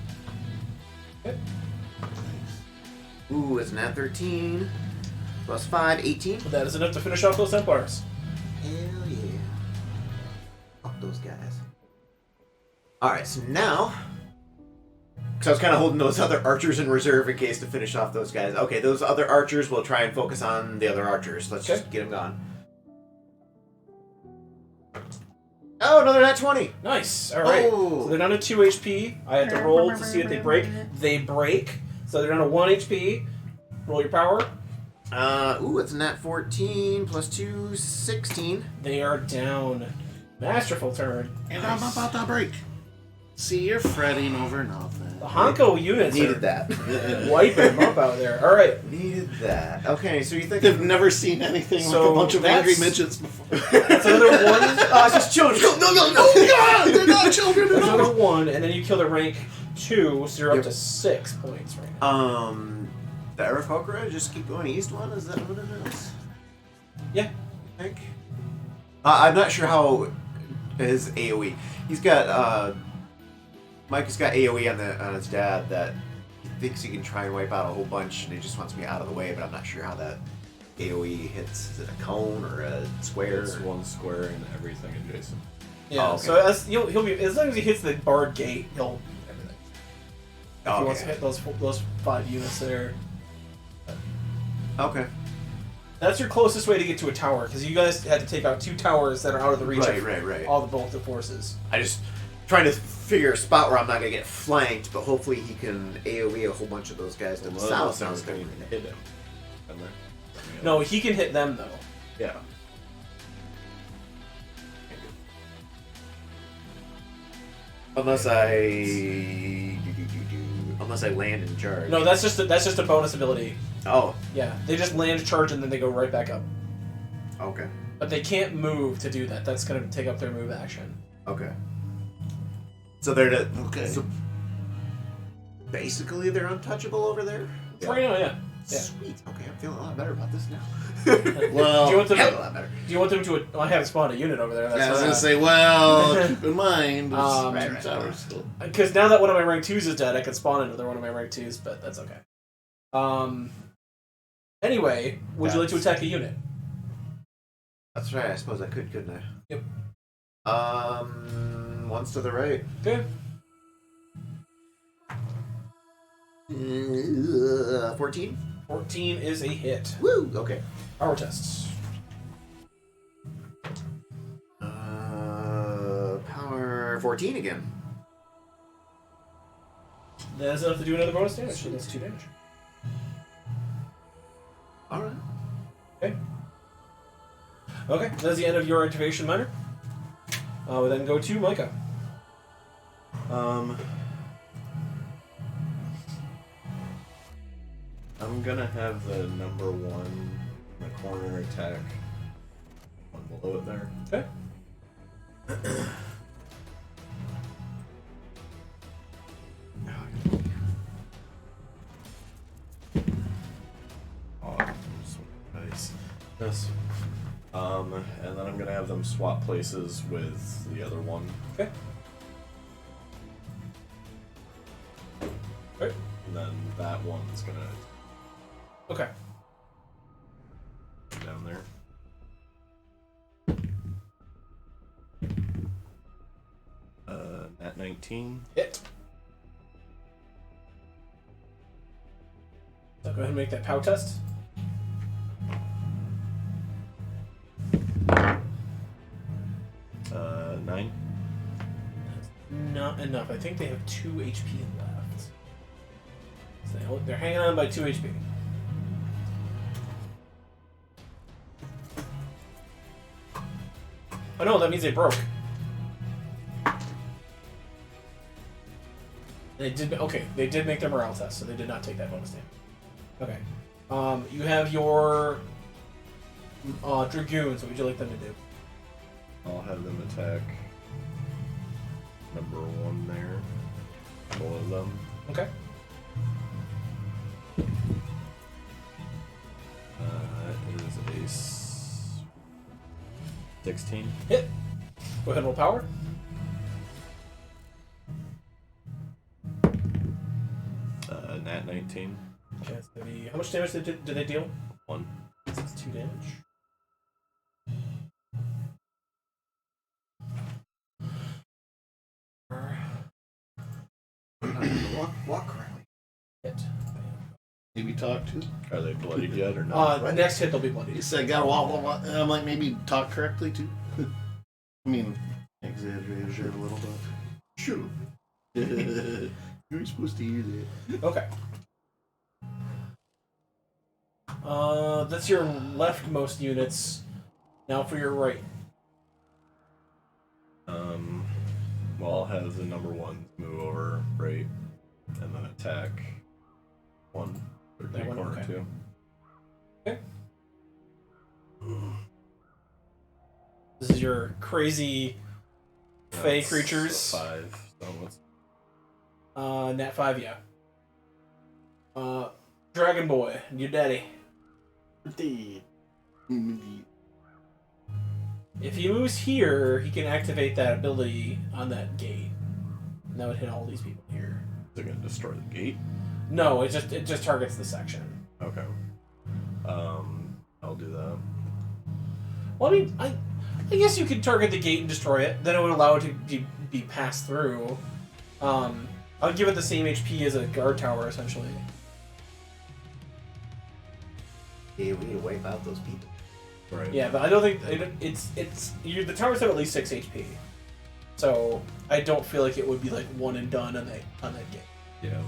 Okay. Ooh, it's nat 13. Plus 5, 18. That is enough to finish off those Templars. Hell yeah. Fuck those guys. Alright, so now... Because I was kind of holding those other archers in reserve in case to finish off those guys. Okay, those other archers will try and focus on the other archers. Let's just get them gone. Oh, another nat 20! Nice. Alright. Oh. So they're down to 2 HP. I had to roll to see if they break. They break. So they're down to 1 HP. Roll your power. It's a nat 14 plus 2, 16. They are down. Masterful turn. And I'm about to break. See, you're fretting over nothing. The Honko units Needed are that. wiping them up out there. All right. Needed that. Okay, so you think They've never seen anything So like a bunch of angry that's- midgets before. That's another one. it's just children. No, God! They're not children at That's all! another one, and then you kill the rank 2, so you're up Yep. to 6 points right now. The Aarakocra, just keep going east one? Is that what it is? Yeah. I think. I'm not sure how his AoE. He's got, Mike has got AoE on his dad that he thinks he can try and wipe out a whole bunch, and he just wants me out of the way, but I'm not sure how that AoE hits. Is it a cone or a square? It's one square and everything adjacent. Yeah. Oh, okay. So he'll be as long as he hits the barred gate, he'll everything. If he wants to Okay. hit those 5 units there. Okay. That's your closest way to get to a tower, because you guys had to take out 2 towers that are out of the reach of Right. all the both the forces. I just trying to figure a spot where I'm not gonna get flanked, but hopefully he can AoE a whole bunch of those guys to the Well, south. sounds Sounds going good. to hit him. Am I? No, he can hit them though. Yeah. Unless I land in charge. No, that's just a bonus ability. Oh, Yeah, they just land, charge, and then they go right back up. okay. But they can't move to do that. That's going to take up their move action. Okay. So they're Okay. So basically, they're untouchable over there. For right now, yeah. Yeah. Sweet. Okay, I'm feeling a lot better about this now. Well, Do you want them? Hell of a lot better. Do you want them to? I haven't spawned a unit over there. I was going to say, well, keep in mind, there's Right, two right. towers still. because now that one of my rank 2s is dead, I could spawn another one of my rank 2s, but that's okay. Anyway, would you like to attack a unit? That's right. I suppose I could, couldn't I? Yep. One's to the right. Okay. 14. 14 is a hit. Woo. Okay. Power tests. Power 14 again. That's enough to do another bonus damage. So that's 2 damage. All right. Okay. Okay, that's the end of your activation minor. We then go to Micah. I'm gonna have the number 1 in the corner attack. One below it there. Okay. Oh, nice. Yes. And then I'm gonna have them swap places with the other one. Okay. Okay. And then that one's gonna Okay. go down there. At 19. Hit. So go ahead and make that POW test. Uh, 9. Not enough. I think they have 2 HP left. So they're hanging on by 2 HP. Oh no, that means they broke. They did. Okay, they did make their morale test, so they did not take that bonus damage. Okay. You have your dragoons. What would you like them to do? I'll have them attack number 1 there. Below them. Okay. That is a 16. Hit. Go ahead and roll power. Nat 19. Okay, it's gonna be. How much damage did they deal? 1. That's 2 damage. Walk correctly. Hit. Maybe talk to. Are they bloodied yet or not? Next hit they'll be bloody. You said gotta walk, walk, walk. And I'm like, maybe talk correctly too. I mean, exaggerated a little bit. Sure. You're supposed to hear that. Okay. That's your leftmost units. Now for your right. Well, has the number one move over, right? And then attack one. Or That one, corner okay. two. Okay. This is your crazy fey That's creatures. a 5. So what's Nat 5, yeah. Dragon Boy, your daddy. If he moves here, he can activate that ability on that gate. And that would hit all these people here. is it gonna destroy the gate? No, it just targets the section. Okay. I'll do that. Well, I mean, I guess you could target the gate and destroy it. Then it would allow it to be passed through. I'll give it the same HP as a guard tower, essentially. Yeah, we need to wipe out those people. Right. Yeah, but I don't think the towers have at least 6 HP, so I don't feel like it would be like one and done on that gate. Yeah.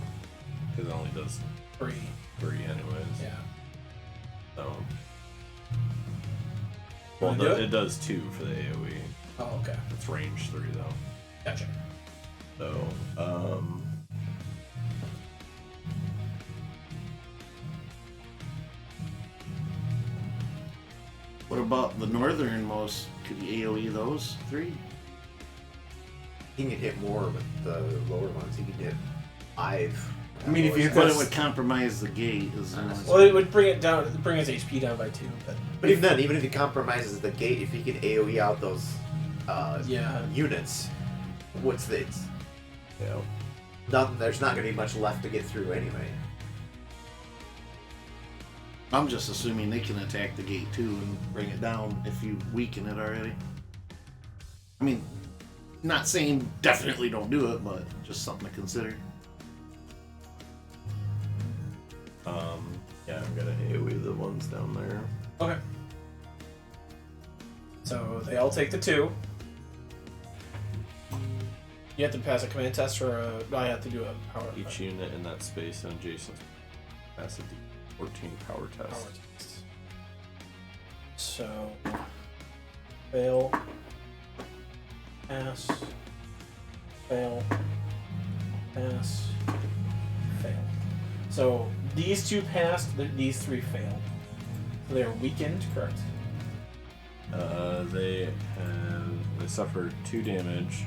Because it only does 3. 3 anyways. Yeah. So. Well, Wanna do it? it does 2 for the AoE. Oh, okay. It's range 3 though. Gotcha. So, What about the northernmost? Could you AoE those 3? He can hit more with the lower ones. He can hit 5. I mean, if you hit But this- it would compromise the gate. Well, it would bring his HP down by 2, but But even then, even if he compromises the gate, if he can AoE out those yeah. units, what's the? yeah. There's not going to be much left to get through anyway. I'm just assuming they can attack the gate too and bring it down if you weaken it already. I mean, not saying definitely don't do it, but just something to consider. Yeah, I'm gonna AoE the ones down there. Okay. So they all take the 2. You have to pass a command test, or I have to do a power. Each unit in that space and adjacent pass a D14 power test. Power test. So fail, pass, fail, pass, fail. So these 2 passed, these 3 failed. So they are weakened, correct? They suffer 2 damage.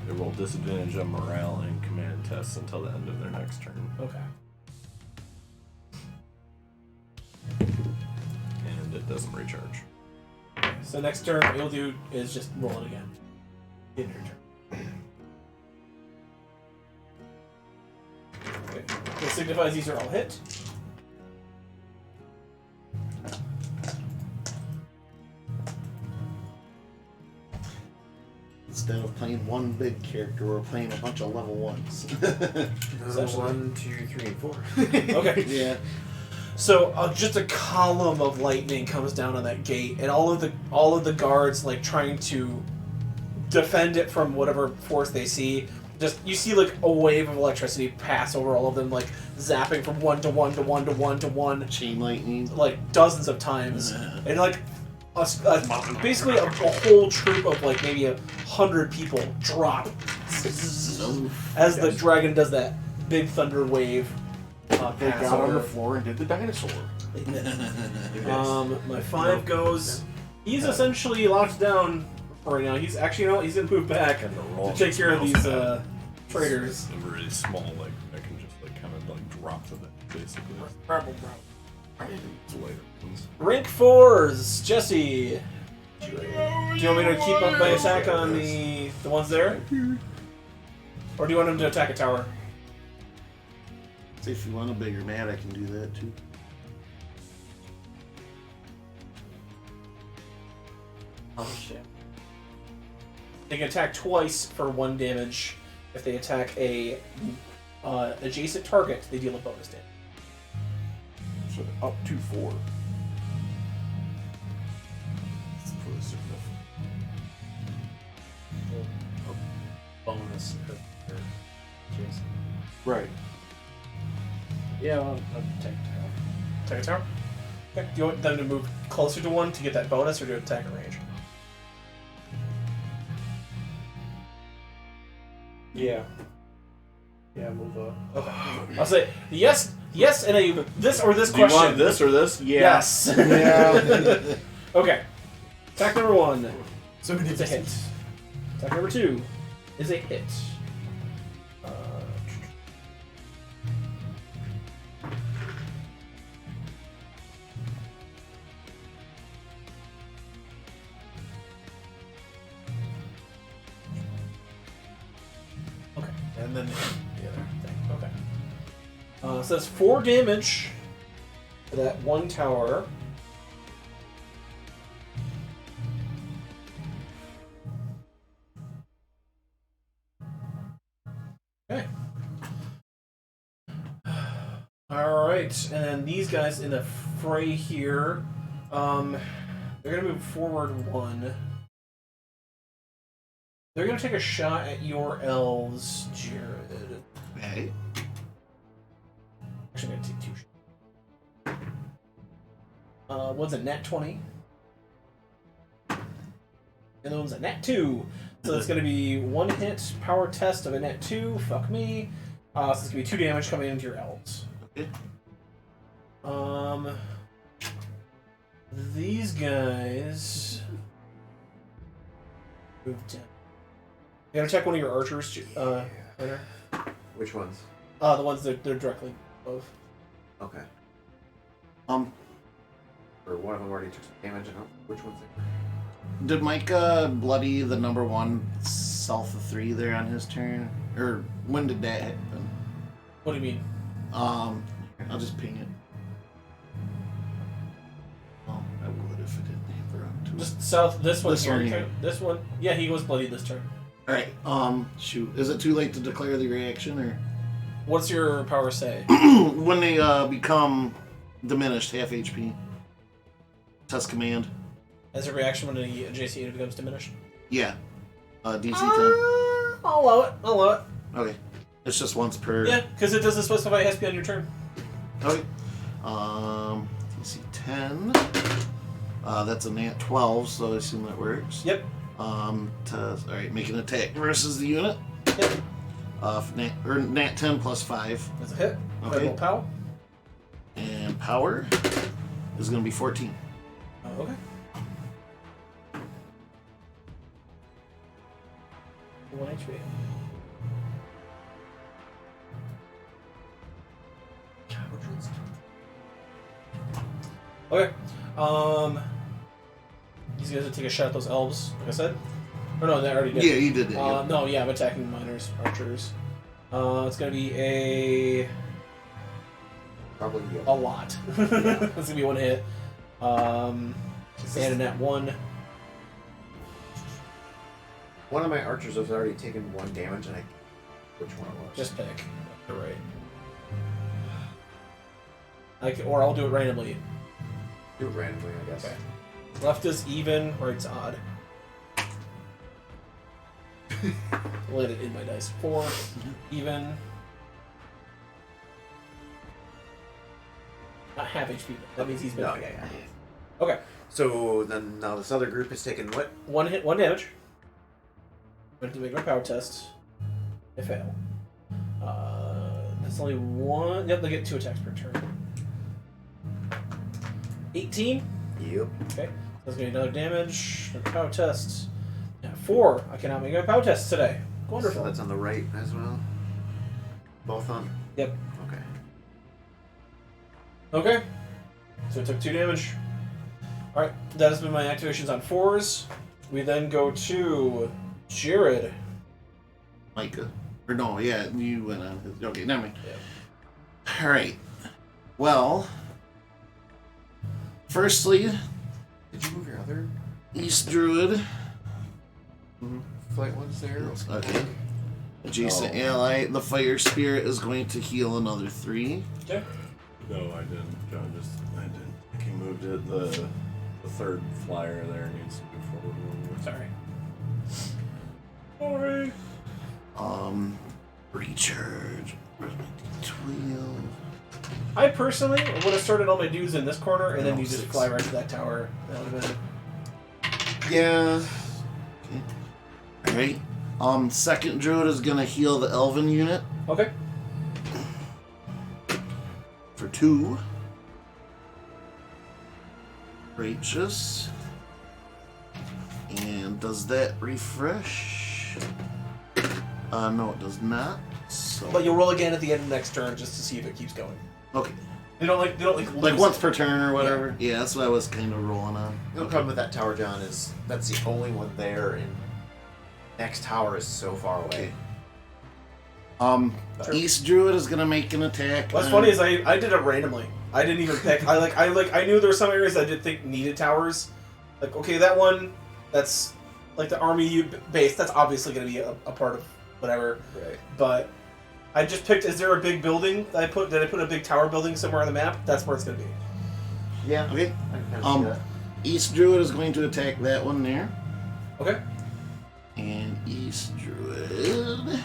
They roll disadvantage on morale and command tests until the end of their next turn. Okay. And it doesn't recharge. So next turn, what you'll do is just roll it again. In your turn. Okay. It signifies these are all hit. Instead of playing one big character, we're playing a bunch of level 1s. Essentially. 1, 2, 3, and 4. Okay. Yeah. So just a column of lightning comes down on that gate, and all of the guards like trying to defend it from whatever force they see. Just you see like a wave of electricity pass over all of them, like zapping from 1 to 1 to 1 to 1 to 1, Chain lightning. like dozens of times, and like basically a whole troop of like maybe 100 people drop as the dragon does that big thunder wave. They Pass got on over. the floor and did the dinosaur. My 5 goes. He's essentially locked down right now. He's actually, he's gonna move back And the to roll take care of smells these bad. traitors. They're really small, like I can just like kind of like drop them basically. It's later ones. Rank 4s, Jesse. Do you want me to keep up my attack on the ones there, or do you want him to attack a tower? So if you want a bigger mat, I can do that too. Oh shit. They can attack twice for 1 damage. If they attack a adjacent target, they deal a bonus damage. So up to 4. For the significant. Bonus. Jason. Right. Yeah, I'll take Attack a tower. Okay. Do you want them to move closer to one to get that bonus, or do attack at range? Yeah. Yeah, move up. Okay. I'll say yes, and a this or this Do you question. want this or this? Yeah. Yes. Yeah. Okay. Attack number 1. So many It's a hit. Attack number 2 is a hit. Okay, and then the other thing. Okay. So that's 4 damage to that one tower. Okay. Alright, and then these guys in the fray here, they're gonna move forward 1. They're gonna take a shot at your elves, Jared. Okay. Actually, I'm gonna take 2 shots. One's a nat 20. And the one's a nat 2. So it's gonna be 1 hit power test of a nat 2. Fuck me. So it's gonna be 2 damage coming into your elves. Okay. These guys moved down. You gotta check one of your archers, Ryder. Which ones? The ones that they're directly above. Okay. Or Or one of them already took some damage. I don't know which ones they were. did Micah bloody the number 1 south of 3 there on his turn? Or when did that happen? What do you mean? I'll just ping it. Oh, I would if it didn't have the wrong tool. Just south. This one This here. one here. This one. Yeah, he was bloody this turn. Alright, shoot. Is it too late to declare the reaction, or? What's your power say? When they, become diminished, half HP. Test command. As a reaction when the adjacent unit becomes diminished? Yeah. DC 10. I'll allow it. I'll allow it. Okay. It's just once per... Yeah, because it doesn't specify it has to be on your turn. Okay. DC 10. That's a nat 12, so I assume that works. Yep. Alright, make an attack versus the unit. Yep. Nat 10 plus 5. That's a hit. Okay. Rebel power. And power is going to be 14. Oh, okay. 1 HP. Okay. These guys will take a shot at those elves, like I said. Or no, they already did. Yeah, you did it. Yeah. No, yeah, I'm attacking miners, archers. It's gonna be a Probably a lot. It's gonna be 1 hit. And a nat 1. One of my archers has already taken 1 damage, and I which one it was. Just pick. You're right. Or I'll do it randomly. Do it randomly, I guess. Okay. Left is even, right's odd. Let it in my dice. 4, even. Not half HP. That means he's been. No, yeah. Okay. So then now this other group is taking what? 1 hit, 1 damage. I'm going to make my power test. I fail. That's only 1. Yep, they get 2 attacks per turn. 18. Yep. Okay. That's going to be another damage. Power test. Yeah, 4. I cannot make my power test today. Wonderful. So that's on the right as well. Both on. Yep. Okay. Okay. So I took 2 damage. Alright, that has been my activations on 4s. We then go to Jared. Micah. Or no, yeah, you went on his... Okay, never mind. Yeah. Alright. Well... Firstly, Did you move your other East Druid. flight ones there? Okay. Adjacent ally. The Fire Spirit is going to heal another 3. Okay. No, I didn't. John just... I didn't think he moved it. The third flyer there needs to move forward one more. Sorry. Recharge. Where's my D12? I personally would have started all my dudes in this corner, and then No, you just 6. fly right to that tower. That would have been. Yeah. Alright. Second druid is gonna heal the elven unit Okay. for 2. Righteous. And does that refresh? No, it does not. So But you'll roll again at the end of the next turn just to see if it keeps going. okay, They don't like like lose once it. per turn or whatever. Yeah, that's what I was kind of rolling on. The problem with that tower, John, is that's the only one there, and next tower is so far away. Sure. East druid is gonna make an attack. What's on- funny is I did it randomly. I didn't even pick. I knew there were some areas I did think needed towers. Like, okay, that one, that's like the army base. That's obviously going to be a part of whatever. Right. But I just picked. Is there a big building that I put? Did I put a big tower building somewhere on the map? That's where it's going to be. Yeah. Okay. I can kind of see that. East druid is going to attack that one there. Okay. And East druid.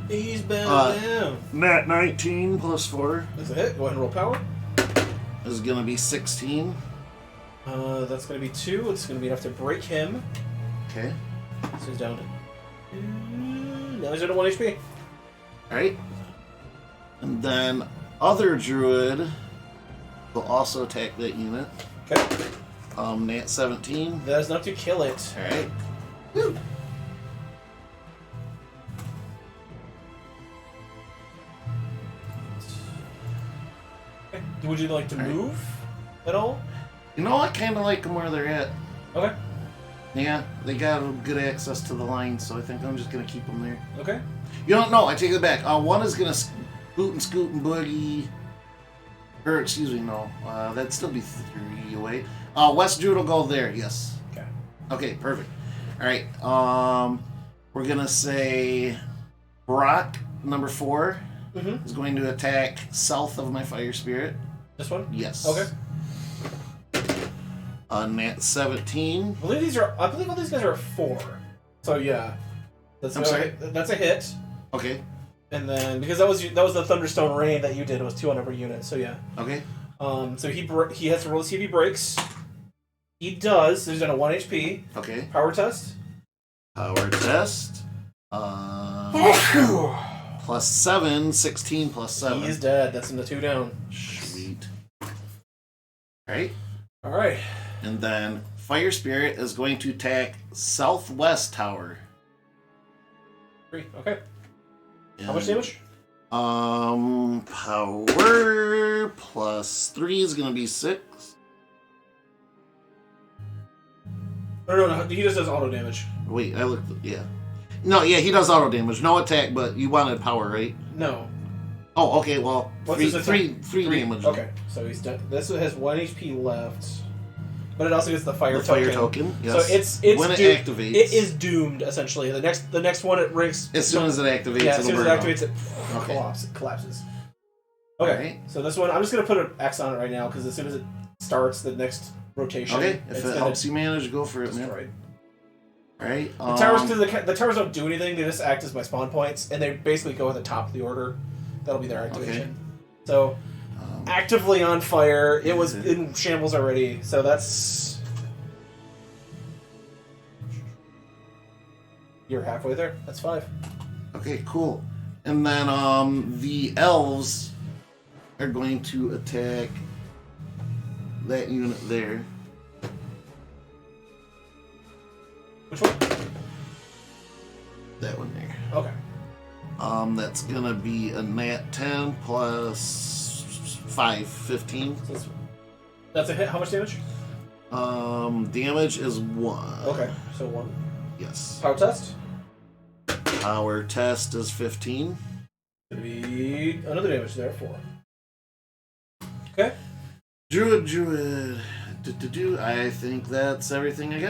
He's bound down. Nat 19 plus 4 That's a hit. Go ahead and roll power. is gonna be 16. That's going to be 2. It's going to be enough to break him. Okay. So he's down to. Now he's at a 1 HP. Alright. And then other druid will also attack that unit. Okay. Nat 17. That is enough to kill it. Alright. Okay. Would you like to Alright. move at all? You know, I kind of like them where they're at. Okay. Yeah, they got good access to the line, so I think I'm just gonna keep them there. Okay. You don't know, I take it back. One is gonna scoot and boogie. Or, excuse me, no. That'd still be 3 away. West Druid will go there, yes. Okay. Okay, perfect. Alright, we're gonna say Brock, number 4, Mm-hmm. is going to attack south of my Fire Spirit. This one? Yes. Okay. Nat 17. I believe all these guys are at 4. So yeah. That's I'm sorry? That's a hit. Okay, And then because that was the Thunderstone Rain that you did, it was 2 on every unit, so yeah. okay. So he has to roll to see if he breaks. He does. There's a 1 HP. Okay. Power test. Power test. Plus 7, 16 plus 7. He is dead. That's in the 2 down. Sweet. Alright. Alright. And then Fire Spirit is going to attack southwest tower. 3. Okay. How much damage? Power plus 3 is going to be 6. No. He just does auto damage. Wait, I looked. Yeah. No, yeah, he does auto damage. No attack, but you wanted power, right? No. Oh, okay, well, What's three, his attack? three damage. Okay, so he's done. This has 1 HP left, but it also gets the fire The token. fire token, yes. So it's when it doomed. activates. It is doomed essentially. The next one it ranks. As soon as it activates, yeah, as soon as it it'll burn activates, it Okay. collapses. Okay, Alright. so this one I'm just gonna put an X on it right now because as soon as it starts the next rotation, Okay, if it's it gonna helps you manage, go for it, man. destroy. Alright. The towers, because the towers don't do anything. They just act as my spawn points, and they basically go at the top of the order. That'll be their activation. So, actively on fire. It was in shambles already. So that's you're halfway there. That's 5. Okay, cool. And then the elves are going to attack that unit there. Which one? That one there. Okay. That's gonna be a nat 10 plus 5, 15. So that's a hit. How much damage? Damage is 1. Okay, so 1. Yes. Power test. Power test is 15. Gonna be another damage there. 4. Okay. Druid. I think that's everything I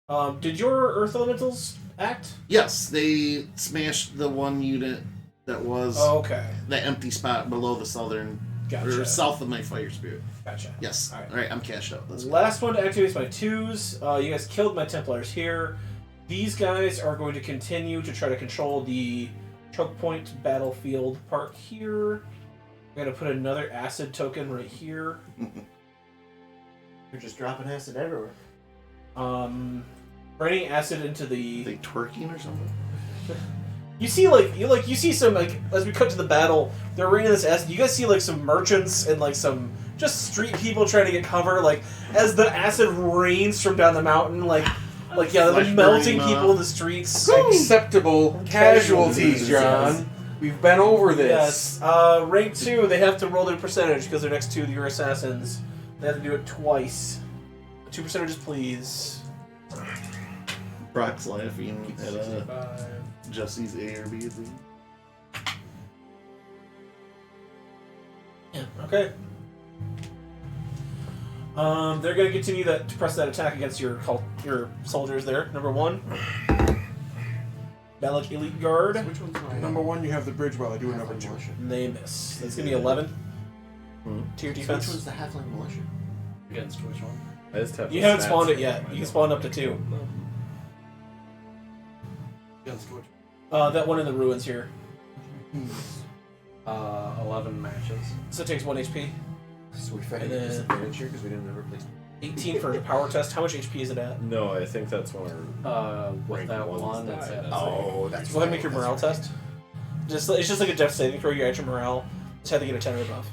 got. Did your Earth Elementals act? Yes, they smashed the one unit that was Oh, okay. the empty spot below the southern Gotcha. or south of my Fire Spirit. Gotcha. Yes. All right. All right, I'm cashed out. Let's go. Last one to activate my 2s. You guys killed my Templars here. These guys are going to continue to try to control the choke point battlefield part here. I'm gonna put another acid token right here. You're just dropping acid everywhere. Raining acid into the. Are they twerking or something? You see some as we cut to the battle, they're raining this acid. You guys see like some merchants and like some just street people trying to get cover. Like as the acid rains from down the mountain, like they're Flesh melting burning people off. in the streets. Acceptable casualties, John. We've been over this. Yes. Rank 2, they have to roll their percentage because they're next to your assassins. They have to do it twice. 2 percentages, please. Brock's laughing at 65. Jesse's A or B thing. Yeah. Okay. They're gonna continue to press that attack against your soldiers there. Number 1. Balak Elite Guard. Which one's my Number 1, you have the bridge while I do a number Halfling 2. militia? They miss. That's gonna be 11. To your So defense. which one's the halfling militia? Against which one? I just have You the haven't stats spawned it from yet. my You can note. spawn up to 2. Against which That one in the ruins here. 11 matches. So it takes 1 HP. So we fight And at then- disadvantage here because we didn't ever place. 18 for a power test. How much HP is it at? No, I think that's one of With Rank that ones one, that it's I at have. Oh, that's Go ahead and make your morale test. It's just like a death saving throw. Your extra morale. Just have to get a 10 or above.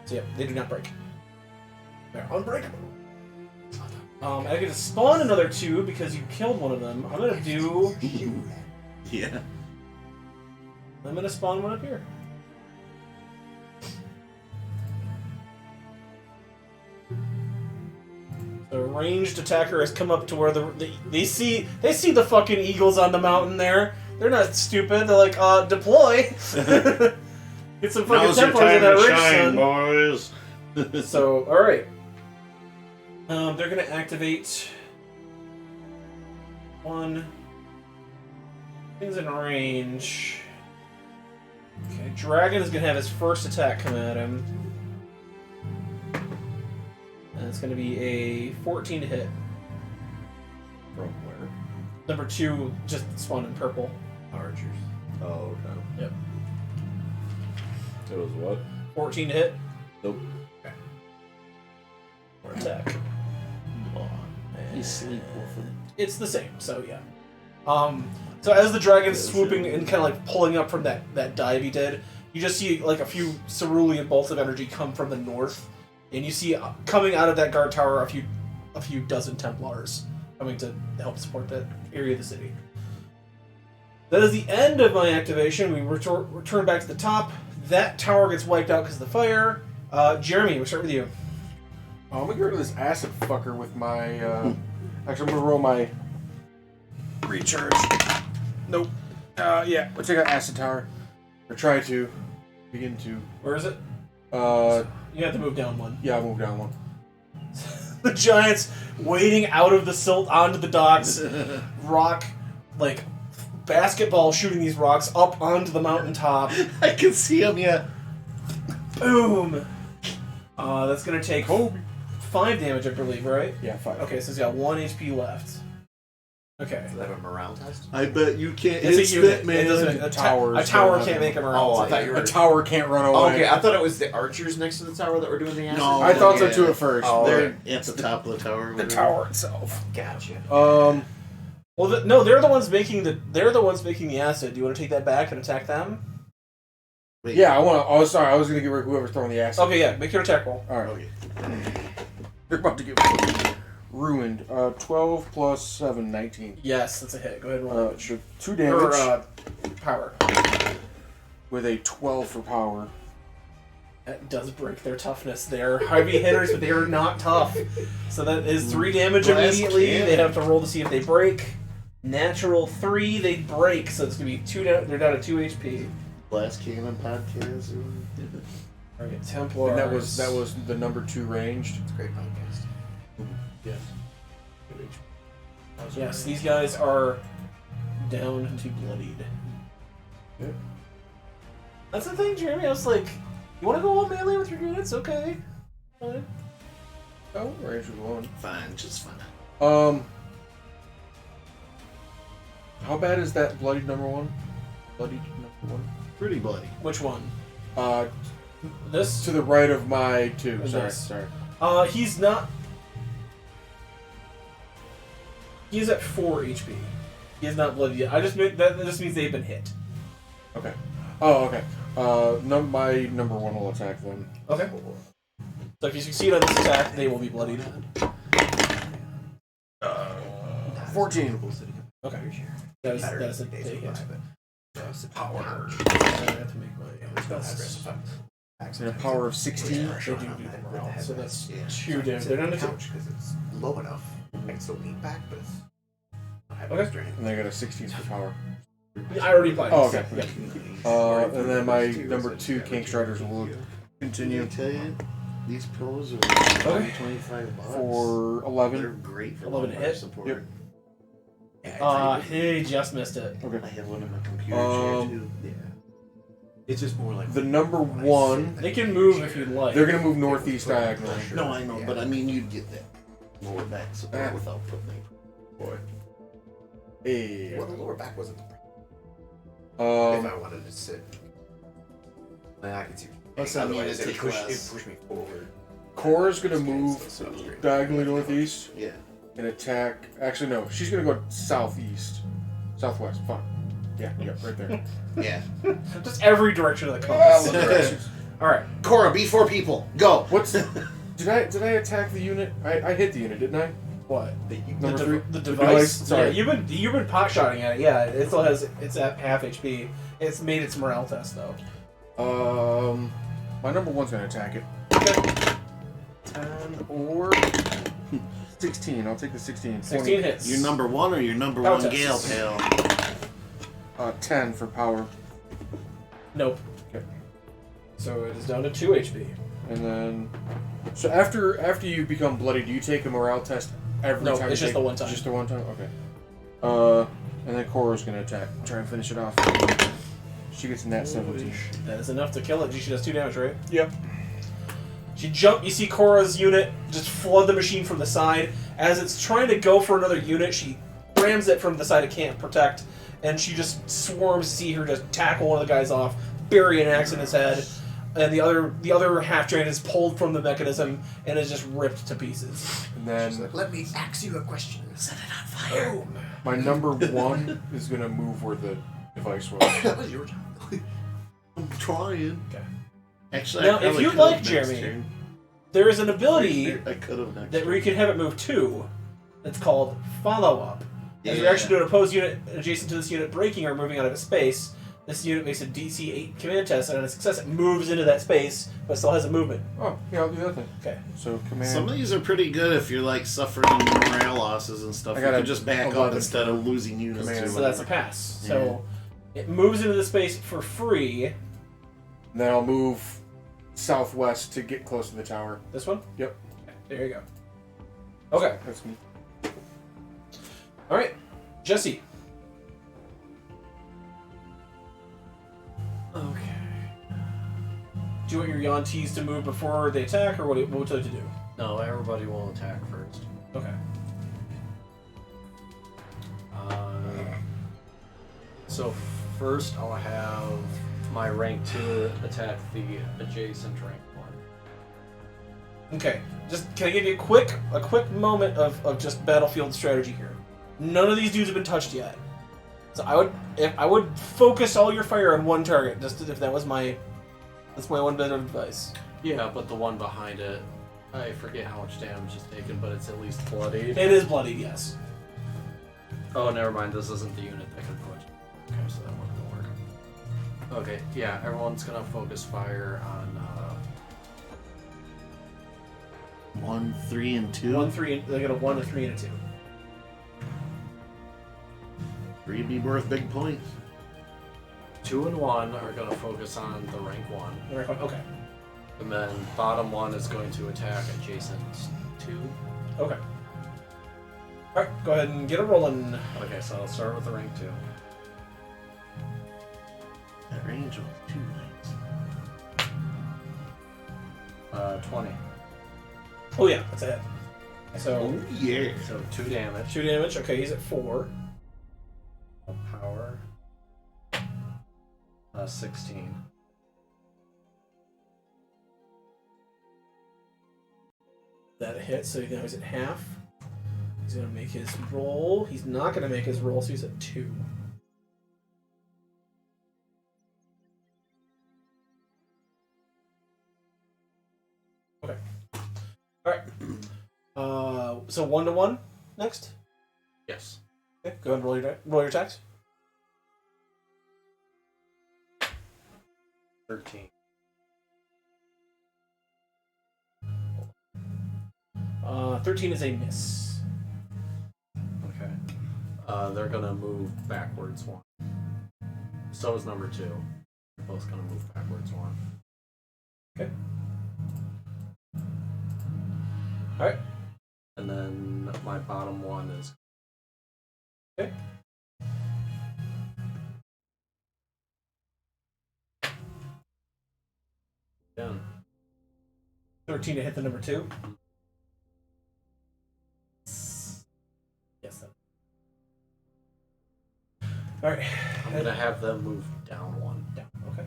So yeah, they do not break. They're unbreakable. I get to spawn another 2 because you killed one of them. I'm gonna Yeah. spawn one up here. The ranged attacker has come up to where they see the fucking eagles on the mountain there. They're not stupid. They're like, deploy. Get some fucking Now's your Templars in time that to ridge, shine, son. boys. So, all right. They're gonna activate one. Things in range. Okay, Dragon is gonna have his first attack come at him. And it's gonna be a 14 to hit. from where? Number 2 just spawned in purple. Archers. Oh, okay. Yep. It was what? 14 to hit. Nope. Or attack. He's sleepwolfing. It's the same, so yeah. So as the dragon's swooping and kind of like pulling up from that dive he did, you just see like a few cerulean bolts of energy come from the north, and you see coming out of that guard tower a few dozen Templars coming to help support that area of the city. That is the end of my activation. We return back to the top. That tower gets wiped out because of the fire. Jeremy, we'll start with you. I'm gonna get rid of this acid fucker with my. Actually, I'm gonna roll my recharge. Nope. Yeah, let's check out acid tower. Or try to begin to. Where is it? You have to move down one. Yeah, I'll move down one. The giants wading out of the silt onto the docks, rock, like basketball shooting these rocks up onto the mountaintop. I can see him, yeah. Boom! That's gonna take 5 damage, I believe, right? Yeah, 5. Okay, so he's got 1 HP left. Okay. Does that have a morale test? I bet you can't It's hit a unit. spit, man. It doesn't, a Towers tower don't can't have- make a morale. Oh, I thought you were. A tower can't run away. Oh, okay, I thought it was the archers next to the tower that were doing the acid. No. I thought so Yeah. too at first. Oh, They're at the top of the tower. The tower itself. Gotcha. Well, no, they're the ones making the acid. Do you want to take that back and attack them? Wait. Yeah, I want to. Oh, sorry, I was gonna get rid of whoever's throwing the acid. Okay, yeah, make your attack roll. All right. Okay. They're about to get ruined. 12 plus 7, 19. Yes, that's a hit. Go ahead and roll So 2 or damage power. with a 12 for power. That does break their toughness. They're heavy hitters, but they are not tough. So that is 3 damage Glass immediately. cannon. They have to roll to see if they break. Natural 3, they break. So it's gonna be 2 down. They're down to 2 HP. Last Cannon podcast. All right, Templars. And that was the number 2 ranged. It's a great podcast. Yes. Yes, these guys are down to bloodied. Yep. That's the thing, Jeremy. I was like, you want to go all melee with your units? Okay. Fine. Oh, range with 1. Fine, just fine. How bad is that bloodied number 1? Bloodied number 1? Pretty bloody. Which one? This to the right of my 2. This. Sorry. He's not. He's at 4 HP. He is not bloodied yet. That just means they've been hit. Okay. Oh, okay. My number 1 will attack them. Okay. So if you succeed on this attack, they will be bloodied. 14. Okay. That is a big hit. Power. I have to make my best. And a power of 16. They do morale, so that's 2 damage. They're not a couch because it's low enough. I can still lean back, but it's not having Okay. strength. And I got a 16 for power. I already applied. Oh, okay. Yeah. And then my number 2 King Striders will continue I tell you, these pillows are Okay. $25 for They're 11. great for 11 lumbar hit? support. Yep. He just missed it. I Okay. have one in my computer chair too. Yeah. It's just more like The number 1, They can move if you'd like. they're going to move northeast diagonally. No, I know, but I mean, you'd get that lower back support Ah. without putting it. boy. Hey. Well, the lower back wasn't the problem. If I Um, wanted to sit. Then I could see. Plus, I mean, Otherwise, it it'd push, takes it'd less. push me forward. Cora's going to Okay, move so it's straight. diagonally northeast Yeah. and attack. Actually, no. She's going to go southeast. Southwest. Fine. Yeah, right there. Yeah. Just every direction of the All compass. directions. All right. Cora, be 4 people. Go. What's... Did I attack the unit? I hit the unit, didn't I? What? Number 3? The The device. sorry. Yeah, you've been pot shotting at it. Yeah, it still has. It's at half HP. It's made its morale test though. My number 1's going to attack it. 10 or 16. I'll take the 16. 16 hits. Your number 1 or your number Power 1 test. Gale, pal? 10 for power. Nope. Okay. So it is down to 2 HP. And then... So after you become bloody, do you take a morale test every No, time? it's you just take- the one time. Just the one time? Okay. And then Cora's going to attack. Try and finish it off. She gets a nat 17. That is enough to kill it. She does 2 damage, right? Yep. She jump. You see Cora's unit just flood the machine from the side. As it's trying to go for another unit, she rams it from the side it can't protect, and she just swarms. See her just tackle one of the guys off, bury an axe in his head, and the other half drain is pulled from the mechanism and is just ripped to pieces. And then She's like, let me ask you a question. Set it on fire. Boom. my number 1 is going to move where the device was. That was your job. I'm trying. Okay. Actually, Now, I probably if you'd could've like, next Jeremy, turn. There is an ability I could have next that where you turn. can have it move 2. That's called follow up. As a reaction to an opposed unit adjacent to this unit breaking or moving out of a space, this unit makes a DC 8 command test, and on a success, it moves into that space, but still has a movement. Oh, yeah, I'll do that then. Okay. So command... Some of these are pretty good if you're like suffering morale losses and stuff. I You got can a just back up 11 instead of losing units. command. to So that's a whatever. pass. So it moves into the space for free. And then I'll move southwest to get close to the tower. This one? Yep. Okay, there you go. Okay. That's me. All right. Jesse. Okay. Do you want your Yantees to move before they attack, or what would you like to do? No, everybody will attack first. Okay. So first I'll have my rank 2 attack the adjacent rank 1. Okay. Just can I give you a quick moment of just battlefield strategy here? None of these dudes have been touched yet. So I would focus all your fire on one target, just if that's my one bit of advice. Yeah, but the one behind it, I forget how much damage is taken, but it's at least bloodied. It is bloodied, yes. Oh, never mind. This isn't the unit that can push. Okay, so that one will work. Okay, yeah, everyone's gonna focus fire on. 1, 3, and 2. 1, 3, they get a 1, a 3, and a 2. 3 be worth big points. 2 and 1 are gonna focus on the rank 1, Okay. and then bottom 1 is going to attack adjacent 2. Okay. Alright, go ahead and get it rolling. Okay, so I'll start with the rank 2. That range was 2 lanes. 20. Oh yeah, that's it. So Oh, yeah. So 2 damage. 2 damage. Okay, he's at 4. 16. That hit, so now he's at half. He's gonna make his roll. He's not gonna make his roll, so he's at 2. Okay. Alright. So 1-1 next? Yes. Okay, go ahead and roll your attacks. 13. 13 is a miss. Okay. They're gonna move backwards 1. So is number 2. They're both gonna move backwards 1. Okay. Alright. And then my bottom one is. Okay. Done. 13 to hit the number 2. Yes. Alright. I'm gonna have them move down 1. Down. Okay.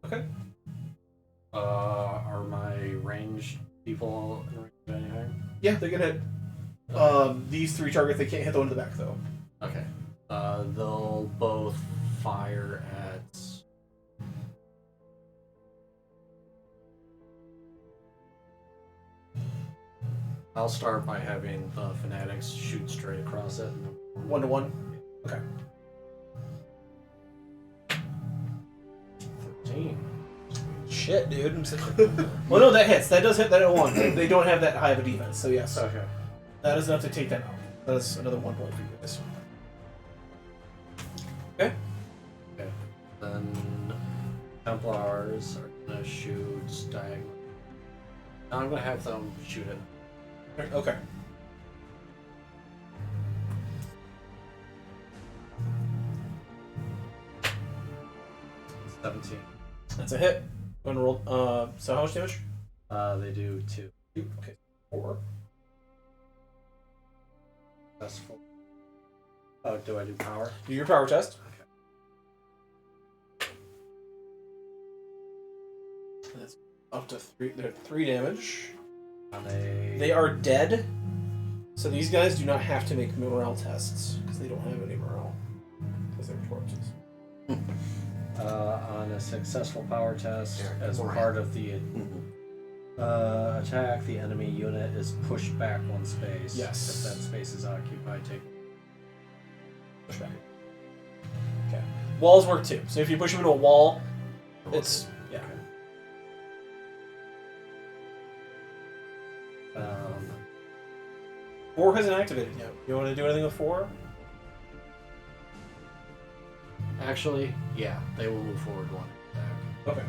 Okay. Are my ranged people in range of anything? Yeah, they can hit. These 3 targets, they can't hit the one in the back, though. Okay. They'll both fire at. I'll start by having the fanatics shoot straight across it. 1-1. Okay. 13. Shit, dude. Well, no, that hits. That does hit that at 1. They don't have that high of a defense, so yes. Okay. That is enough to take that out. That is another 1 point for you guys. Okay. Okay. Then Templars are gonna shoot diagonally. Now I'm gonna have them shoot it. Okay. It's 17. That's a hit. Go and roll. So how much damage? They do 2. 2. Okay. 4. That's 4. Oh, do I do power? Do your power test. Okay. That's up to 3. They're 3 damage. They They are dead. So these guys do not have to make morale tests because they don't have any morale because they're corpses. on a successful power test, Yeah, as morale. part of the attack, the enemy unit is pushed back 1 space. Yes. If that space is occupied, take. Push back. Okay. Walls work too. So if you push them into a wall, it's yeah. Okay. 4 hasn't activated yet. You want to do anything with 4? Actually, yeah, they will move forward 1 attack. Okay.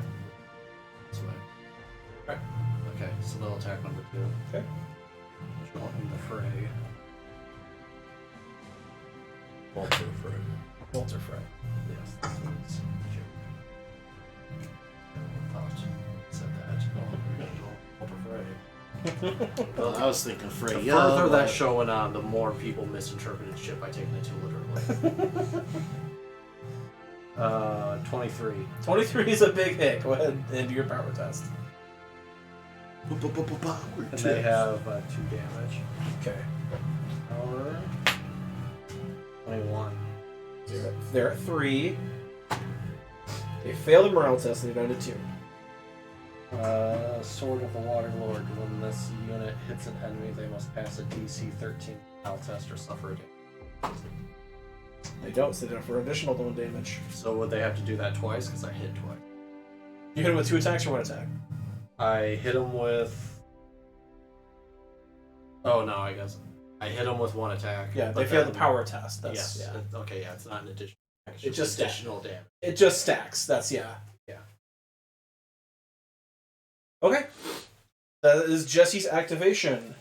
This way. Right. Okay, so they'll attack number 2. Okay. Join the fray. Walter Frey. Walter Frey. Yes, that's what it's. I thought it said that. Walter Frey. Well, I was thinking The Frey. further that show went on, the more people misinterpreted shit by taking it too literally. 23. 23 is a big hit. Go ahead and do your power test. And they have 2 damage. Okay. Power 21. They're at 3. They failed the morale test and they're down to 2. Sword of the Water Lord. When this unit hits an enemy, they must pass a DC 13 spell test or suffer a damage. They don't, so they don't for additional 1 damage. So would they have to do that twice? Because I hit twice. You hit him with 2 attacks or 1 attack? I hit him with. Oh no, I guess I hit him with 1 attack. Yeah, they but failed the then- power test. That's Yes. yeah. Okay. Yeah. It's not an additional. It's It just additional damage. It just stacks. That's yeah. Yeah. Okay. That is Jesse's activation.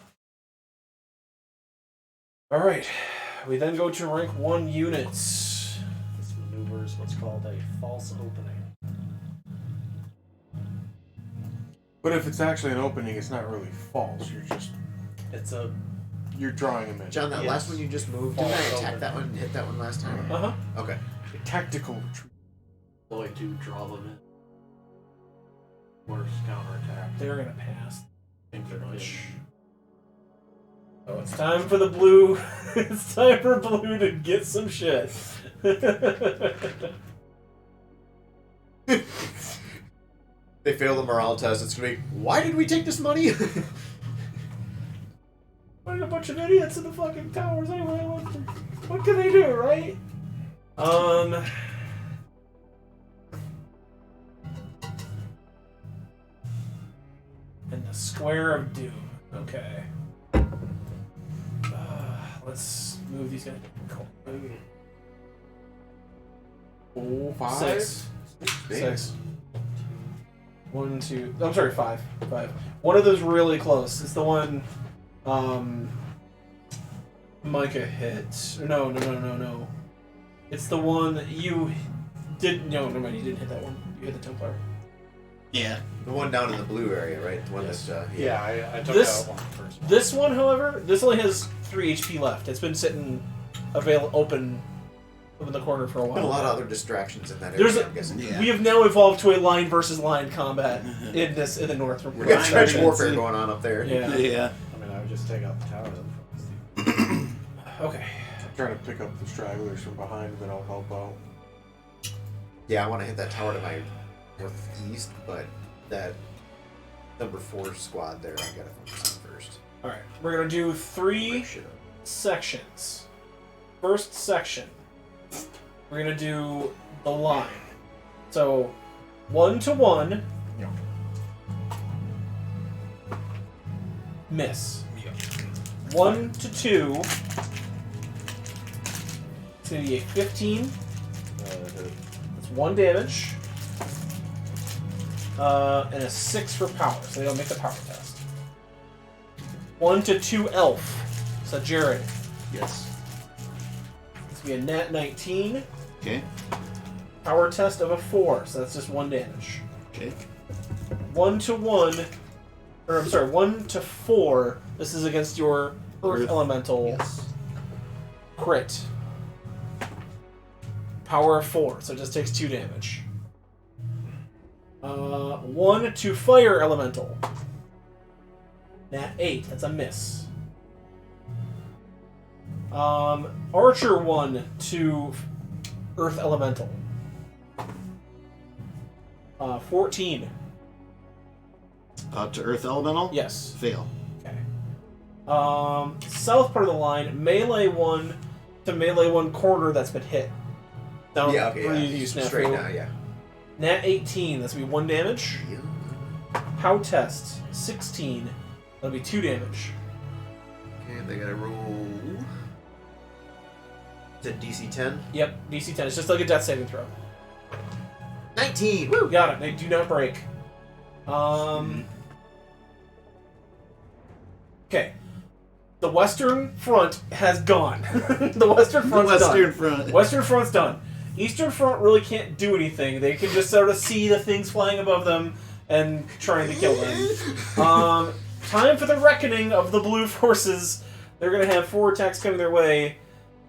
Alright. We then go to rank 1 units. This maneuver is what's called a false opening. But if it's actually an opening, it's not really false. You're just It's a You're drawing him in. John, that Yes. last one you just moved, didn't I attack that one and hit that one last time? Uh-huh. Okay. A tactical retreat. Going to draw them in. Worst counterattack. They're gonna pass. Things are much. Oh, it's time for the blue. It's time for blue to get some shit. They fail the morale test. It's gonna be, why did we take this money? What a bunch of idiots in the fucking towers anyway. What can they do, right? And the Square of Doom. Okay. Let's move these guys. Cool. 4, 5, Six. 1, 2. I'm sorry, 5. One of those really close. It's the one Micah hit. No. It's the one that you did. No, never mind. You didn't hit that one. You hit the Templar. Yeah. The one down in the blue area, right? The one Yes. that's, Yeah, I took This- out one first. This one, however, this only has 3 HP left. It's been sitting open in the corner for a Been a while. lot of other distractions in that There's area, a- I'm guessing. Yeah. We have now evolved to a line versus line combat in the north. We got trench Right. warfare going on up there. Yeah. Yeah. I mean, I would just take out the towers. Okay. I'm trying to pick up the stragglers from behind, then I'll help out. Yeah, I want to hit that tower to my northeast, but that number 4 squad there, I gotta focus on first. All right. We're gonna do 3 Break shit up. sections. First section, we're gonna do the line. So, 1-to-1. Yeah. Miss. 1-to-2. It's gonna be a 15. That's 1 damage. And a 6 for power, so they don't make the power test. 1-to-2 elf. So Jared. Yes. It's gonna be a nat 19. Okay. Power test of a 4, so that's just 1 damage. Okay. 1-to-1, or I'm sorry, 1-to-4. This is against your Earth Earth. Elemental Yes. crit. Power of 4, so it just takes 2 damage. 1 to Fire Elemental. Nat 8, that's a miss. Archer 1 to Earth Elemental. 14. To Earth Elemental? Yes. Fail. Okay. South part of the line, melee 1 to melee 1 corner that's been hit. Down Yeah, okay, where yeah. you use Straight snafu. now, yeah. Nat 18, that's gonna be 1 damage. Pow test 16, that'll be 2 damage. Okay, they gotta roll. Is it DC 10? Yep, DC 10. It's just like a death saving throw. 19! Woo! Got it. They do not break. Okay. The Western Front has gone. The Western Front's Western done. Front. Western Front's done. Eastern Front really can't do anything. They can just sort of see the things flying above them and trying to kill them. Time for the reckoning of the blue forces. They're going to have 4 attacks coming their way.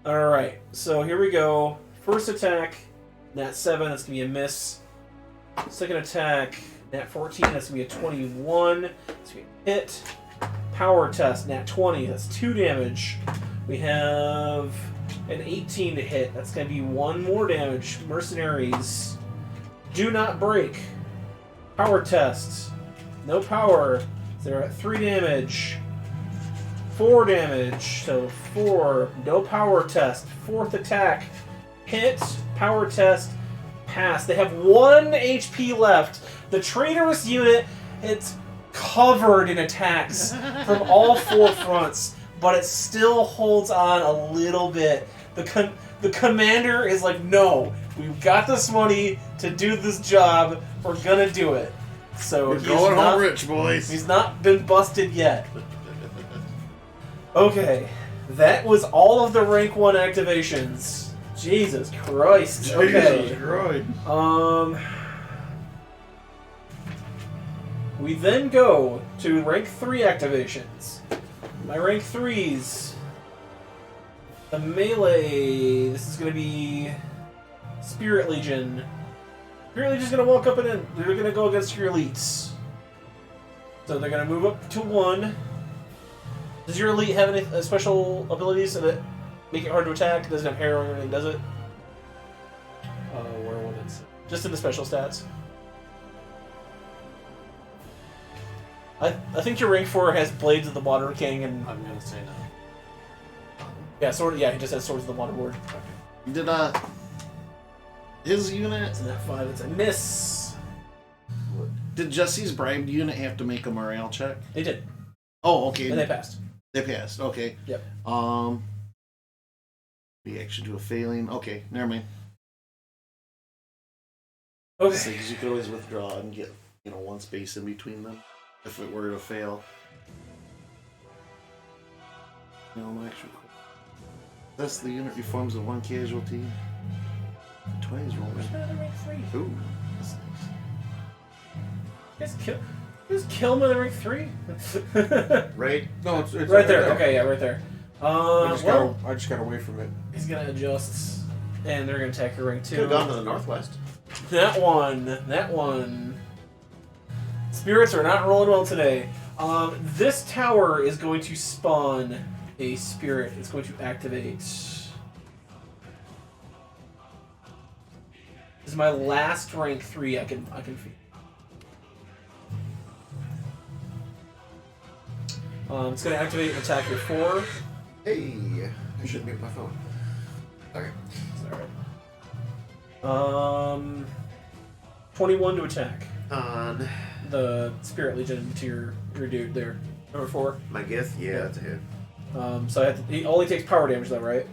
Alright, so here we go. First attack, Nat 7, that's going to be a miss. Second attack, Nat 14, that's going to be a 21. That's going to be a hit. Power test, Nat 20, that's 2 damage. We have an 18 to hit, that's going to be 1 more damage. Mercenaries, do not break. Power test, no power, they're at 3 damage. 4 damage, so 4, no power test. 4th attack, hit, power test, pass. They have 1 HP left. The traitorous unit, it's covered in attacks from all 4 fronts, but it still holds on a little bit. The commander is like, no, we've got this money to do this job. We're gonna do it. So We're going home rich, boys. He's not been busted yet. Okay, that was all of the rank 1 activations. Jesus Christ. Okay. Jesus Christ. We then go to rank 3 activations. My rank 3s. The melee. This is going to be Spirit Legion. Spirit Legion's going to walk up and in. They're going to go against your elites. So they're going to move up to 1. Does your elite have any special abilities that make it hard to attack? Does it have harrowing or anything, does it? Where would it say? Just in the special stats. I think your rank 4 has Blades of the Water King and... I'm gonna say no. Yeah, sword. Yeah, he just has Swords of the Water Lord. Did his unit? It's an F5. It's a miss. Did Jesse's bribed unit have to make a morale check? They did. Oh, okay. And they passed. They passed. Okay. Yep. We actually do a failing. Okay, never mind. Okay. Because you could always withdraw and get, one space in between them if it were to fail. No, actually. Thus, the unit reforms with 1 casualty. Twice rolls. Where's my other rank 3? Ooh, that's nice. Just kill him with a rank 3? Right? No, it's Right there. Okay, yeah, right there. I just got away from it. He's gonna adjust, and they're gonna attack your rank 2. Could have gone to the northwest. That one. Spirits are not rolling well today. This tower is going to spawn a spirit. It's going to activate. This is my last rank 3 I can feed. It's going to activate and attack your 4. Hey, I should mute my phone. Okay. Alright. 21 to attack. On The Spirit Legion to your dude there. Number 4. my gift, yeah, that's a hit. So I have to, he only takes power damage though, right?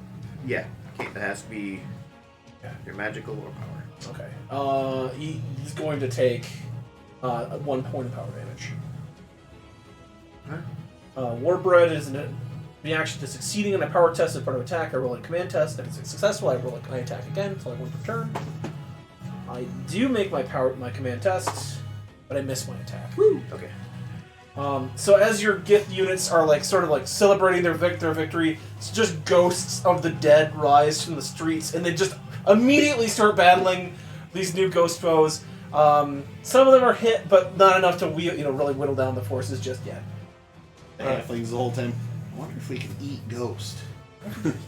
Yeah, okay, that has to be your magical or power. Okay. He's going to take 1 point of power damage. Warbread is a reaction to succeeding in a power test as part of attack. I roll a command test. If it's successful, I attack again. It's only 1 per turn. I do make my command test, but I miss my attack. Woo! Okay. So as your Gith units are sort of celebrating their victory, it's just ghosts of the dead rise from the streets, and they just immediately start battling these new ghost foes. Some of them are hit, but not enough to really whittle down the forces just yet. The halflings the whole time. I wonder if we can eat ghost.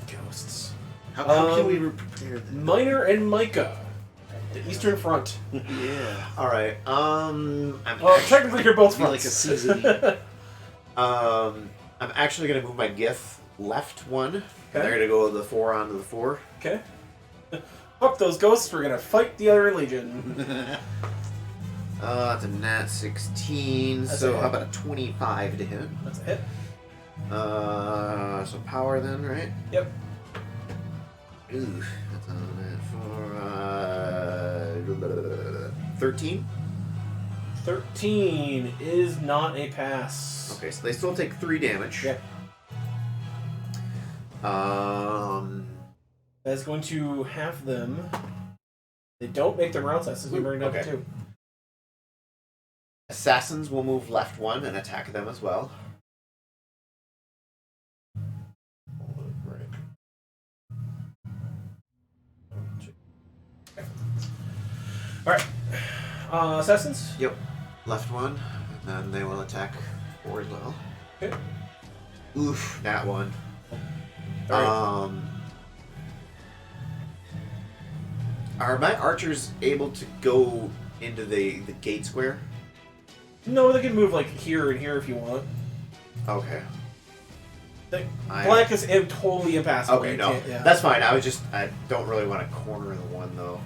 Ghosts. How can we prepare that? Miner and Micah, the Eastern Front. Yeah. Alright, Technically you're both Be like fronts. a season. I'm actually gonna move my GIF left 1. And they're Okay. gonna go the 4 onto the 4. Okay. Fuck those ghosts, we're gonna fight the other legion. That's a nat 16, That's so a how hit. about a 25 to hit? That's a hit. So power then, right? Yep. Ooh, that's on it for 13. 13 is not a pass. Okay, so they still take 3 damage. Yep. That's going to have them. They don't make their round tests. We bring it up Okay. to 2. Assassins will move left 1 and attack them as well. Alright. Assassins? Yep. Left 1, and then they will attack 4 as well. Okay. Oof, that one. Alright. Are my archers able to go into the gate square? No, they can move here and here if you want. Okay. Black is totally impassable. Okay, You no, can't- yeah. that's fine. I don't really want to corner the one though.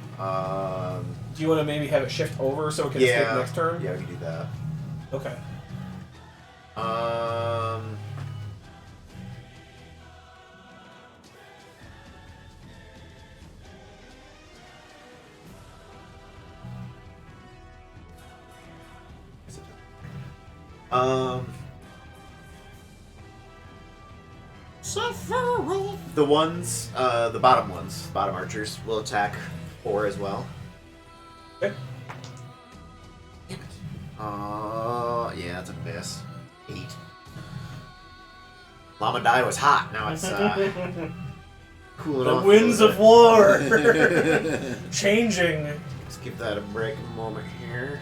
Do you want to maybe have it shift over so it can escape next turn? Yeah, we can do that. Okay. The ones, the bottom ones, bottom archers will attack 4 as well. Okay. Damn it. Yeah, that's a miss. 8. Llama Die was hot. Now it's cooling The off. winds of war changing. Let's give that a break a moment here.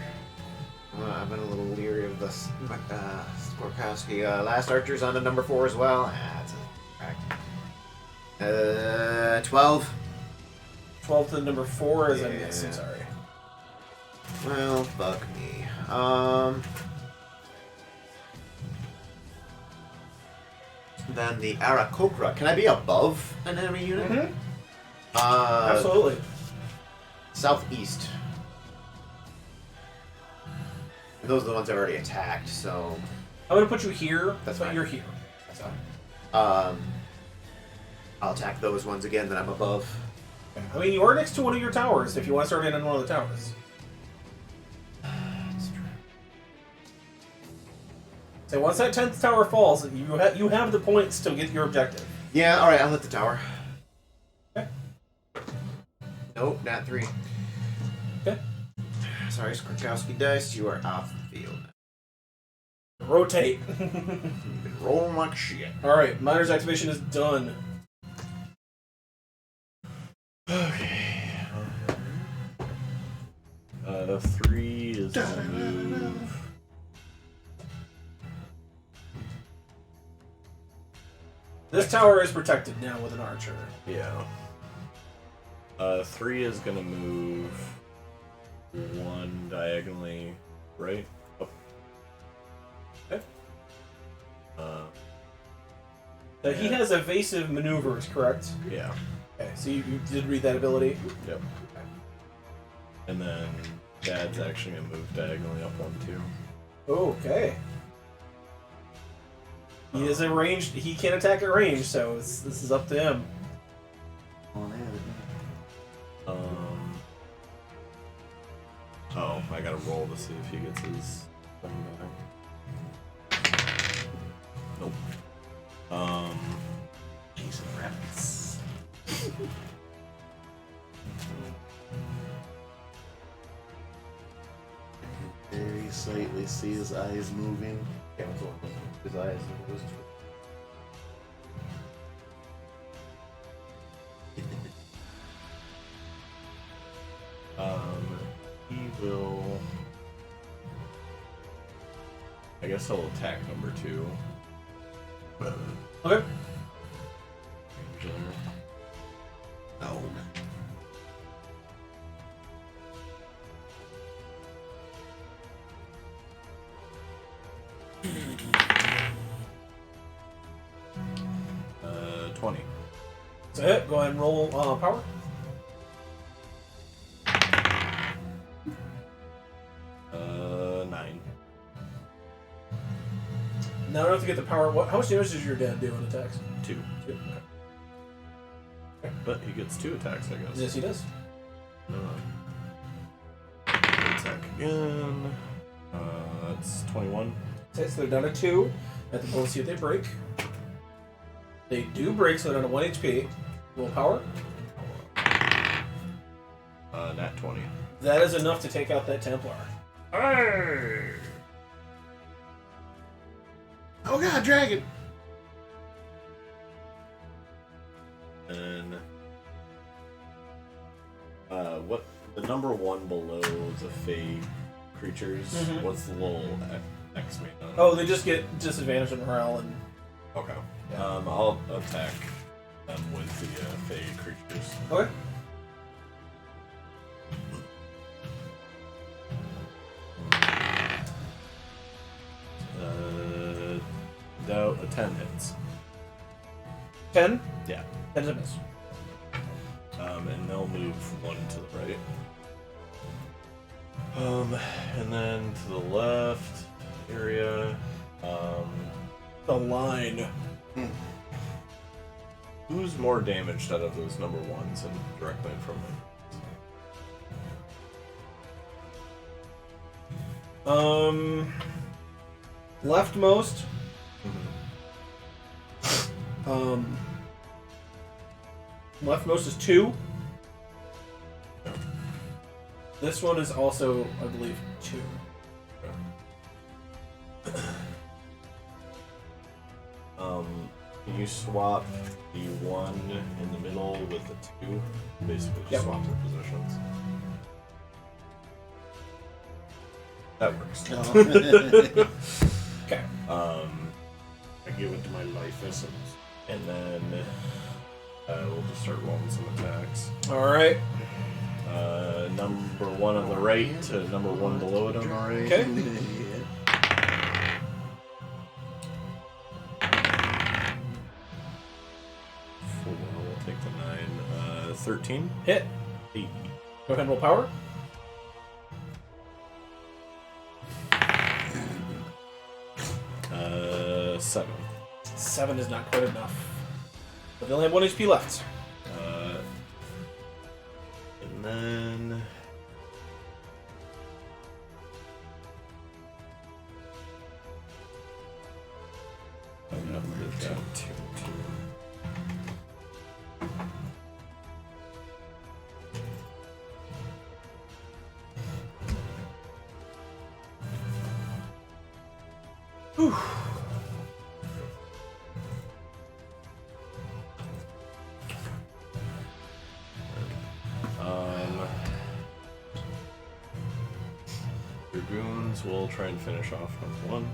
I've been a little leery of this Skorkowski. Last Archer's on to number 4 as well. That's a crack. 12. 12 to number 4 is a Yeah. miss. I'm sorry. Well, fuck me. Then the Arakokra. Can I be above an enemy unit? Mhm. Uh, Absolutely. Southeast. And those are the ones I've already attacked, so I'm gonna put you here. That's but fine. You're here. that's fine. I'll attack those ones again that I'm above. I mean, you are next to one of your towers. If you want to start in on one of the towers. That's true. So once that 10th tower falls, you have the points to get your objective. Yeah, alright, I'll hit the tower. Okay. Nope, not 3. Okay. Sorry, Skorkowski dice, you are off the field. Rotate. You've been rolling like shit. All right, Miner's activation is done. Okay. 3 is gonna move. This tower is protected now with an archer. Yeah. 3 is gonna move 1 diagonally right. Up. Okay. He Yeah. has evasive maneuvers, correct? Yeah. Okay, so you did read that ability. Yep. And then Dad's actually gonna move diagonally up 1 too. Okay. He is a ranged. He can attack at range, so this is up to him. Oh, I gotta roll to see if he gets his thing back. Nope. Jason Rabbits. Very slightly see his eyes moving. His eyes. He will. I guess he'll attack number 2. Okay. No. Uh, 20. That's it. Go ahead and roll power. Uh, 9. Now I have to get the power. How much damage does your dad do on attacks? 2. Two. But he gets 2 attacks, I guess. Yes, he does. Attack again. That's 21. Okay, so they're down to 2. At the bonus, see if they break. They do break, so they're down to 1 HP. Roll power. Nat 20. That is enough to take out that Templar. Oh god, dragon! And what the number 1 below the Fey creatures? Mhm. What's the little X made on? Oh, they just get disadvantage on morale and. Okay. Yeah. I'll attack them with the Fey creatures. Okay. No, a 10 hits. 10? Yeah. 10's a miss. And they'll move 1 to the right. And then to the left area. The line. Who's more damaged out of those number 1s and directly in front of me? Leftmost. Leftmost is 2. This one is also, I believe, 2. Can you swap the 1 in the middle with the 2? Basically, just Yep. swap their positions. That works. Okay. I give it to my life essence, and then we'll just start rolling some attacks. All right. Number 1 on the right to number 1 below it on the right. Okay. We'll take the 9. 13. Hit. 8. Go ahead and roll power. Uh, 7. 7 is not quite enough. But they only have 1 HP left. And then Dragoons will try and finish off number 1.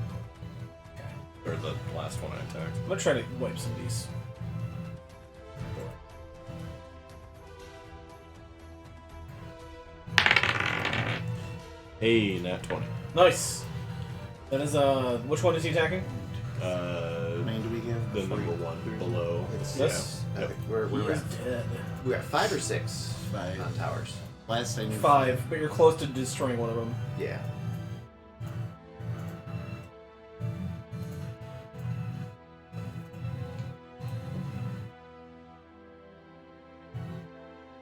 Or the last one I attacked. I'm gonna try to wipe some of these. Hey, nat 20. Nice. That is which one is he attacking? How many do we give? The number 1 below. It's, This? I think we're He is at, dead. we're at 5 or 6 5. on towers. Last time you 5, but you're close to destroying one of them. Yeah.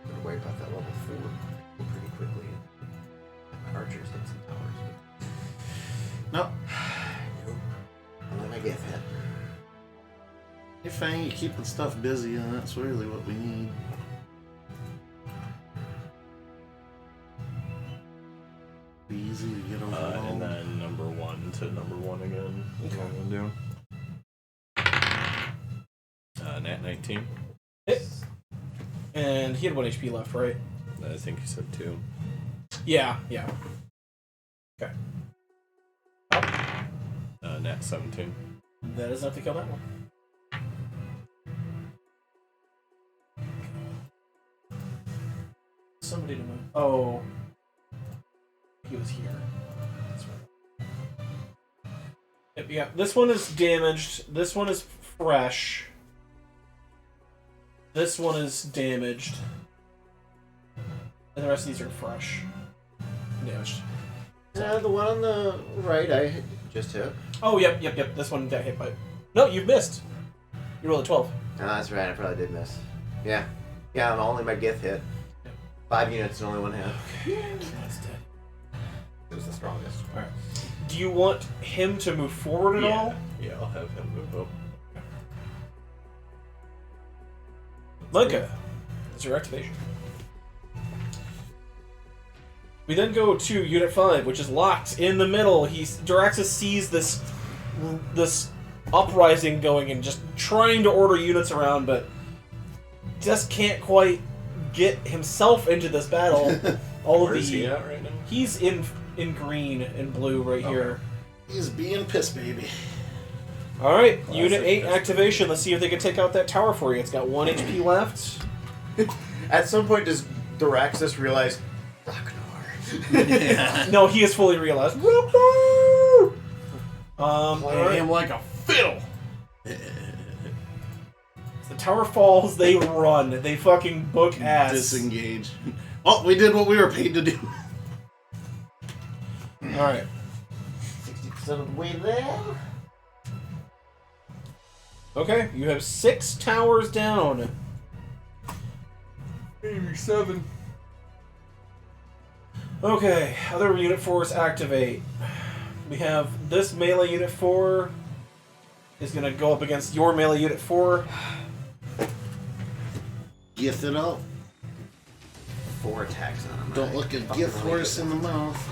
Gonna wipe out that level 4 pretty quickly. My archers hit some towers. No. Nope. Only my gift hit. You're fine. You're keeping stuff busy, and that's really what we need. Be easy to get over. And then number 1 to number 1 again. Is what I'm gonna do. Nat 19. Hit. And he had 1 HP left, right? I think you said 2. Yeah, yeah. Okay. Nat 17. That is enough to kill that one. Somebody to move. Oh. He was here. That's right. Yep, yeah. This one is damaged. This one is fresh. This one is damaged. And the rest of these are fresh. Damaged. The one on the right I just hit. Oh, yep. This one got hit by... No, you've missed. You rolled a 12. Oh, that's right. I probably did miss. Yeah. Yeah, only my gift hit. 5 units and only 1 hit. That's dead. It was the strongest. Alright. Do you want him to move forward at all? Yeah, I'll have him move up. Lenka, it's your activation. We then go to Unit 5, which is locked in the middle. Daraxus sees this uprising going and just trying to order units around, but just can't quite get himself into this battle. All of Where is he the at right now? he's in green and blue right here. He's being pissed, baby. All right, Classic Unit 8 pistol. activation. Let's see if they can take out that tower for you. It's got 1 HP left. At some point, does Daraxus realize Ragnar? No, he has fully realized. Playing him like a fiddle. The tower falls, they run. They fucking book ass. Disengage. Well, we did what we were paid to do. Alright. 60% of the way there. Okay, you have 6 towers down. Maybe 7. Okay, other unit 4s activate. We have this melee unit 4 is going to go up against your melee unit 4. Gift it up. 4 attacks on him. Don't look a gift horse in the mouth.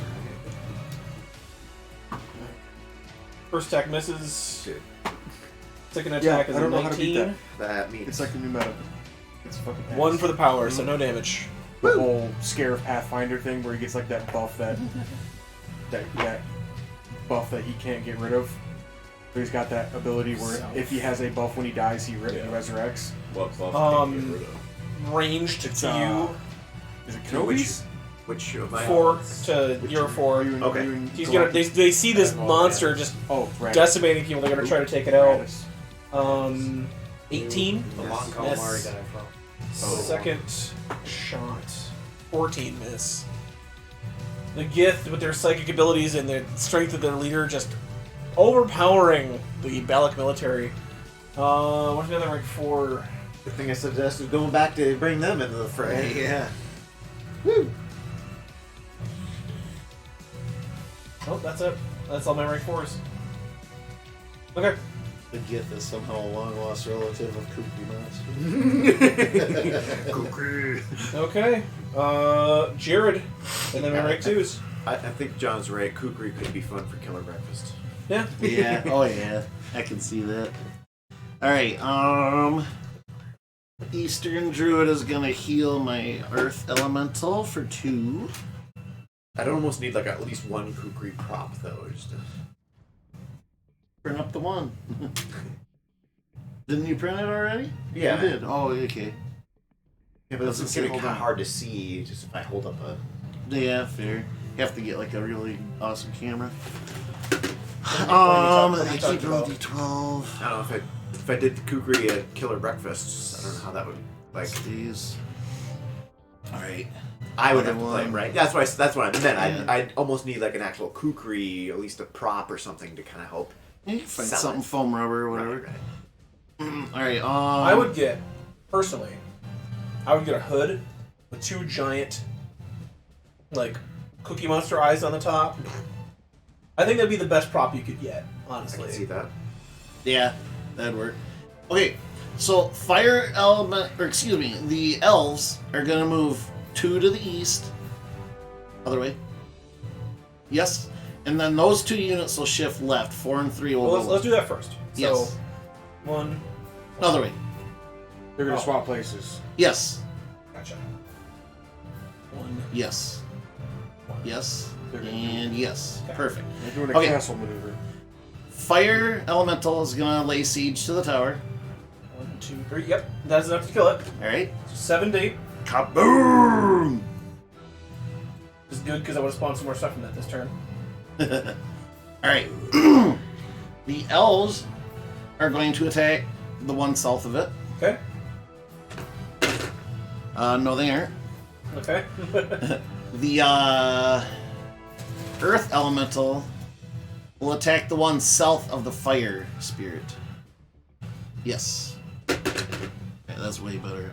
First attack misses. Good. Second Yeah, attack is I a don't know how to beat 19. That means It's like the new meta. It's fucking ass. 1 for the power, so no damage. The whole scare of Pathfinder thing where he gets like that buff that buff that he can't get rid of. So he's got that ability where if he has a buff when he dies, he resurrects. What buff can you get rid of? Ranged It's to you. Is it which Kenobi's? which of my 4 to your 4. Okay. He's gonna. They see this monster just decimating people. They're gonna try to take it out. 18. The long Yes. calamari guy from. Second shot. 14 miss. The Gith, with their psychic abilities and the strength of their leader, just overpowering the Balak military. What's the other rank 4? The thing I suggested going back to bring them into the fray. Yeah. Woo. Oh, that's it. That's all my rank 4s. Okay. The Gith is somehow a long-lost relative of Kooky Monster. Okay. Jared, and then my rank 2s. I think John's right. Kukri could be fun for killer breakfast. Yeah. Yeah, oh yeah, I can see that. Alright, Eastern Druid is gonna heal my Earth Elemental for 2. I'd almost need like at least one Kukri prop though. Just to... Print up the one. Didn't you print it already? Yeah. You did. Oh, okay. Yeah, but Let's it's just gonna be hold kind of on. hard to see just if I hold up a. Yeah, fair. You have to get like a really awesome camera. What are you I talking keep rolling about? D12. I don't know if I did the Kukri at killer breakfast. I don't know how that would like. These. Alright. I would Other have to play it, one. right? That's what I meant. Yeah. I'd almost need like an actual Kukri, at least a prop or something to kind of help. You can find Sell something it. foam rubber or whatever. Right. Alright, I would get, personally, I would get a hood with 2 giant, like, Cookie Monster eyes on the top. I think that'd be the best prop you could get, I honestly. can see that. Yeah, that'd work. Okay, so fire element, or excuse me, the elves are gonna move 2 to the east. Other way. Yes. And then those 2 units will shift left. 4 and 3 will Well, go let's left. do that first. Yes. So, 1. Other way. They're gonna swap places. Yes. Gotcha. 1. Yes. Yes. They're gonna And yes. Okay. Perfect. They're doing a Okay. castle maneuver. Fire elemental is gonna lay siege to the tower. 1, 2, 3. Yep, that's enough to kill it. Alright. 7 to 8 Kaboom! is good because I would have spawned some more stuff from that this turn. Alright. The elves are going to attack the one south of it. Okay. No, they aren't. Okay. The earth elemental will attack the one south of the fire spirit. Yes. Yeah, that's way better.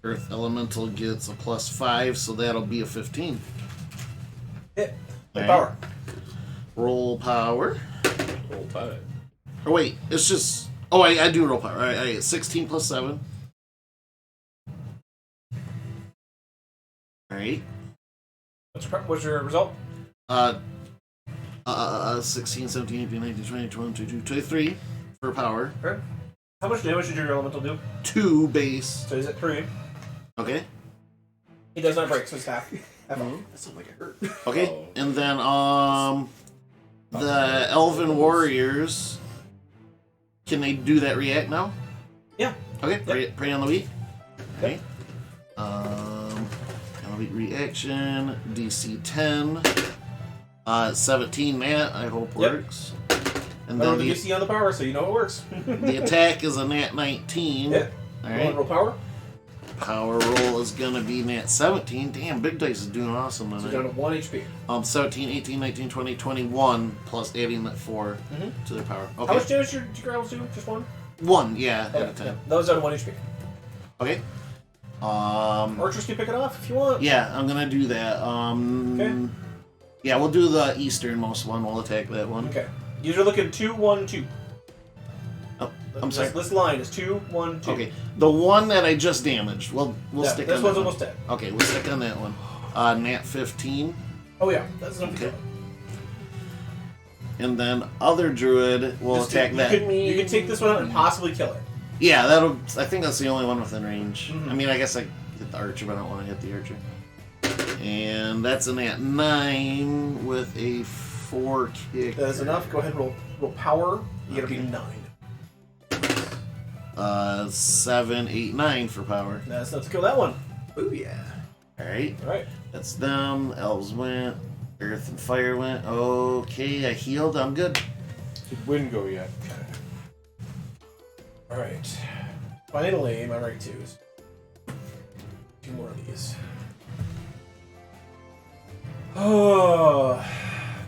Earth elemental gets a +5, so that'll be a 15. Hit. My Alright. power. Roll power. Roll tide. Oh wait, it's just. Oh, I do roll power. I get 16 + 7. Alright. What's your result? 16, 17, 18, 19, 20, 21, 22, 23 for power. Okay. How much damage did your elemental do? 2 base. So he's at 3. Okay. He does not break, so it's half. That sounds like it hurt. Okay. Oh. And then the elven warriors, can they do that react now? Yeah. Okay. Yep. Prey on the weak. Yep. Okay. Elite reaction, DC 10. 17 that I hope Yep. works. And I then rolled the DC on the power, so you know it works. the attack is a nat 19. Yeah. Alright. Roll power. Power roll is gonna be nat 17. Damn, Big Dice is doing awesome So tonight. down to 1 HP. 17, 18, 19, 20, 21, plus adding that 4 Mhm. to their power. How Okay. much damage did your elves do? Just 1? 1, yeah, at a Okay. time. Yeah. That was down to 1 HP. Okay. Archers can pick it off if you want. Yeah, I'm gonna do that. Okay. Yeah, we'll do the easternmost one. We'll attack that one. Okay. These are looking 2, 1, 2. Oh, I'm sorry. This line is 2, 1, 2. Okay, the one that I just damaged. We'll Yeah, stick this on one's that one. almost dead. Okay, we'll stick on that one. Nat 15. Oh yeah, that's enough to Okay. kill And then other druid will Just attack that. You could take this one out and possibly kill it. Yeah, that'll. I think that's the only one within range. Mhm. I mean, I guess I hit the archer, but I don't want to hit the archer. And that's an at 9 with a 4 kick. That is enough. Go ahead and roll power. You gotta be 9. 7, 8, 9 for power. That's enough to kill that one. Ooh, yeah. Alright. Alright. That's them. Elves went. Earth and fire went. Okay, I healed. I'm good. Did wind go yet? Alright. Finally, my rank 2s. 2 more of these. Oh.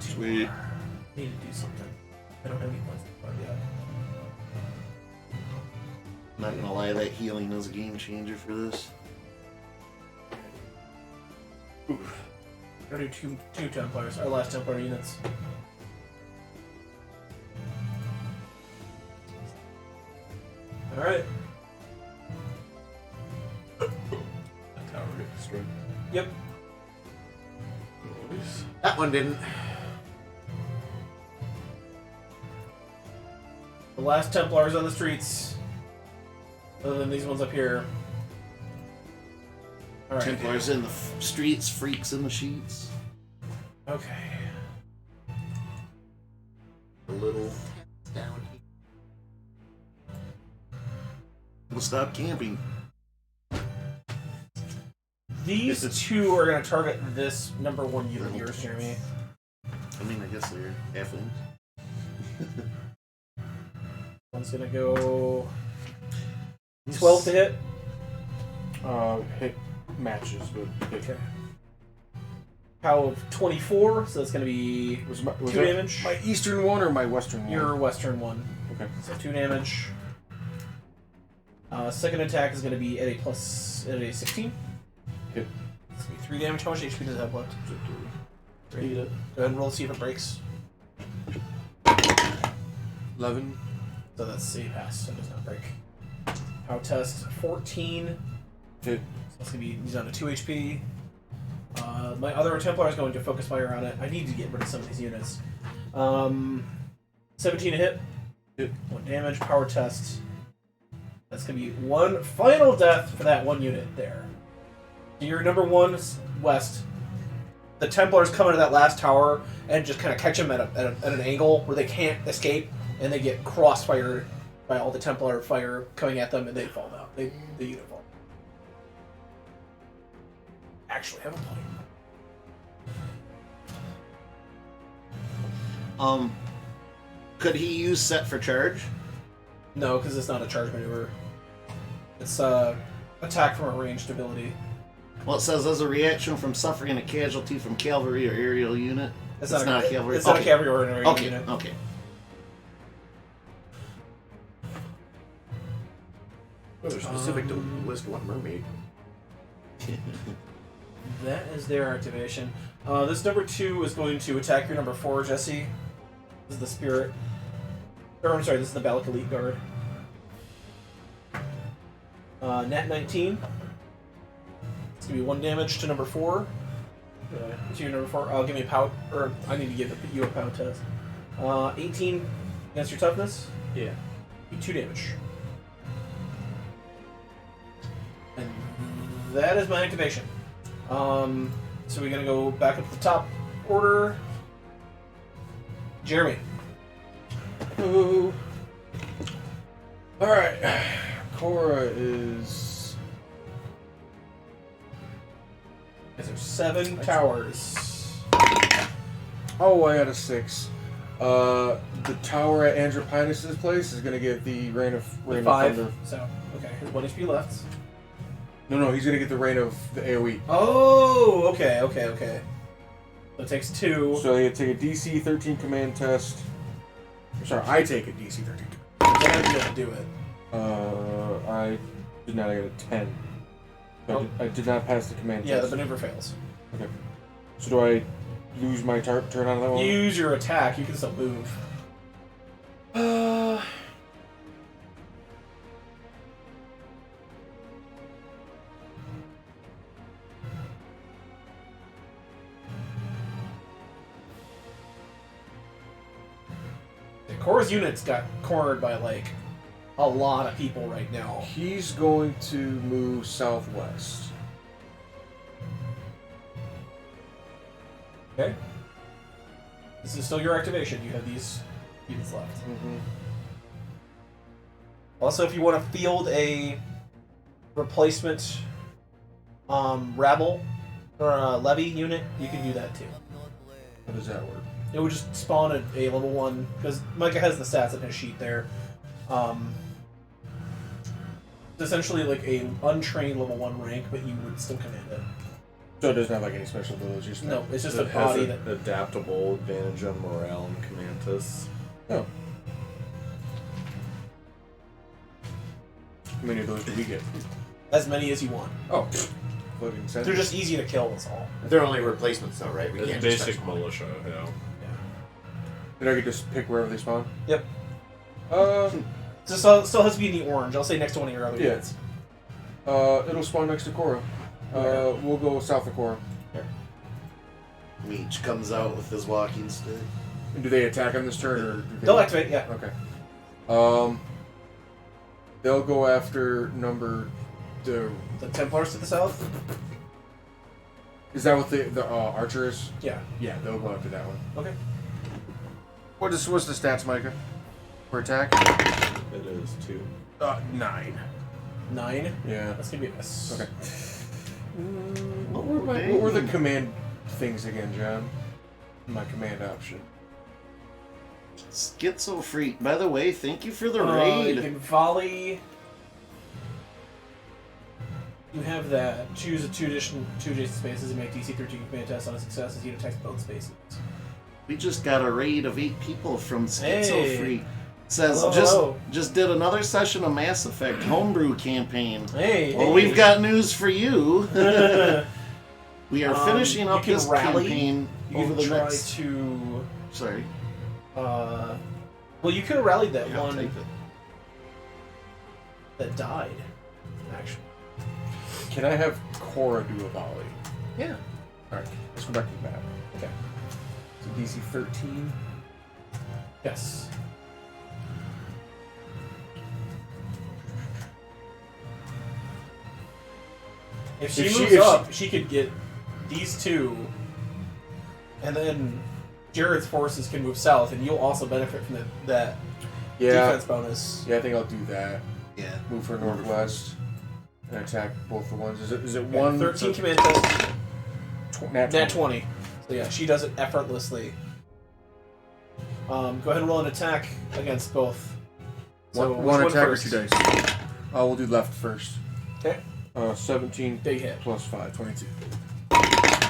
Sweet. Need to do something. I don't have any points to find yet. Not gonna lie, that healing is a game changer for this. I'm gonna do two Templars, our last Templar units. Alright. That tower get destroyed. Yep. Nice. That one didn't. The last Templars on the streets. Other than these ones up here. Alright. Templars in the streets, freaks in the sheets. Okay. A little down here. We'll stop camping. These two are going to target this number 1 unit of yours, Jeremy. I mean, I guess they're halflings. One's going to go 12 to hit. Hit matches, but hit. Okay. Power of 24, so that's going to be Was 2 that damage. my eastern one or my western one? Your western one. Okay. So 2 damage. Second attack is going to be at a 16. Hit. It's going to be 3 damage. How much HP does it have left? Is it 3. Go ahead and roll to see if it breaks. 11. So that's a pass, so it does not break. Power test 14. Hit. So that's going to be, he's down to 2 HP. My other Templar is going to focus fire on it. I need to get rid of some of these units. 17 to hit. Hit. 1 damage. Power test. That's going to be 1 final death for that 1 unit there. So you're number 1 west. The Templars come into that last tower and just kind of catch them at an angle where they can't escape, and they get crossfired by all the Templar fire coming at them, and they fall down. The unit falls. Actually have a point. Could he use set for charge? No, because it's not a charge maneuver. It's attack from a ranged ability. Well, it says as a reaction from suffering a casualty from cavalry or aerial unit. It's not a cavalry. It's not a Okay. cavalry or an area Okay, unit. okay. Well, they're specific to list 1 mermaid. That is their activation. This number 2 is going to attack your number 4, Jesse. This is the spirit. Or I'm sorry, this is the Balic Elite Guard. Nat 19. It's gonna be 1 damage to number 4. To your number 4. Give me a pout, or I need to give you a pout test. 18 against your toughness. Yeah. 2 damage. And that is my activation. So we're gonna go back up to the top order. Jeremy. Ooh. Alright. Cora is. There's 7 towers. Oh, I got a 6. The tower at Andropinus' place is gonna get the rain of 5. thunder. So, okay, there's 1 HP left. No, he's gonna get the rain of the AoE. Oh, okay. So it takes 2. So you take a DC 13 command test. Sorry, I take a DC 13. Then I'm gonna do it. I did not. I got a 10. So I did not pass the command Yeah, the test. maneuver fails. Okay. So do I lose my turn on that one? Use your attack, you can still move. Cora's unit's got cornered by like a lot of people right now. He's going to move southwest. Okay. This is still your activation. You have these units left. Mm-hmm. Also, if you want to field a replacement rabble or a levy unit, you can do that too. How does that work? It would just spawn a level 1, because Micah has the stats in his sheet there. It's essentially like a untrained level 1 rank, but you would still command it. So it doesn't have like any special abilities. Just No, it's just It a has body an that. adaptable advantage on morale and Commantus. Oh. How many of those do we get? As many as you want. Oh, floating center. They're just easy to kill, that's all. They're only replacements, though, right? We It's can't just basic touch them. militia, yeah. And I could just pick wherever they spawn. Yep. Uh, Still has to be in the orange. I'll say next to one of your other Yeah. units. It'll spawn next to Cora. We'll go south of Cora. Meech comes out with his walking stick. And do they attack on this turn, or do they... They'll activate, yeah. Okay. They'll go after number. The Templars to the south? Is that what the archer is? Yeah. Yeah, they'll go after that one. Okay. What's the stats, Micah? For attack? It is 2. 9. 9? Yeah. That's gonna be a miss. Okay. What were the command things again, John? My command option. Schizophrenic. By the way, thank you for the You raid. can volley. You have that. Choose two adjacent spaces and make DC 13 command test on a success as you attacks both spaces. We just got a raid of 8 people from Schizophrenic. Hey. Says Hello. just did another session of Mass Effect homebrew campaign. Hey. Well, we've got news for you. We are finishing up you can this rally. campaign You over can the try next. to. Sorry. Well, you could have rallied that Yeah, I'll one take it. that died. Actually. Can I have Cora do a volley? Yeah. Alright, let's go back to the map. Okay. So DC 13. Yes. If she moves up, she could get these two, and then Jared's forces can move south, and you'll also benefit from that defense bonus. Yeah, I think I'll do that. Yeah. Move for northwest and attack both the ones. Is it Okay, one? 13 command test, Nat 20. nat 20. So yeah, she does it effortlessly. Go ahead and roll an attack against both. So One which attack or first? 2 dice? We'll do left first. Okay. 17 Big hit. plus 5, 22.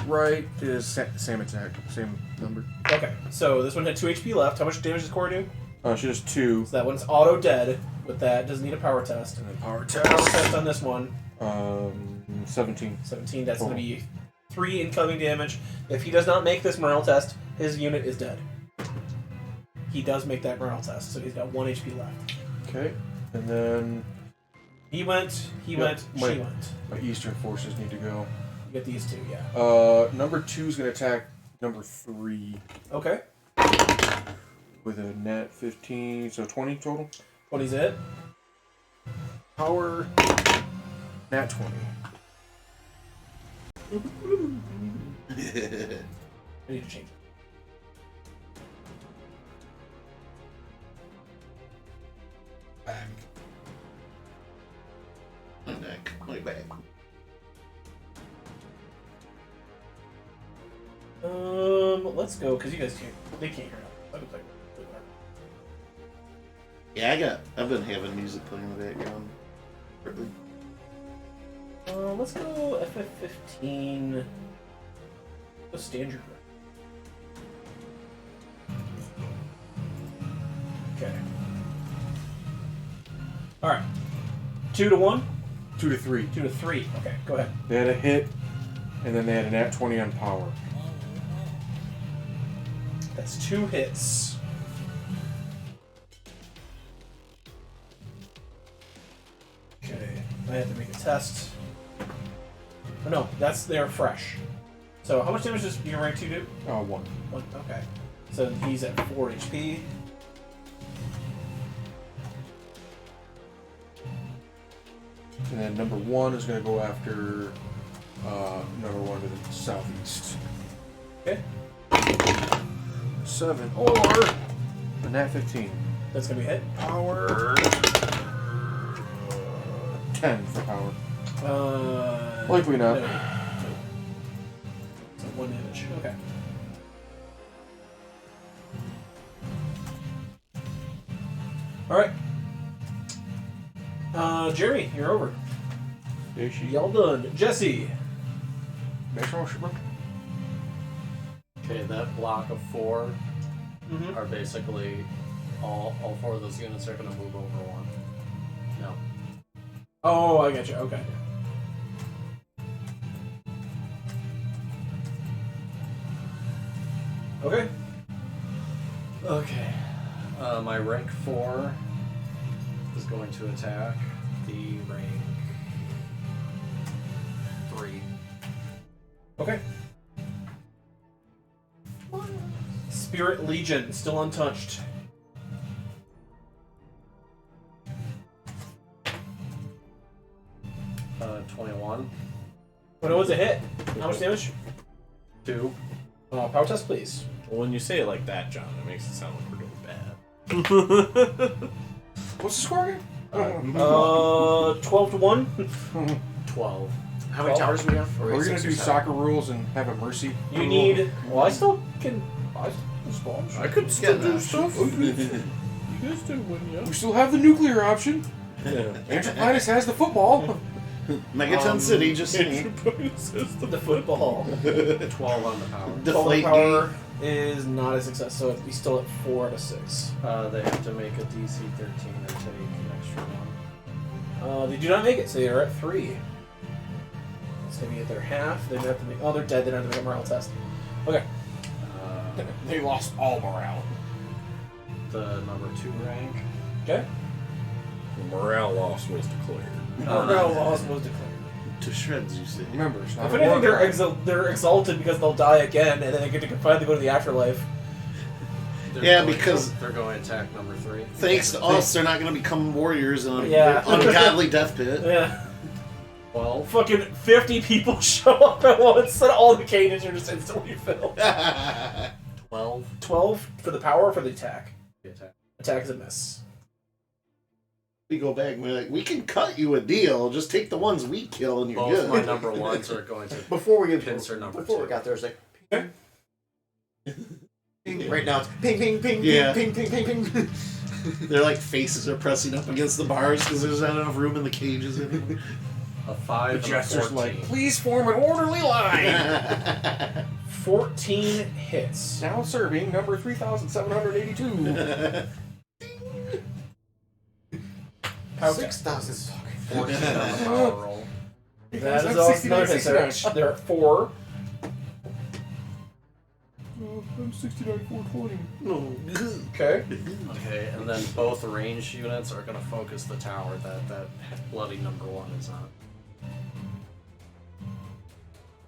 Right is same attack, same number. Okay, so this one had 2 HP left. How much damage does Cora do? She does 2. So that one's auto dead with that. Doesn't need a power test. And then power Power test. test on this one. 17. 17. That's Cool. going to be 3 incoming damage. If he does not make this morale test, his unit is dead. He does make that morale test, so he's got 1 HP left. Okay. And then He went, she went. my eastern forces need to go. You get these two, yeah. Number 2 is going to attack number 3 Okay. with a net 15, so 20 total. 20's it. Power, nat 20. I need to change it. Back. My neck. My back. Let's go, because you guys can't, they can't hear it. Yeah, I've been having music playing in the background. Let's go FF15. Go standard. Okay. Alright. 2 to 1? 2 to 3. 2 to 3. Okay, go ahead. They had a hit, and then they had a nat 20 on power. That's 2 hits. Okay, I have to make a test. Oh no, they're fresh. So how much damage does your rank 2 do? 1. 1, okay. So he's at 4 HP. And then number 1 is going to go after number 1 to the southeast. Okay. 7 or a nat 15. That's gonna be a hit. Power 10 for power. Likely not. No. So 1 damage. Okay. All right. Jeremy, you're over. Y'all done. Jesse. Next one, Shipper. Okay, that block of 4 Mm-hmm. are basically all 4 of those units are going to move over 1. No. Oh, I get you. Okay. Okay. Okay. My rank 4 is going to attack the rank 3. Okay. Spirit Legion, still untouched. Uh, 21. But it was a hit. How much damage? 2. Power test, please. Well, when you say it like that, John, it makes it sound like we're doing bad. What's the score again? 12 to 1. 12. How many towers do we have? Or We're going 6 to or do 7? soccer rules and have a mercy. You need. Well, I still can. I still I could still do that. stuff. You guys do, wouldn't you? We still have the nuclear option. Yeah. Angeloplanus has the football. Megaton City, just saying. the football. 12 on the power. Deflate power gate. is not a success, so it'd be still at 4 out of 6. They have to make a DC 13 and take an extra 1. They do not make it, so they're at 3. It's gonna be at their half. They have to make. Oh, they're dead. They don't have to make a morale test. Okay. They lost all morale. The number 2 rank. Okay. Morale loss was declared. Morale loss was declared. To shreds, you say. Remember, it's not If a anything, war they're crime. they're exalted because they'll die again, and then they get to finally go to the afterlife. Yeah, because- they're going to attack number 3. Thanks to us, they're not going to become warriors in an Yeah. ungodly death pit. Yeah. 12. Fucking 50 people show up at once, and all the cages are just instantly filled. 12. 12 for the power or for the attack? The attack. Attack is a miss. We go back and we're like, we can cut you a deal. Just take the ones we kill and you're Both good. my number 1s are going to. Before we get Pincer number before 2. we got there, it's like ping, ping. Right now it's ping, ping, ping, Yeah. ping, ping, ping, ping, ping. Their like faces are pressing up against the bars because there's not enough room in the cages anymore. A 5 The and a jester's 14. like, please form an orderly line. 14 hits. Now serving number 3,782. Power 6,000. 14 on the power roll. That is I'm all 69, another hit. 69. They're at 4. I'm 69,420. No. Okay. Okay, and then both ranged units are going to focus the tower that bloody number 1 is on.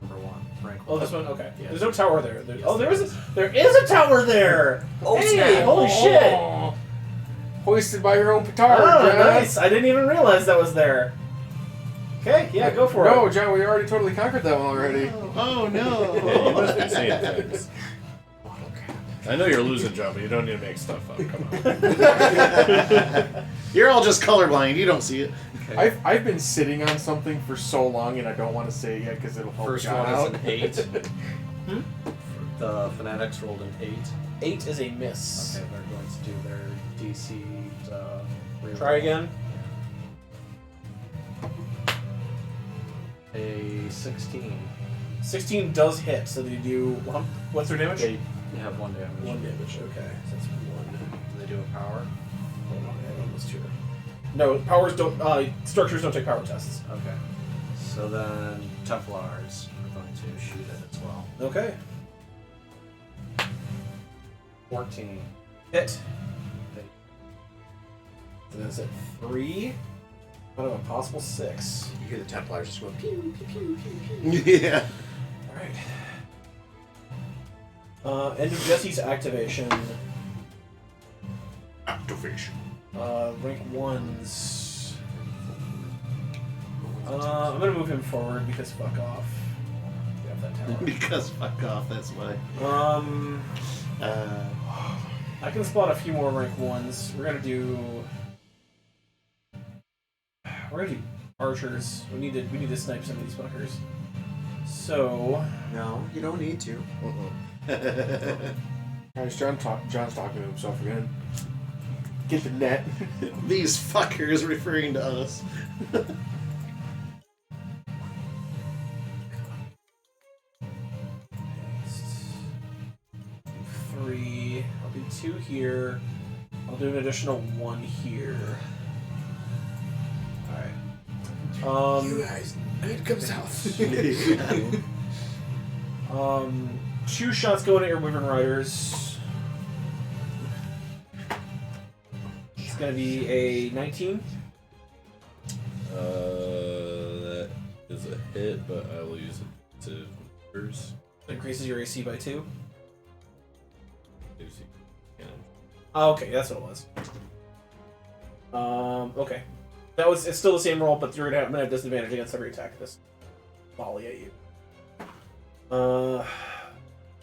Number 1, rank 1. Oh, this one? Okay. Yeah. There's no tower there. Yes, There is a tower there! Oh, hey, snap. holy shit! Oh. Hoisted by your own petard, Oh, John. nice! I didn't even realize that was there. Okay, yeah, go for No, it. John, we already totally conquered that one already. Oh You no. must be saying things. I know you're losing, John, but you don't need to make stuff up. Come on. You're all just colorblind. You don't see it. Okay. I've been sitting on something for so long, and I don't want to say it yet because it'll help First John one out. is an 8. The Fanatics rolled an 8. 8 is a miss. Okay, they're going to do their DC. Reroll. Try again. A 16. 16 does hit, so they do. What's their damage? They have 1 damage. 1 damage, okay. So that's 1. Do they do a power? Hold on, I almost here. No, powers don't. Structures don't take power tests. Okay. So then Templars are going to shoot it as well. Okay. 14. Hit. And that's at 3 out of a possible 6. You hear the Templars just going pew, pew, pew, pew, pew. Yeah. Alright. End of Jesse's activation. Activation. Rank 1s. I'm gonna move him forward because fuck off. Get off that tower. Because fuck off, that's why. I can spot a few more rank 1s. We're gonna do archers. We need to snipe some of these fuckers. So No, you don't need to. Guys, John's talking to himself again. Get the net. These fuckers referring to us. three. I'll do 2 here. I'll do an additional 1 here. Alright. You guys need to come south. 2 shots going at your Wyvern Riders. It's gonna be a 19. That is a hit, but I will use it to first. Increases your AC by 2. Cannon. Oh, okay, that's what it was. Okay. It's still the same roll, but I'm gonna have disadvantage against every attack this volley at you.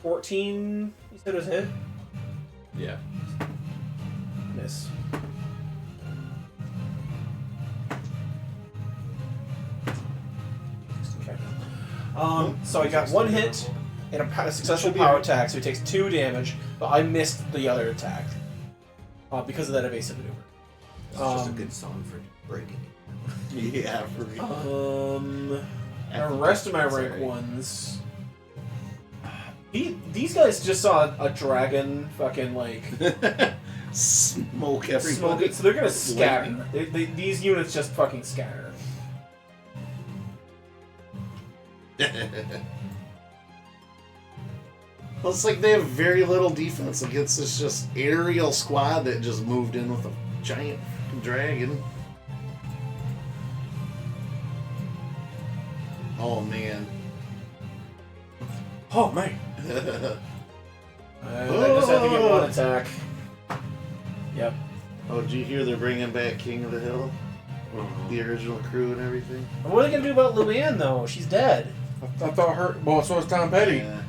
14, you said it was hit? Yeah. Miss. Okay. So I got 1 hit and a successful power attack, so he takes 2 damage, but I missed the other attack because of that evasive maneuver. It's just a good song for breaking. Yeah, for real. The rest of my rank 1s. These guys just saw a dragon fucking like Smoke smoke everybody. it, so they're gonna scatter. These units just fucking scatter. Well, it's like they have very little defense against this just aerial squad that just moved in with a giant dragon. Oh man. Oh, man. I just had to get 1 attack. Yep. Oh, did you hear they're bringing back King of the Hill? The original crew and everything? What are they gonna do about Luann though? She's dead. I thought her. Well, so is Tom Petty. Yeah.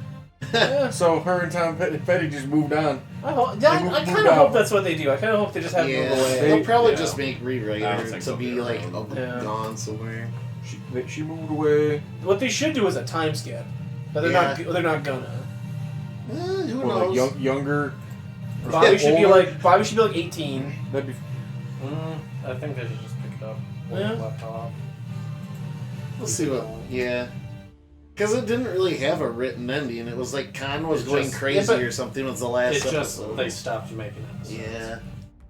Yeah. So her and Tom Petty just moved on. I moved kind of out. hope that's what they do. I kind of hope they just have to move Yeah, away. they'll probably Yeah. just make rewrite I don't her think to they'll be be like around. Yeah. gone somewhere. She moved away. What they should do is a time skip, but they're Yeah. not. They're not gonna. Who Or knows? like younger. Bobby should be older. like 18. That'd be. I think they should just pick it up where Yeah. it left off. We'll see what. Yeah. Because it didn't really have a written ending. It was like Khan was It going just- crazy yeah, but or something. Was the last It's just episode. they stopped making it. Yeah.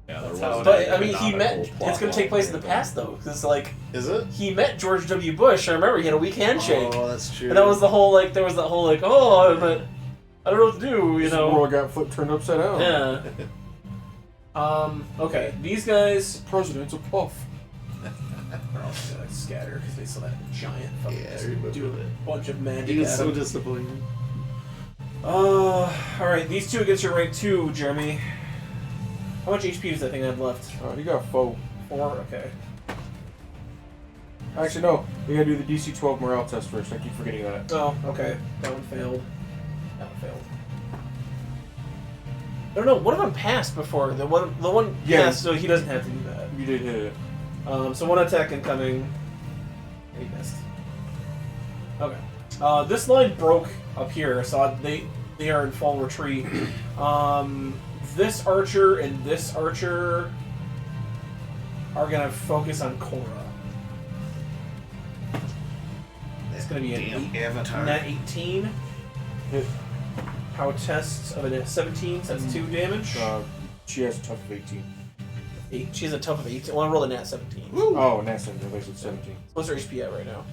Yeah, That's there how wasn't it But is. I mean, he met. canonical plot It's gonna take place in the line or past though, because like Is it? he met George W. Bush. I remember he had a weak handshake, Oh, that's true. and that was the whole like. There was that whole like, oh, but I don't know what to do. You The know. world got flipped, turned upside down. Yeah. Okay, these guys President's a puff. are also gonna scatter because they saw that giant fucking Yeah, I remember do that. a bunch of magic. He was at so him. disappointed. Alright, these 2 against your rank 2, Jeremy. How much HP does that thing have left? You got foe. 4? Okay. Actually, no. You gotta do the DC 12 morale test first. I keep forgetting that. Oh, okay. That one failed. That one failed. I don't know, one of them passed before. The one Yeah. passed, so he doesn't have to do that. You did hit it. So 1 attack incoming. He missed. Okay. This line broke up here, so they are in full retreat. This archer and this archer are gonna focus on Korra. It's gonna be an Avatar. net 18. Hit. Power test of a net 17, so that's 2 damage. She has a tough of 18. She has a tough of 18. Well, I rolled a nat 17. Woo! Oh, and that's 17. What's her HP at right now?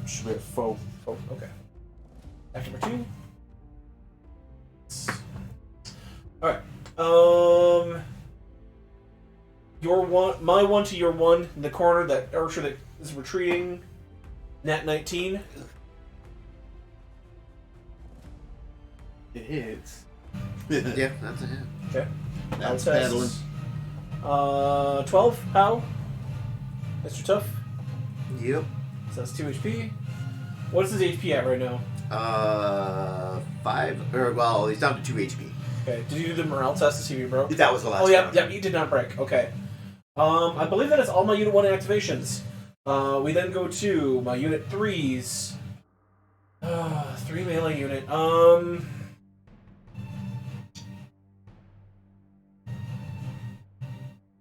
Should be at foe. Oh, okay. Action number 2. Alright. Your one, my 1 to your 1 in the corner, that archer that is retreating. Nat 19. It hits. Yeah, that's a hit. Okay. That's Test. paddling. 12. How? Mr. Tough. Yep. So that's 2 HP. What's his HP at right now? 5. Or, well, he's down to 2 HP. Okay. Did you do the morale test to see if you broke? That was the last Oh, yeah, round. yeah, you did not break. Okay. I believe that is all my Unit 1 activations. We then go to my Unit 3's. 3 melee unit. 3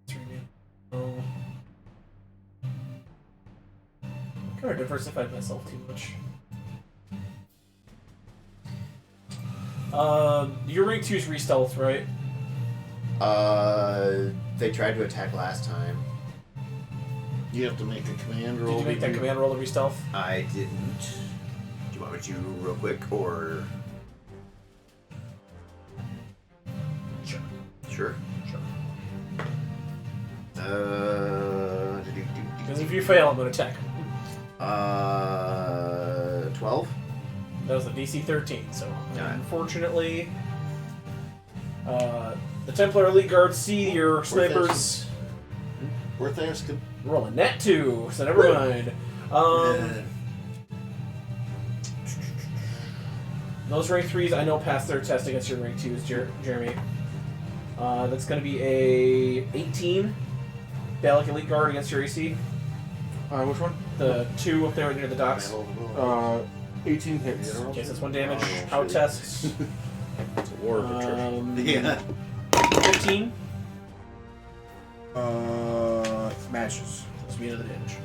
melee. Oh. Kind of diversified myself too much. Your rank 2 is re-stealth, right? They tried to attack last time. You have to make a command roll. Did you make that command roll to re-stealth? I didn't. Do you want me to real quick, or...? Sure. Sure. Because if you fail, I'm going to attack. 12? That was a DC 13, so Alright. unfortunately, the Templar Elite Guards see your snipers Worth asking. roll a nat 2, so never mind. Those rank 3s I know passed their test against your rank 2s, Jeremy. That's going to be a 18 Dalek Elite Guard against your AC. Which one? The 2 up there near the docks. 18 hits. Okay, so that's 1 damage. Oh, Out shit. test. It's a war of attrition. Yeah. 15. Matches. That's me into the damage.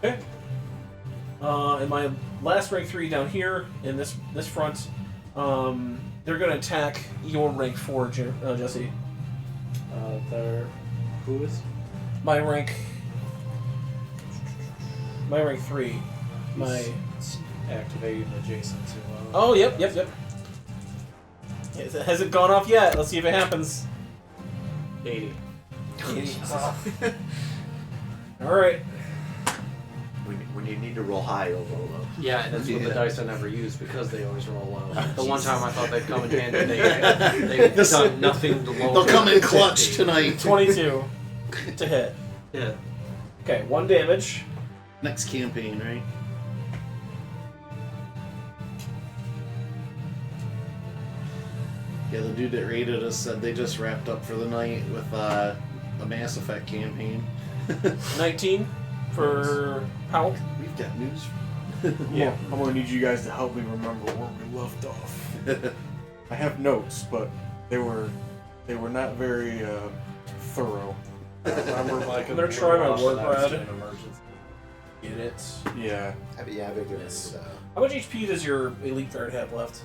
Okay. And my last rank 3 down here in this front, they're gonna attack your rank 4, Jesse. There. Who is? My rank 3. My. Activating adjacent to. Oh, yep. Has it gone off yet? Let's see if it happens. 80. Alright. When you need to roll high, you'll roll low. Yeah, that's what the Yeah. dice I never use because they always roll low. The one time I thought they'd come in handy, they've done nothing to lower. They'll come in clutch 50. tonight. 22 to hit. Yeah. Okay, 1 damage. Next campaign, right? Yeah, the dude that rated us said they just wrapped up for the night with a Mass Effect campaign. 19 for Powell. We've got news. Yeah. I'm gonna need you guys to help me remember where we left off. I have notes, but they were not very thorough. I remember like I'm gonna try my word that was pad. an emergency. Get it. Yeah. Yeah, big Yes. difference. How much HP does your Elite Guard have left?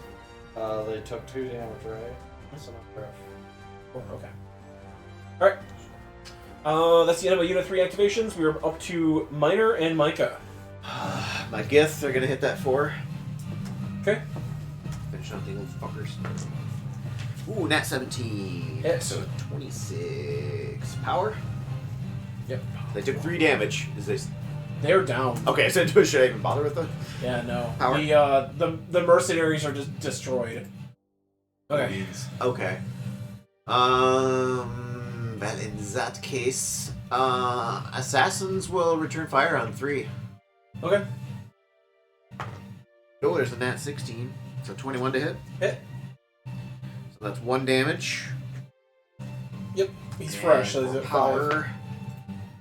They took 2 damage, right? That's enough for 4, okay. Alright. That's the end of my Unit 3 activations. We are up to Minor and Micah. My Gith, they're gonna hit that 4. Okay. Finish on the old fuckers. Ooh, nat 17. Hit. So 26. Power? Yep. They took 3 damage. Is this... They're down. Okay, so should I even bother with them? Yeah, no. Power? The mercenaries are just destroyed. Okay. Okay. Well, in that case, assassins will return fire on 3. Okay. Oh, there's a nat 16. So 21 to hit. Hit. So that's 1 damage. Yep. He's fresh, so he's at 5. power.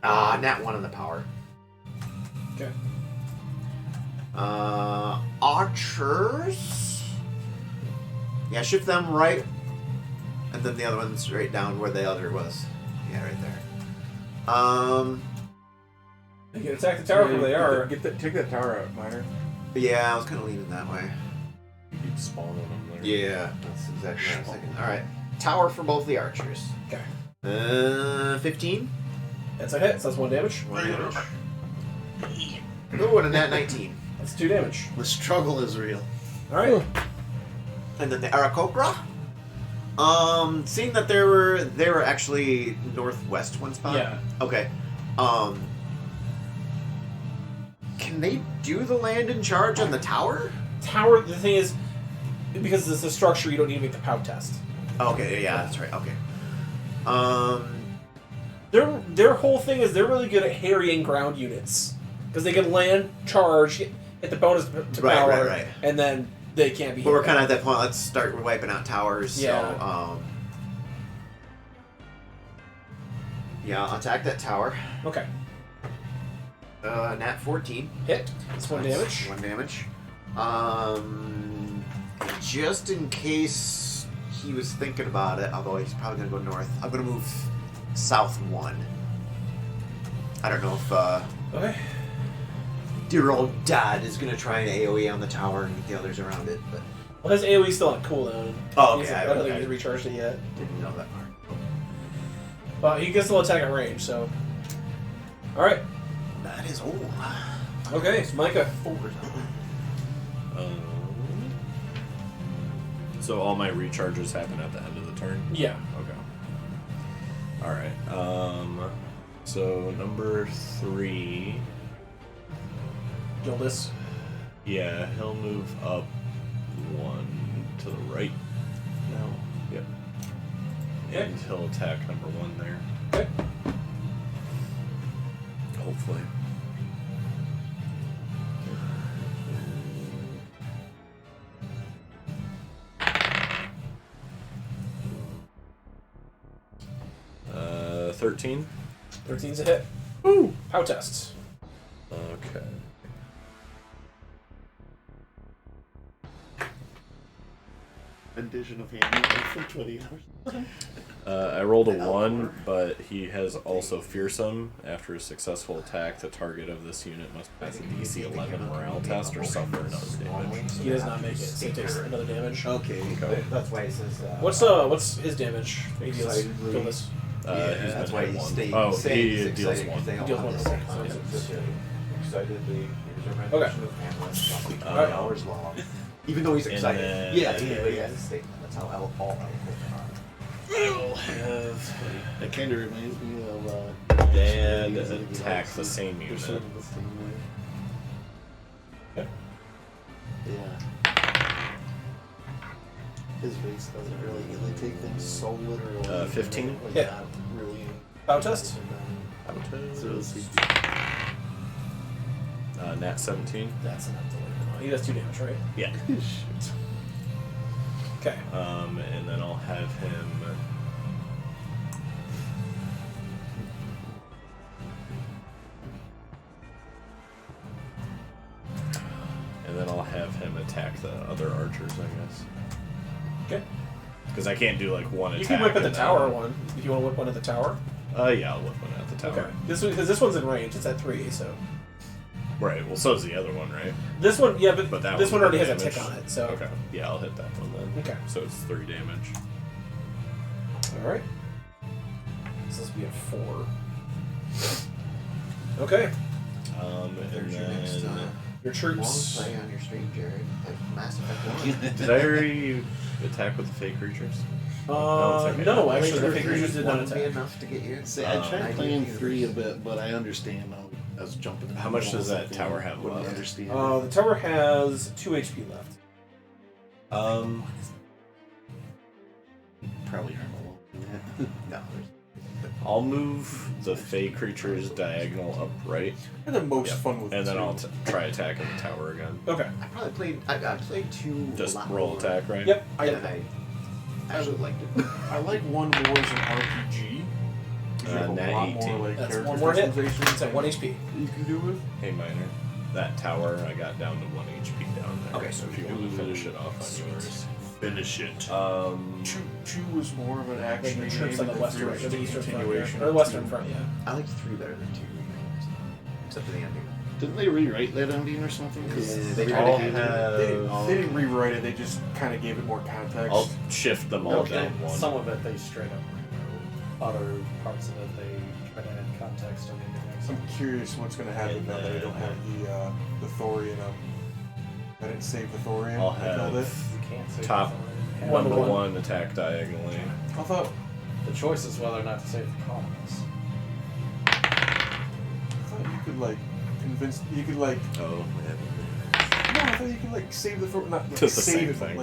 Nat 1 on the power. Okay. Archers. Yeah, shift them right, and then the other one's right down where the other was. Yeah, right there. They can attack the tower where they are. Take that tower out, Minor. Yeah, I was kind of leaning that way. You keep spawning them there. Yeah, that's exactly what I was thinking. All right, tower for both the archers. Okay. 15. That's a hit, so that's 1 damage. 1 damage. Oh, and a nat 19. That's 2 damage. The struggle is real. Alright. And then the Aarakocra. Seeing that they were actually northwest one spot. Yeah. Okay. Can they do the land in charge on the tower? Tower, the thing is, because it's a structure, you don't need to make the POW test. Okay, yeah, that's right. Okay. Their whole thing is they're really good at harrying ground units because they can land, charge, hit the bonus to Right, power, right. and then they can't be. But we're kind of at that point. Let's start wiping out towers. Yeah. So, yeah, I'll attack that tower. Okay. Nat 14. Hit. It's 1 damage. 1 damage. Just in case he was thinking about it, although he's probably gonna go north, I'm gonna move south 1. I don't know if Okay. dear old dad is gonna try an AoE on the tower and get the others around it, but Well, his AoE's still on cooldown. Oh, okay, I don't think okay. he's recharged it yet. didn't know that part. But he can still attack at range, so. Alright. That is old. Okay, it's Micah. So all my recharges happen at the end of the turn? Yeah. Okay. Alright. So number 3. Gildus. Yeah, he'll move up 1 to the right. No. Yep. Okay. And he'll attack number 1 there. Okay. Hopefully. Uh, 13. 13's a hit. Ooh! How tests? Okay. Edition of Hammy for 20 hours. I rolled a 1, but he has also fearsome. After a successful attack, the target of this unit must pass a DC 11 morale test or suffer another damage. He does not make it, so he takes another damage. Okay, Okay. that's why he says. What's his damage? He deals Excitedly. Gildus. He's that's been why hit he 1. stays. Oh, saying he's he deals excited 1. 'cause they all Deals have one, the same okay. concept. Excitedly, here's a Okay. rendition of Hamlet, roughly 20 Alright. hours long. Even though he's And excited. then- Yeah, he has a statement. That's how all my I'll have That kind of reminds me of Dad attack the same They're unit. sort of the same way. Okay. Yeah. His race doesn't really take things so literally. 15? Like, Yeah. not really. How test? So is he- Nat 17. That's enough to win. He does 2 damage, right? Yeah. Shoot. Okay. And then I'll have him. And then I'll have him attack the other archers, I guess. Okay. Because I can't do like one attack. You can whip at the and then- tower one if you want to whip one at the tower. Yeah, I'll whip one at the tower. Okay. Because this one's in range. It's at 3, so Right. Well, so's the other one, right? this one, yeah, but, But that this one one already has damage. a tick on it. So Okay. Yeah, I'll hit that one then. Okay. So it's 3 damage. All right. So this will be a 4. Okay. And There's your next then Your long troops. play on your stream, Jared. Like Mass Effect 1. did I already attack with the fake creatures? okay. No, actually, the Later fake creatures did not wouldn't be attack. enough to get you. See, I tried I playing did 3 a bit, but I understand now. I was jumping. in How the much middle does of that something tower I have wouldn't left? understand. The tower has 2 HP left. Probably harm a little bit. No. I'll move the fey creatures diagonal upright, And the most Yep. fun with and then two. I'll try attacking the tower again. Okay. I probably played. I played 2. Just a lot roll more. attack, right? Yep. And I actually liked it. I like one more as an RPG. 'Cause you have a Nat lot 18. more like That's character one more hit. customizations It's at 1 HP. that you can do with. Hey, Miner. That tower, I got down to 1 HP down there. Okay, so if you want to finish it off on yours. Finish it. Two was more of an Like action the game. troops on the and western, three or was the just a eastern front, continuation yeah. or of western two. front, yeah. I liked 3 better than 2. Except for the ending. Didn't they rewrite that ending or something? Because Yeah, they I'll tried to have- They didn't rewrite it. They just kind of gave it more context. I'll shift them all No, down they, 1. some of it they straight up rewrote. Other parts of it they try to add context and I'm curious what's going to happen now that I don't have the thorium. I didn't save the thorium. I'll I killed it. have You can't say top that. One to number one. 1 attack diagonally. I thought The choice is whether or not to save the colonists. you could like convince. You could like. Oh, man. I thought you could like save the not like, Just the save same it, but thing.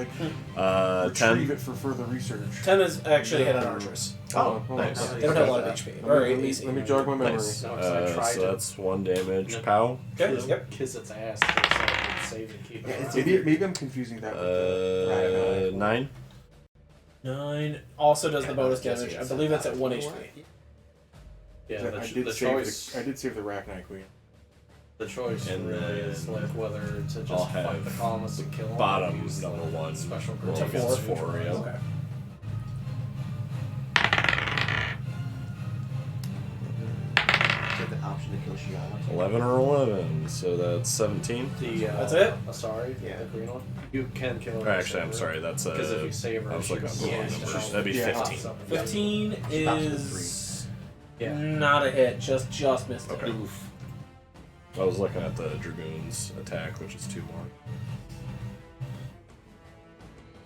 like 10. retrieve it for further research. 10 is actually hit on archers. Oh, nice. They don't have a lot of HP. Or AC. Let me jog my memory. Nice. No, 'cause I tried So to- that's 1 damage. Yep. Pow. Okay, yep. Kiss its ass to save and keep it Yeah, it's alive. Maybe I'm confusing that with the 9. 9 also does the bonus Jesse damage. I had believe said that's at that 1 before. HP. Yeah, I the did choice. save the Rachni Queen. The choice And really then is like whether to just I'll fight have the colonists and kill them. bottom or use number the 1 special roll group. against four. 4, yeah. Okay. Get the option to kill Shiala. 11 or 11, so that's 17. That's it? Sorry, Yeah. the green one. You can kill Or her. actually, I'm sorry, that's Because if you save her, I was looking up the she wrong can numbers. just- That'd be Yeah. 15. 15 She pops with is Yeah. not a hit. Just missed it. Okay. I was looking at the Dragoon's attack, which is 2 more.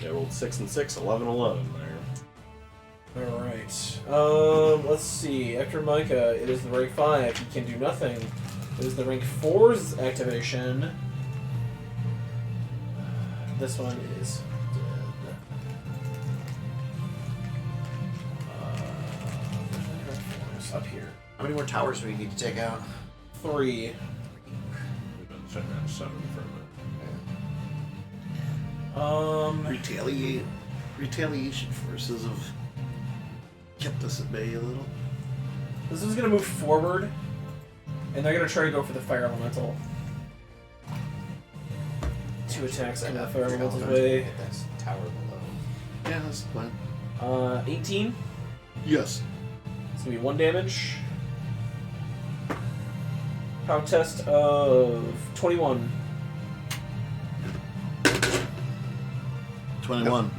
Yeah, I rolled 6 and 6, 11, 11 there. Alright. Let's see. After Micah, it is the rank 5. He can do nothing. It is the rank 4's activation. This one is dead. Rank 4 is up here. How many more towers do we need to take out? 3. We've been sitting at 7 for a minute. Retaliation forces have kept us at bay a little. This is gonna move forward, and they're gonna try to go for the fire elemental. 2 attacks coming the fire elemental's way. Hit that tower below. Yeah, that's the plan. 18. Yes. It's gonna be 1 damage. Power test of 21. 21.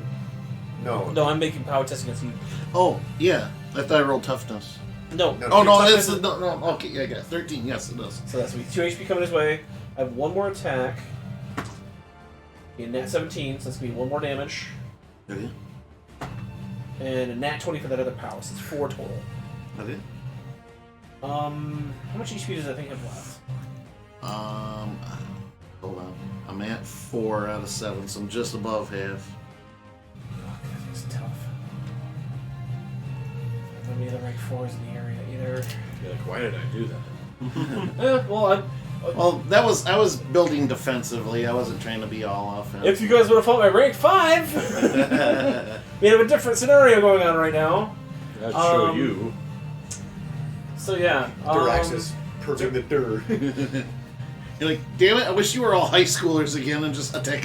No. No, I'm making power test against you. Oh, yeah. I thought I rolled toughness. No. No. Oh, no, Toughness it's... is- No, okay, yeah, I got it. 13. Yes, it does. So that's gonna be 2 HP coming his way. I have 1 more attack. Be a nat 17, so that's gonna be 1 more damage. Okay. And a nat 20 for that other power, so it's 4 total. Okay. How much HP does that thing have left? Hold on. I'm at 4 out of 7, so I'm just above half. It's tough. I don't have any other rank 4s in the area either. You're like, why did I do that? Well, Well, I was building defensively. I wasn't trying to be all offense. if you guys would have fought my rank 5, we have a different scenario going on right now. I'd show Um, you. So yeah, Durax is purging the dirt. You're like, damn it, I wish you were all high schoolers again and just attack.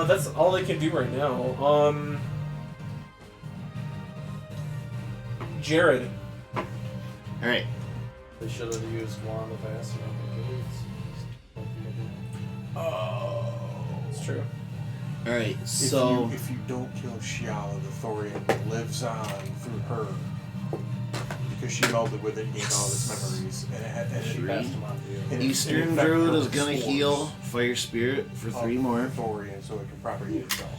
that's all they can do right now. Jared. Alright. They should have used Wand of Acid on It's true. Alright, so... If you don't kill Shiala, the Thorian lives on through her. Because she melded with it and gained all of its memories. And it She passed them on to you. and it- Eastern and it affected Druid her is gonna spores heal Fire Spirit for 3 of more. Thorian so it can propagate itself.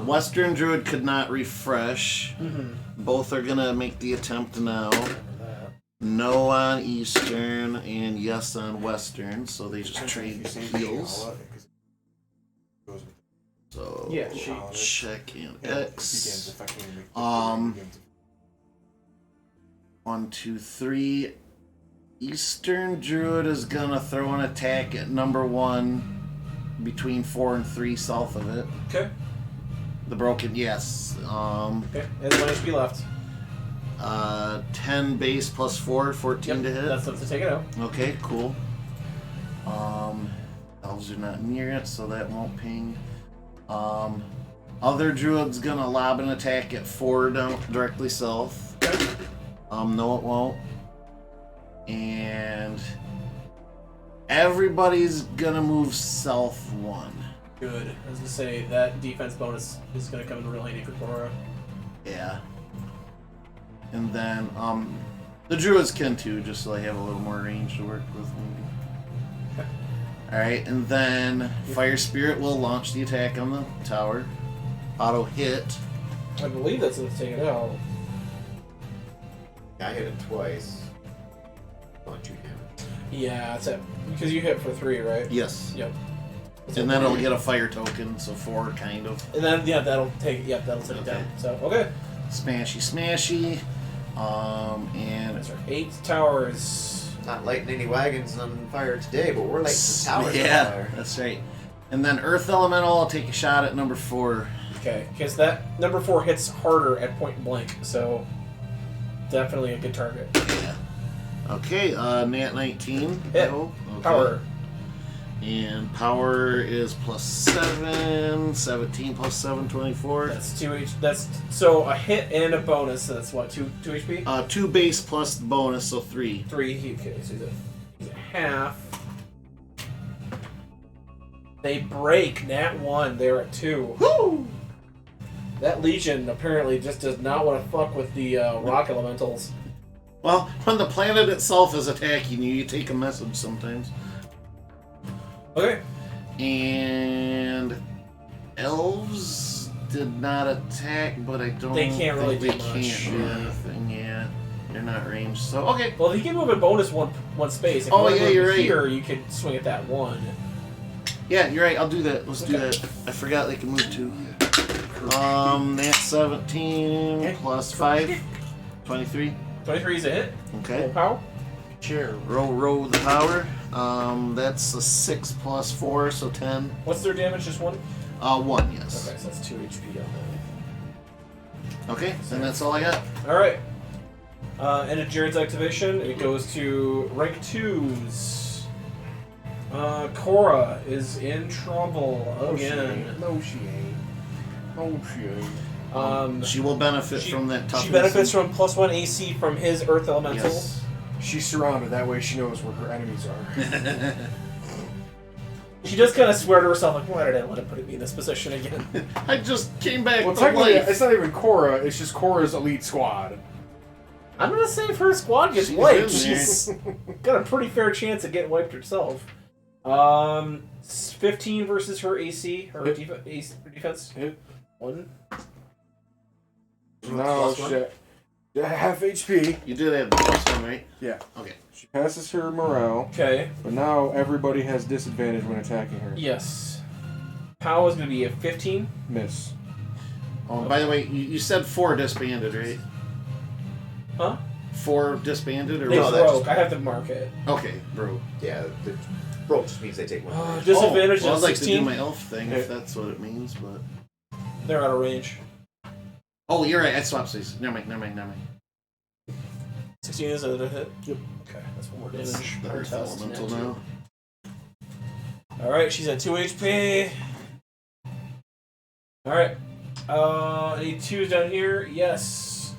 Western Druid could not refresh. Mm-hmm. Both are gonna make the attempt now. Remember that. No on Eastern and yes on Western, so they just If trade you save heals. Shiala, it goes with So Yeah, check in yeah, it begins X. affecting the- 1, 2, 3. Eastern Druid is gonna throw an attack at number 1 between 4 and 3 south of it. Okay. The broken, yes. Okay. There's 1 HP left. 10 base plus 4, 14 to hit. That's enough to take it out. Okay, cool. Elves are not near it, so that won't ping. Other druid's gonna lob an attack at 4 down directly south. Okay. No, it won't. And everybody's gonna move south 1. Good. I was gonna say that defense bonus is gonna come in real handy for Cora. Yeah. And then the druids can too, just so they have a little more range to work with. Maybe. Alright, and then Fire Spirit will launch the attack on the tower. Auto hit. I believe that's enough to take it out. I hit it twice. Not 2 damage. Yeah, that's it. Because you hit for 3, right? Yes. Yep. And then it'll get a fire token, so 4 kind of. And then that'll take it down. So okay. Smashy, smashy. And That's our 8 towers. Not lighting any wagons on fire today, but we're lighting some towers on yeah, fire. that's right. And then Earth Elemental, I'll take a shot at number 4. Okay, because that number 4 hits harder at point blank, so definitely a good target. Yeah. Okay, Nat 19. Hit. Oh, okay. Power. And power is +7, 17 plus 7, 24. That's 2 H. That's so a hit and a bonus. So that's what 2 HP. 2 base plus the bonus, so 3. 3. Okay, so he's a half. They break. Nat 1. They're at 2. Woo! That Legion apparently just does not want to fuck with the rock elementals. Well, when the planet itself is attacking you, you take a message sometimes. Okay. And elves did not attack, but I don't. They can't really think do they much. can't do anything. Yeah, they're not ranged. So okay. Well, he can move a bonus one space. If Oh, you yeah, move you're right. Here, you could swing at that 1. Yeah, you're right. I'll do that. Let's do Okay. that. I forgot they can move 2. That's 17 Okay. plus 5, 23. 23 is a hit. Okay. Full power. Chair. Roll the power. That's a 6 plus 4, so 10. What's their damage? Just 1. 1, yes. Okay, so that's 2 HP on Okay, and that's all I got. that. All right. End of Jared's activation. It goes to rank 2s. Cora is in trouble again. No, she ain't. No, she ain't. She will benefit from that toughness. She benefits from +1 AC from his Earth Elemental. Yes. She's surrounded. That way she knows where her enemies are. She does kind of swear to herself, like, why did I let him put me in this position again? I just came back Well, to technically, life. it's not even Cora. It's just Cora's elite squad. I'm gonna say if her squad gets She's wiped, in there. she's got a pretty fair chance of getting wiped herself. 15 versus her AC, her defense. Hit. 1. No, Plus 1. shit. Yeah, half HP. You did have the +1, right? Yeah. Okay. She passes her morale, Okay. but now everybody has disadvantage when attacking her. Yes. POW is gonna be a 15. Miss. Oh, by the way, you said 4 disbanded, right? Huh? 4 disbanded, or They No, was that broke. I have to mark it. Okay, bro. Yeah, the broke just means they take 1. Disadvantage well, is I'd like to do 16. my elf thing if that's what it means, but. They're out of range. Oh, you're right. I swapped these. Never mind. 16 is a hit. Yep. Okay, that's 1 more It's damage. the Per Earth test. Elemental Nat 2. now. Alright, she's at 2 HP. Alright. Any 2s down here? Yes.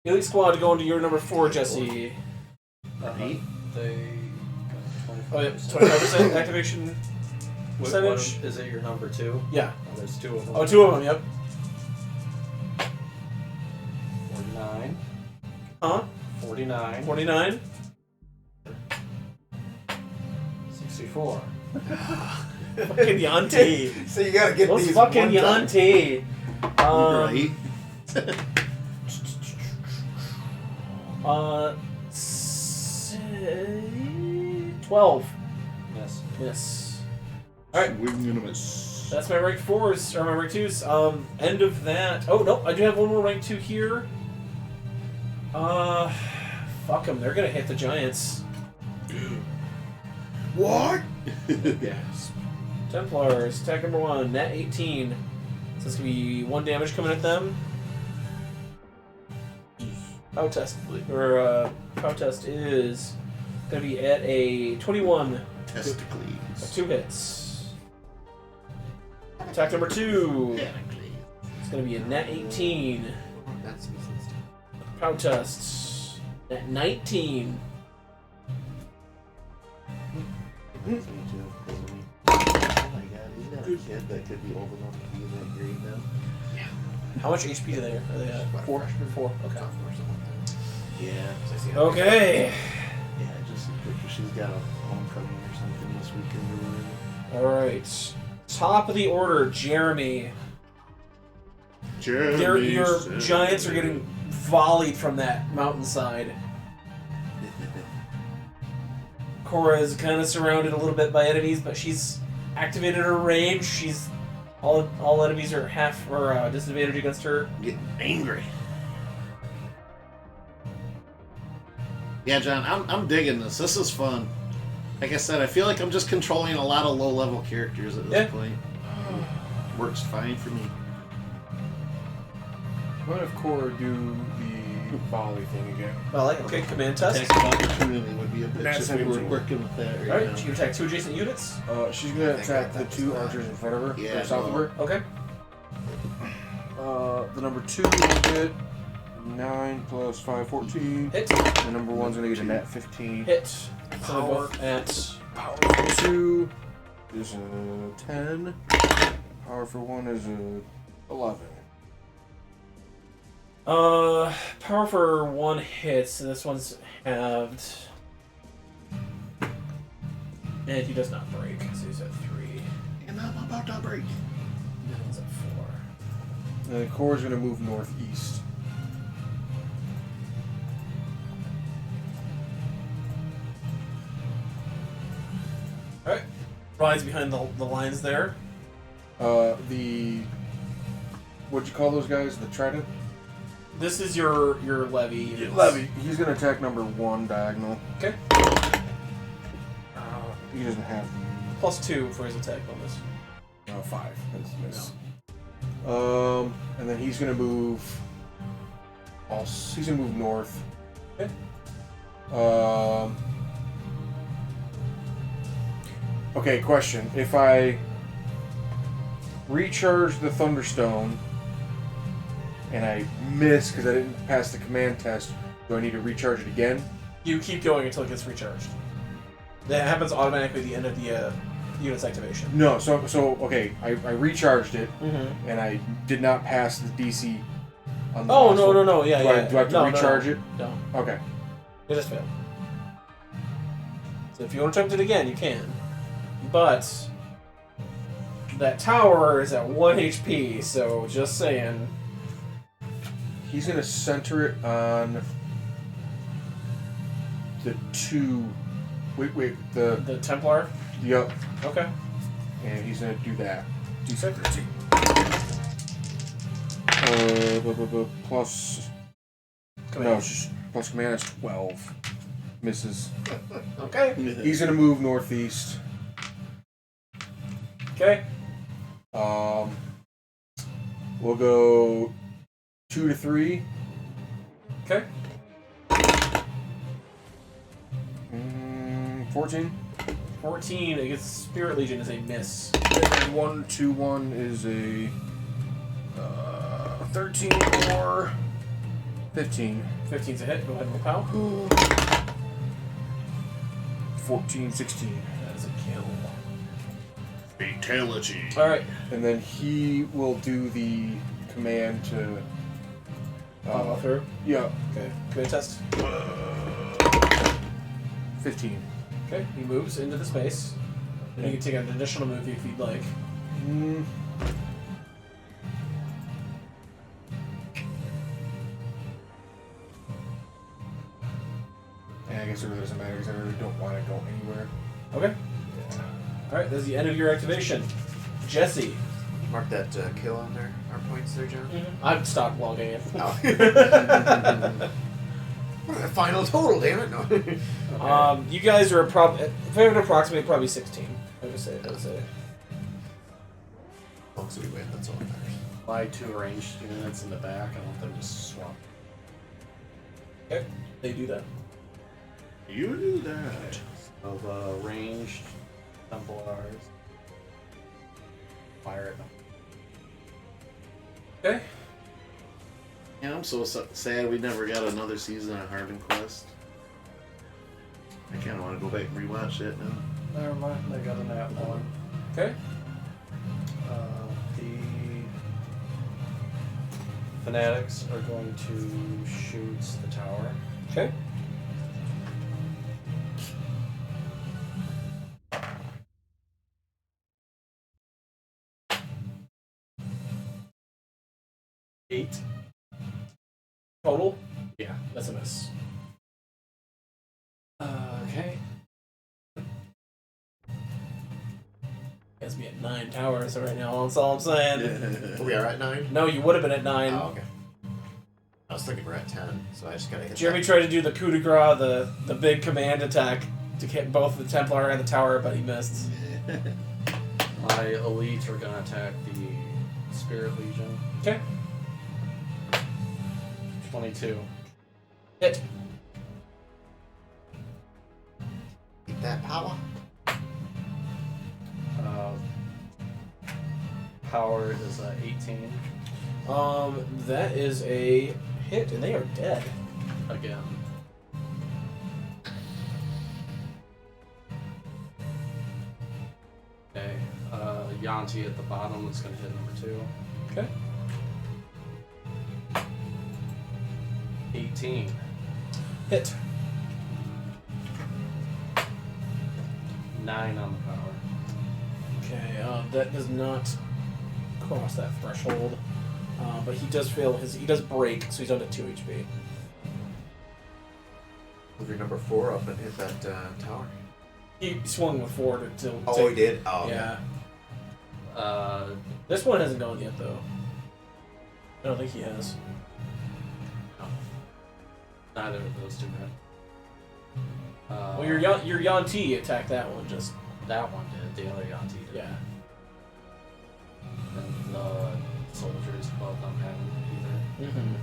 Elite squad going to your number 4, Jesse. Right? They. Oh, yeah, 25% activation percentage. Is it your number 2? Yeah. Oh, there's 2 of them. Oh, 2 of them, yep. 49. Huh? 49. 49? 64. Fucking Yanti. So you gotta get Those these fucking one time. Yanti. Right? S- 12. Yes. Yes. Alright. Swing and a miss. That's my rank 4s, or my rank 2s. End of that. Oh, no, I do have one more rank 2 here. Fuck them. They're gonna hit the Giants. What? Yes. Templars, attack number 1, nat 18. So it's gonna be 1 damage coming at them. Pow test, pow test is gonna be at a 21. Testicles. 2 hits. Attack number 2. It's gonna be a nat 18. That's Pow test. Nat 19. Me too. Oh my god, isn't that a kid that could be old enough to be in that grade now? How much HP are they at? 4? 4. Okay. Yeah. Okay. Yeah, just a picture. She's got a homecoming or something this weekend or whatever. Alright. Top of the order, Jeremy. Jeremy Your said- Giants are getting volleyed from that mountainside. Cora is kind of surrounded a little bit by enemies, but she's activated her range. She's all enemies are half or disadvantage against her. Getting angry. Yeah, John, I'm digging this. This is fun. Like I said, I feel like I'm just controlling a lot of low-level characters at this point. Works fine for me. What if Cora do the volley thing again? Well, like Okay, command test. Attack of opportunity would be a bitch That's if we were 17. working with that right Alright, now. you attack 2 adjacent units. She's gonna I think attack that the two was archers in front of her. Yeah, south of no. her. Okay. The number 2 will get 9 plus 5, 14. Hit. The number 1's gonna get a net 15. Hit. So they're both at Power for 2 is a 10. Power for 1 is a 11. Power for 1 hits, and this one's halved. And he does not break, so he's at 3. And I'm about to break. That one's at 4. And the Cora's gonna move northeast. Alright. Rides behind the lines there. What'd you call those guys? The Trident? This is your levy. Levy. He's gonna attack number 1 diagonal. Okay. He doesn't have +2 for his attack bonus. 5. That's miss. And then he's gonna move. He's gonna move north. Okay. Okay. Question: if I recharge the Thunderstone and I miss because I didn't pass the command test, do I need to recharge it again? You keep going until it gets recharged. That happens automatically at the end of the unit's activation. No. So okay. I recharged it Mm-hmm. and I did not pass the DC. On the Oh, last no, one. no, no, yeah, Do I yeah. have to No, recharge no. it? No. Okay. It just failed. So if you want to attempt it again, you can. But that tower is at 1 HP, so just saying. He's gonna center it on the 2. Wait. The Templar? Yup. Okay. And he's gonna do that. Okay. Plus. Command. No, it's just plus command is 12. Misses. Okay. He's gonna move northeast. Okay. We'll go 2 to 3. Okay. 14. 14 against Spirit Legion is a miss. And then 1, 2, 1 is a 13 or 15. 15's a hit. Go ahead and roll pow. 14, 16. That is a kill. Fatality. Alright. And then he will do the command to. Follow through. Yeah, Okay. Command test. 15. Okay. He moves into the space. And you can take an additional move if you'd like. Mm. Yeah, I guess it really doesn't matter because I really don't want to go anywhere. Okay. Alright, that's the end of your activation. Jesse. Mark that kill on there. Our points there, John. I've stopped logging it. Oh. Final total, damn it! No. Okay. You guys are probably, if I would approximate, probably 16. I would say. As long as we win, that's all that matters. buy 2 ranged units in the back. I want them to swap. Okay, they do that. You do that. So the ranged Templars. Fire at them. Okay. Yeah, I'm so sad we never got another season of Harvin Quest. I kind of want to go back and rewatch it now. Never mind, they got a nat 1. Okay. The Fanatics are going to shoot the tower. Okay. Eight. Total? Yeah. That's a miss. Okay. Guess me at 9 towers right now. That's all I'm saying. We are at 9? No, you would have been at 9. Oh, okay. I was thinking we're at 10, so I just gotta hit Jeremy that. tried to do the coup de grace, the big command attack to hit both the Templar and the tower, but he missed. My elites are gonna attack the Spirit Legion. Okay. 22. Hit. Keep that power. Power is 18 That is a hit, and they are dead. again. Okay, Yanti at the bottom is gonna hit number 2. Okay. 18. Hit. 9 on the power. Okay, that does not cross that threshold. But he does fail he does break, so he's down to 2 HP. Move your number 4 up and hit that tower. He swung with 4 to Oh, he did? Oh, okay. yeah. This one hasn't gone yet, though. I don't think he has. Neither of those two hit. Well, your Yanti attacked that one, just... That one did. The other Yanti did. Yeah. And the soldiers above them haven't either. Mm-hmm.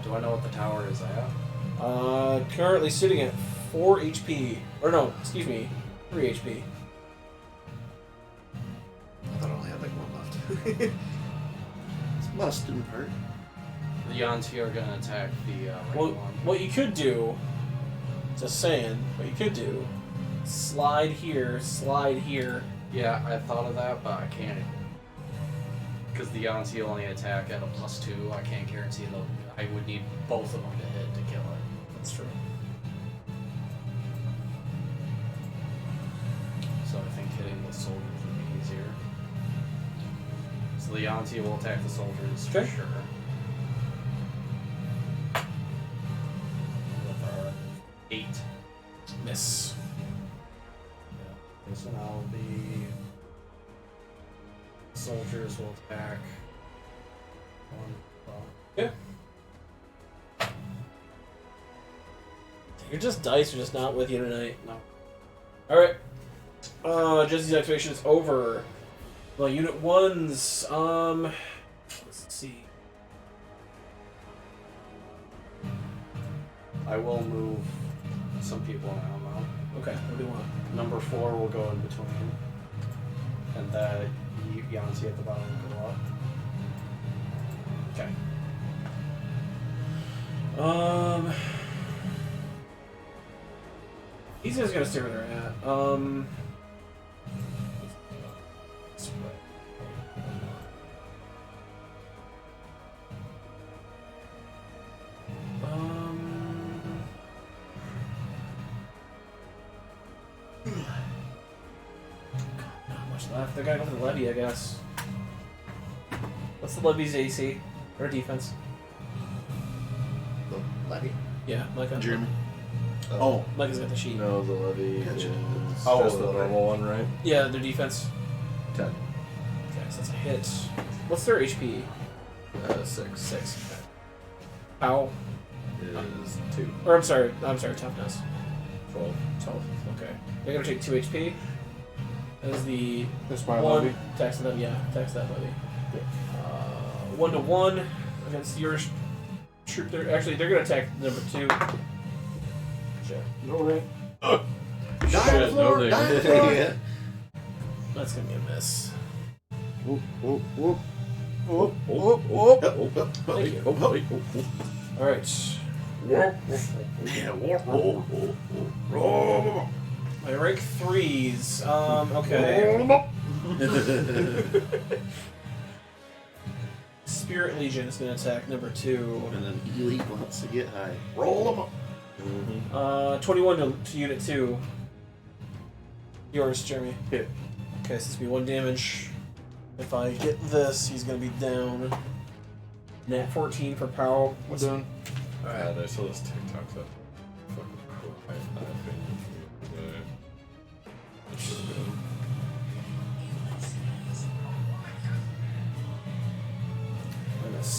Do I know what the tower is at? Currently sitting at 4 HP. Or no, excuse me, 3 HP. I thought I only had like 1 left. It's must in part. The Yanti are gonna attack the right Well, one. what you could do, just saying, what you could do, slide here, Yeah, I thought of that, but I can't. Because the Yanti only attack at a +2, I can't guarantee they'll. I would need both of them to hit to kill it. That's true. So I think hitting the soldiers would be easier. So the Yanti will attack the soldiers for Okay. sure. With our 8. Miss. Yeah. So now the soldiers will attack. Yeah. You're just dice are just not with you tonight. No. Alright. Jesse's activation is over. Well, Unit 1's, let's see. I will move some people now. Okay, what do you want? Number 4 will go in between. And the Yanti at the bottom will go up. Okay. These guys are gonna stay where they're at. Not much left. They're gonna go for the levy, I guess. What's the levy's AC or defense? The levy? Yeah, Micah. Jeremy. Oh, Micah's got the sheet. no, the levy Gotcha. is Oh, just the the normal one, right? Yeah, their defense. 10. Okay, so that's a hit. What's their HP? 6 6. Okay. How? is 2. Or I'm sorry, toughness. 12. 12. Okay. They're gonna take 2 HP. That is the That's my one levy. tax them. Yeah, tax that levy. 1-to-1 against your troop. They're gonna attack number 2. Shit. No right. Die on the Shit, floor! no, Die on the they- floor! Yeah. That's gonna be a miss. Whoop, whoop, whoop. Oh, oh, oh, oh, oh, Thank you. oh, oh, oh. All right. My rank 3s. Okay. Spirit Legion is gonna attack number 2. And then Elite wants to get high. Roll them up. 21 to Unit 2. Yours, Jeremy. Hit. Okay, so it's gonna be 1 damage. If I get this, he's gonna be down. Nat 14 for Powell. What's done? God, I saw this TikTok that fucking cool.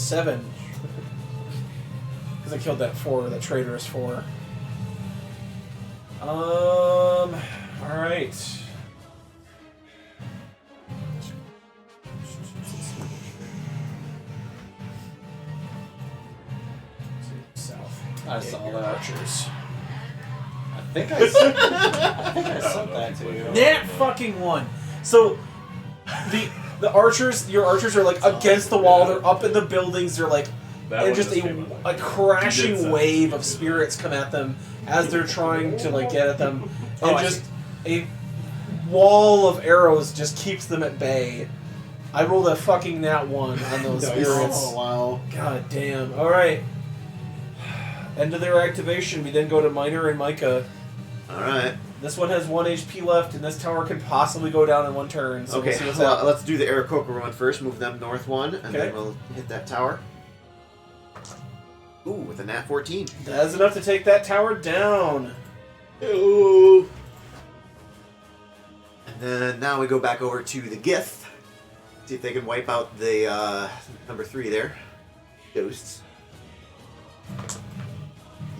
7. Because I killed that 4, that traitorous 4. Alright. South. I saw Your that. archers. I think I sent that to you. That fucking one. So the archers, your archers are like against the wall. They're up in the buildings. They're like, That and one just came up. a You did crashing send wave it of to me. spirits come at them as they're trying to like get at them, and I just a wall of arrows just keeps them at bay. I rolled a fucking nat 1 on those Nice. spirits. Oh, wow. God damn. All right. End of their activation. We then go to Miner and Micah. Alright. This one has 1 HP left, and this tower can possibly go down in 1 turn. So Okay, we'll see what's well, up. let's do the Aarakocra one first. Move them north 1, and Okay. then we'll hit that tower. Ooh, with a nat 14. That's enough to take that tower down. Ooh. And then now we go back over to the Gith. See if they can wipe out the number 3 there. Ghosts.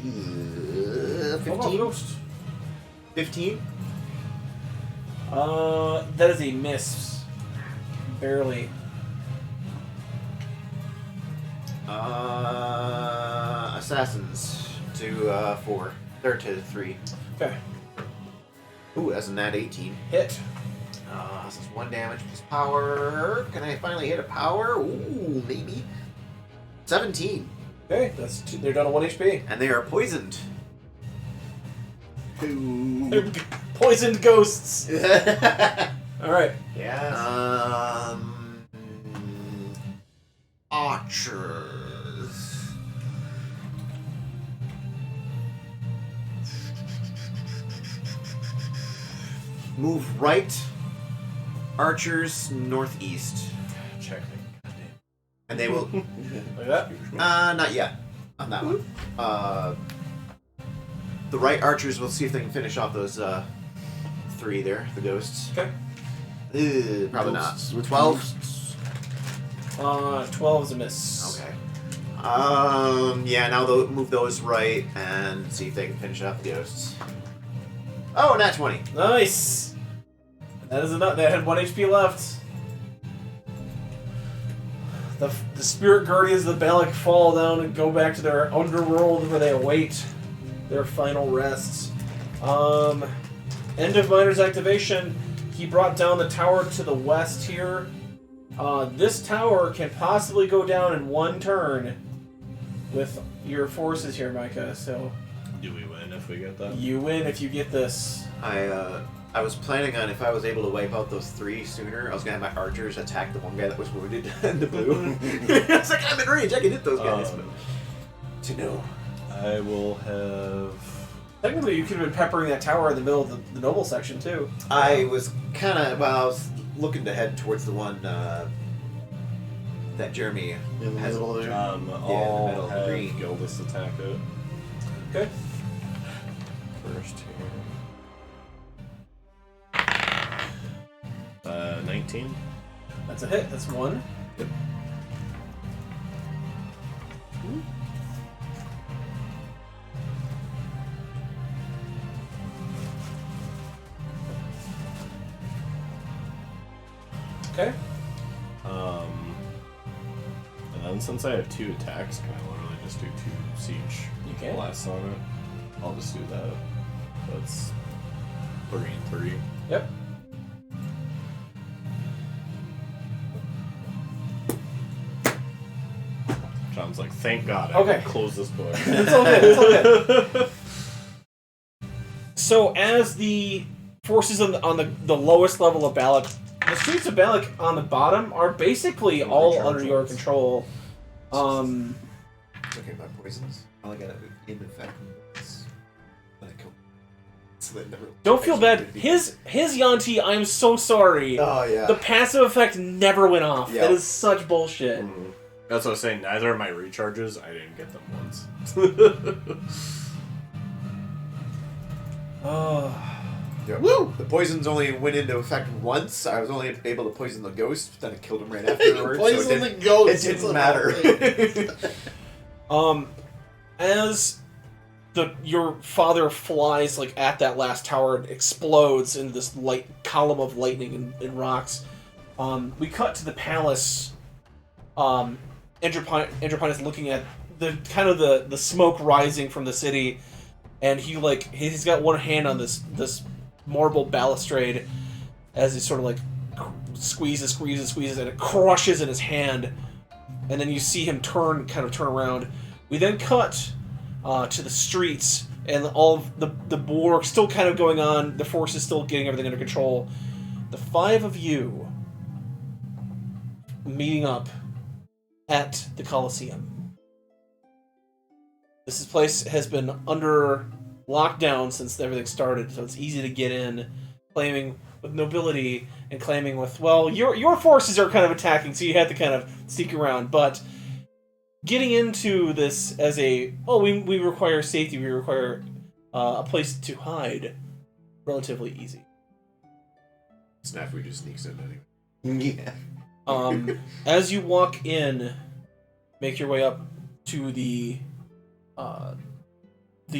15? 15? That is a miss. Barely. Assassins to 4. Or to 3. Okay. Ooh, that's a nat 18. Hit. This is 1 damage plus power. Can I finally hit a power? Ooh, maybe. 17. Okay, that's they're down to 1 HP. And they are poisoned. They're poisoned ghosts. All right. Yes. Archers. Move right. Archers northeast. Check. And they will. Like that. Not yet. On that one. The right archers will see if they can finish off those 3 there, the ghosts. Okay. Probably Ghosts not. with 12. ghosts. 12 is a miss. Okay. Yeah, now they'll move those right and see if they can finish off the ghosts. Oh, nat 20. Nice. That is enough. They had 1 HP left. The spirit guardians of the Balak fall down and go back to their underworld where they await their final rests. End of Miner's activation. He brought down the tower to the west here. This tower can possibly go down in 1 turn with your forces here, Micah. So Do we win if we get that? you win if you get this. I was planning on if I was able to wipe out those 3 sooner, I was gonna have my archers attack the one guy that was wounded in the blue. I was like, I'm in range, I can hit those guys. But to know. I will have. Technically, you could have been peppering that tower in the middle of the noble section too. I was kind of, well, I was looking to head towards the one that Jeremy In the has. middle there. Yeah, in the middle I'll of the have green. Gildus attack it Okay. first here. 19. That's a hit. That's 1. Okay. And then since I have 2 attacks, can I literally just do 2 siege You can. blasts on it? I'll just do that. That's 3 and 3. Yep. John's like, thank God I Okay. can close this book. It's all good. It's all good. So as the forces on the lowest level of Balak, the streets of Balak on the bottom are basically all under your control. Looking at my poisons. I only got it in effect. Don't feel bad. His Yanti, I'm so sorry. Oh yeah. The passive effect never went off. Yeah. That is such bullshit. That's what I was saying. Neither of my recharges, I didn't get them once. Oh. Woo! The poisons only went into effect once. I was only able to poison the ghost, but then it killed him right afterwards. Poison the ghost. It didn't matter. As your father flies like at that last tower and explodes into this light column of lightning and rocks, we cut to the palace. Andropine is looking at the smoke rising from the city, and he's got one hand on this marble balustrade as he sort of like squeezes, and it crushes in his hand, and then you see him turn around. We then cut to the streets, and all of the war still kind of going on. The force is still getting everything under control. The five of you meeting up at the Colosseum. This place has been under lockdown since everything started, so it's easy to get in, claiming with nobility and claiming with, well, your forces are kind of attacking, so you had to kind of sneak around, but getting into this as we require safety, we require a place to hide, relatively easy. Snafu just sneaks in anyway. Yeah. As you walk in, make your way up to the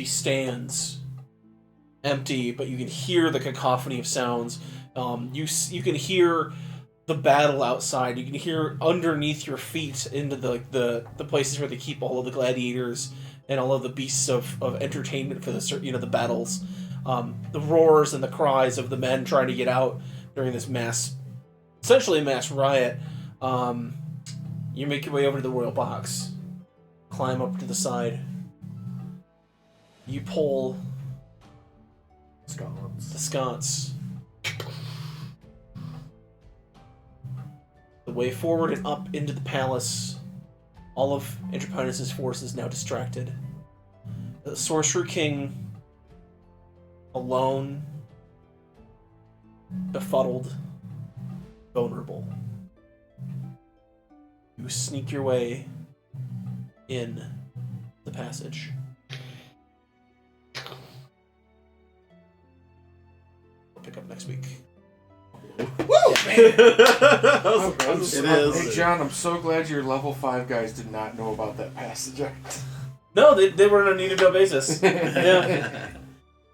stands, empty, but you can hear the cacophony of sounds. You can hear the battle outside. You can hear underneath your feet into the places where they keep all of the gladiators and all of the beasts of entertainment for the battles. The roars and the cries of the men trying to get out during this essentially mass riot. You make your way over to the royal box, climb up to the side. You pull the sconce. The way forward and up into the palace. All of Andropinus' force is now distracted. The Sorcerer King, alone, befuddled, vulnerable. You sneak your way in the passage. We'll pick up next week. It is. Hey John, I'm so glad your level 5 guys did not know about that passage. No, they were on a need-to-know basis. Yeah.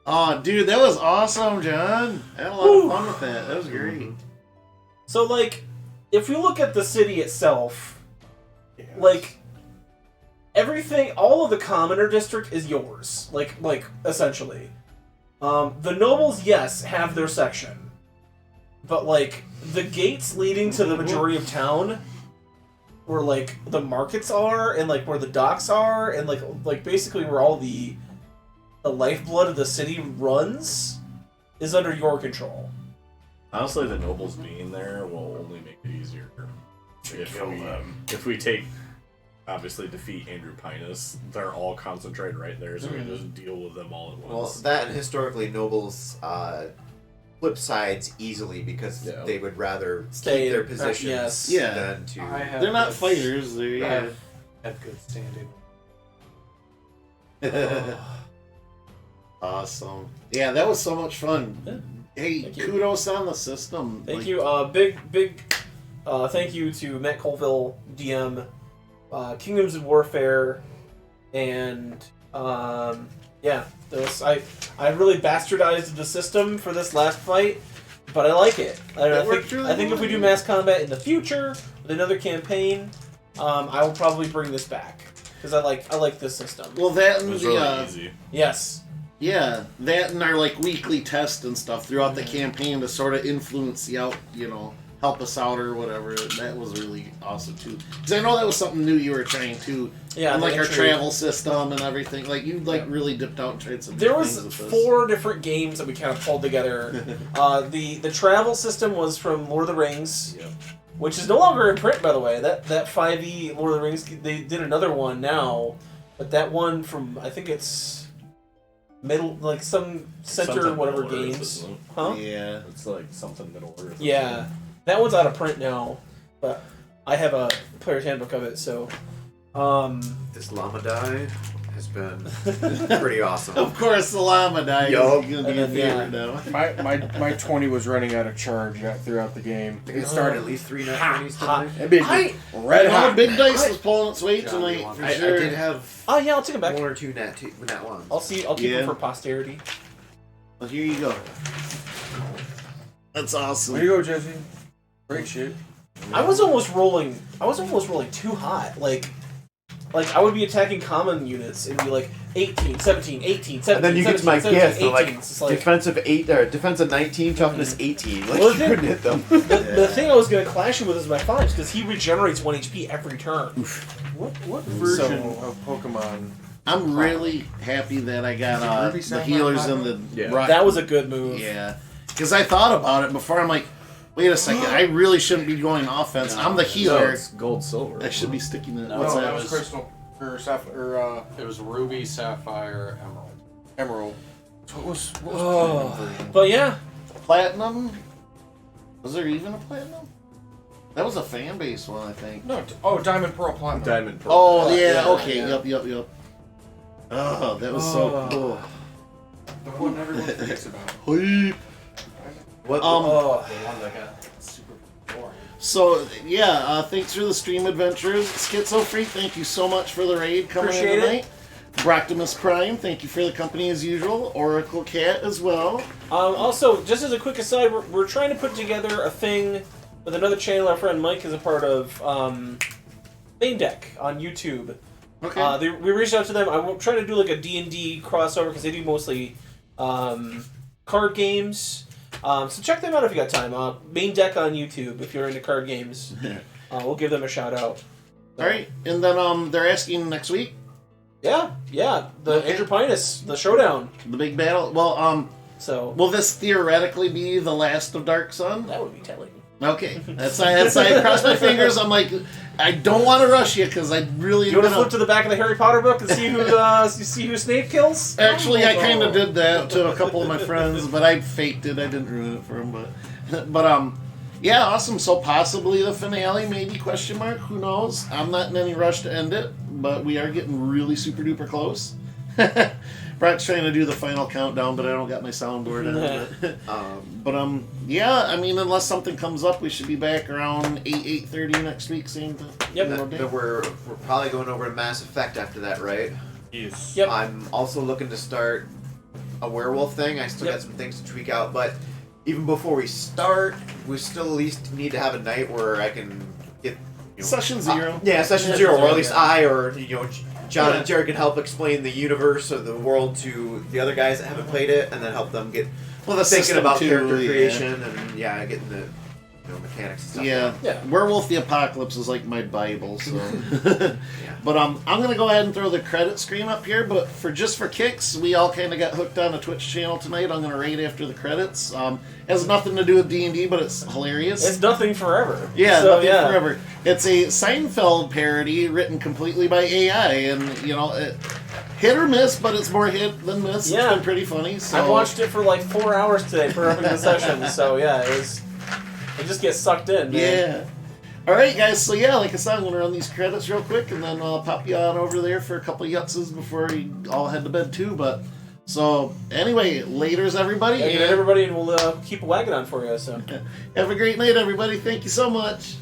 Oh, dude, that was awesome, John. I had a lot of fun with that. That was great. So, if we look at the city itself, everything, all of the commoner district is yours. Essentially. The nobles, yes, have their section. But, the gates leading to the majority of town, where, the markets are, and, where the docks are, and, basically where all the lifeblood of the city runs, is under your control. Honestly, the nobles being there will only make it easier. If we obviously defeat Andropinus, they're all concentrated right there, so we can just deal with them all at once. Well, that and historically, nobles flip sides easily because they would rather keep their positions than to... They're not fighters. They're, have good standing. Awesome. Yeah, that was so much fun. Yeah. Hey, kudos on the system. Thank you. Big thank you to Matt Colville, DM, Kingdoms of Warfare, and I really bastardized the system for this last fight, but I like it. I think if we do mass combat in the future with another campaign, I will probably bring this back because I like this system. Well, that and it was really easy. Yes. Yeah, that and our weekly test and stuff throughout the campaign to sort of influence the help us out or whatever. That was really awesome too. Because I know that was something new you were trying to. Yeah, and our travel system and everything. You really dipped out and tried some. There was 4 different games that we kind of pulled together. The travel system was from Lord of the Rings, which is no longer in print, by the way. That 5e Lord of the Rings, they did another one now, but that one from I think it's Middle, some Center whatever games, huh? Yeah, it's something Middle Earth. Yeah, that one's out of print now, but I have a player's handbook of it, so. Is Lamadai has been pretty awesome. Of course, the llama died. Yup. He's gonna be a And then, favorite now. My 20 was running out of charge throughout the game. I think it started at least 3 nat 20s tonight. That big red You know, hot. Big Dice was pulling its weight John, do you tonight want for I sure. did have Oh yeah, I'll take them back. 1 or 2 nat 1s. I'll see. I'll keep Yeah. them for posterity. Well, here you go. That's awesome. There you go, Jesse. Great shit. I was almost rolling too hot. Like I would be attacking common units and be like 18, 17, 18, 17, And then you get to my 17, gift, 18. like, It's just like defensive 8 or defensive 19, toughness 18. Like Well, you then- couldn't hit them. the thing I was gonna clash him with is my 5s because he regenerates 1 HP every turn. What version So- of Pokemon? I'm really happy that I got Ruby the Sapphire healers in Platinum? the Yeah. rock. That was a good move. Yeah, because I thought about it before. I'm like, wait a second, I really shouldn't be going offense. I'm the No, healer. it's gold, silver. I should be sticking it. No, What's No, that? that was was- Crystal or Sapphire or It was Ruby, Sapphire, Emerald. Emerald. So what was Oh. Platinum version? But yeah, Platinum? Was there even a platinum? That was a fan base one, I think. No, Diamond Pearl Platinum. Diamond Pearl. Oh yeah, Yeah, okay, yeah. yep. Oh, that was so cool. The one everyone forgets about. Hype. What? Um, The one that got super boring. So yeah, thanks for the stream adventures, Schizo Freak. Thank you so much for the raid coming Appreciate in it. tonight. Broctimus Prime, thank you for the company as usual. Oracle Cat as well. Also, just as a quick aside, we're trying to put together a thing with another channel our friend Mike is a part of, Main Deck on YouTube. Okay. We reached out to them. I'm trying to do like a D&D crossover because they do mostly card games. So check them out if you got time. Main Deck on YouTube if you're into card games. We'll give them a shout out. All right, and then they're asking next week Yeah. The Okay. Andropinus, the showdown. the big battle. Well, So will this theoretically be the last of Dark Sun? that would be telling. Okay, that's I crossed my fingers. I'm like, I don't want to rush you because I really. You want to gonna- flip to the back of the Harry Potter book and see who Snape kills? Actually, I kind of did that to a couple of my friends, but I faked it. I didn't ruin it for them, but yeah, awesome. So possibly the finale, maybe question mark? Who knows? I'm not in any rush to end it, but we are getting really super duper close. Brock's trying to do the final countdown, but I don't got my soundboard on. But yeah. I mean, unless something comes up, we should be back around 8:30 next week, same time. Yep. Then we're probably going over to Mass Effect after that, right? Yes. Yep. I'm also looking to start a werewolf thing. I still Yep. got some things to tweak out, but even before we start, we still at least need to have a night where I can get Session 0. Yeah, session Yeah, 0, or yeah. at least I or John Yeah. and Jared can help explain the universe or the world to the other guys that haven't played it, and then help them get Well, the thinking system about too, character yeah. creation and getting the mechanics and stuff. Yeah. down. Yeah. Werewolf the Apocalypse is like my Bible, so. Yeah. But I'm gonna go ahead and throw the credit screen up here. But for kicks, we all kind of got hooked on a Twitch channel tonight. I'm gonna raid after the credits. Has nothing to do with D&D, but it's hilarious. It's nothing forever. Yeah, So, nothing yeah. forever. It's a Seinfeld parody written completely by AI, and hit or miss, but it's more hit than miss. Yeah. It's been pretty funny. So I watched it for like 4 hours today for opening the session. So yeah, it just gets sucked in. Man. Yeah. All right, guys. So yeah, like I said, I'm gonna run these credits real quick, and then I'll pop you on over there for a couple of yutzes before you all head to bed too. But so anyway, later's everybody. Yeah, good night, everybody, and we'll keep a wagon on for you. So. Have a great night, everybody. Thank you so much.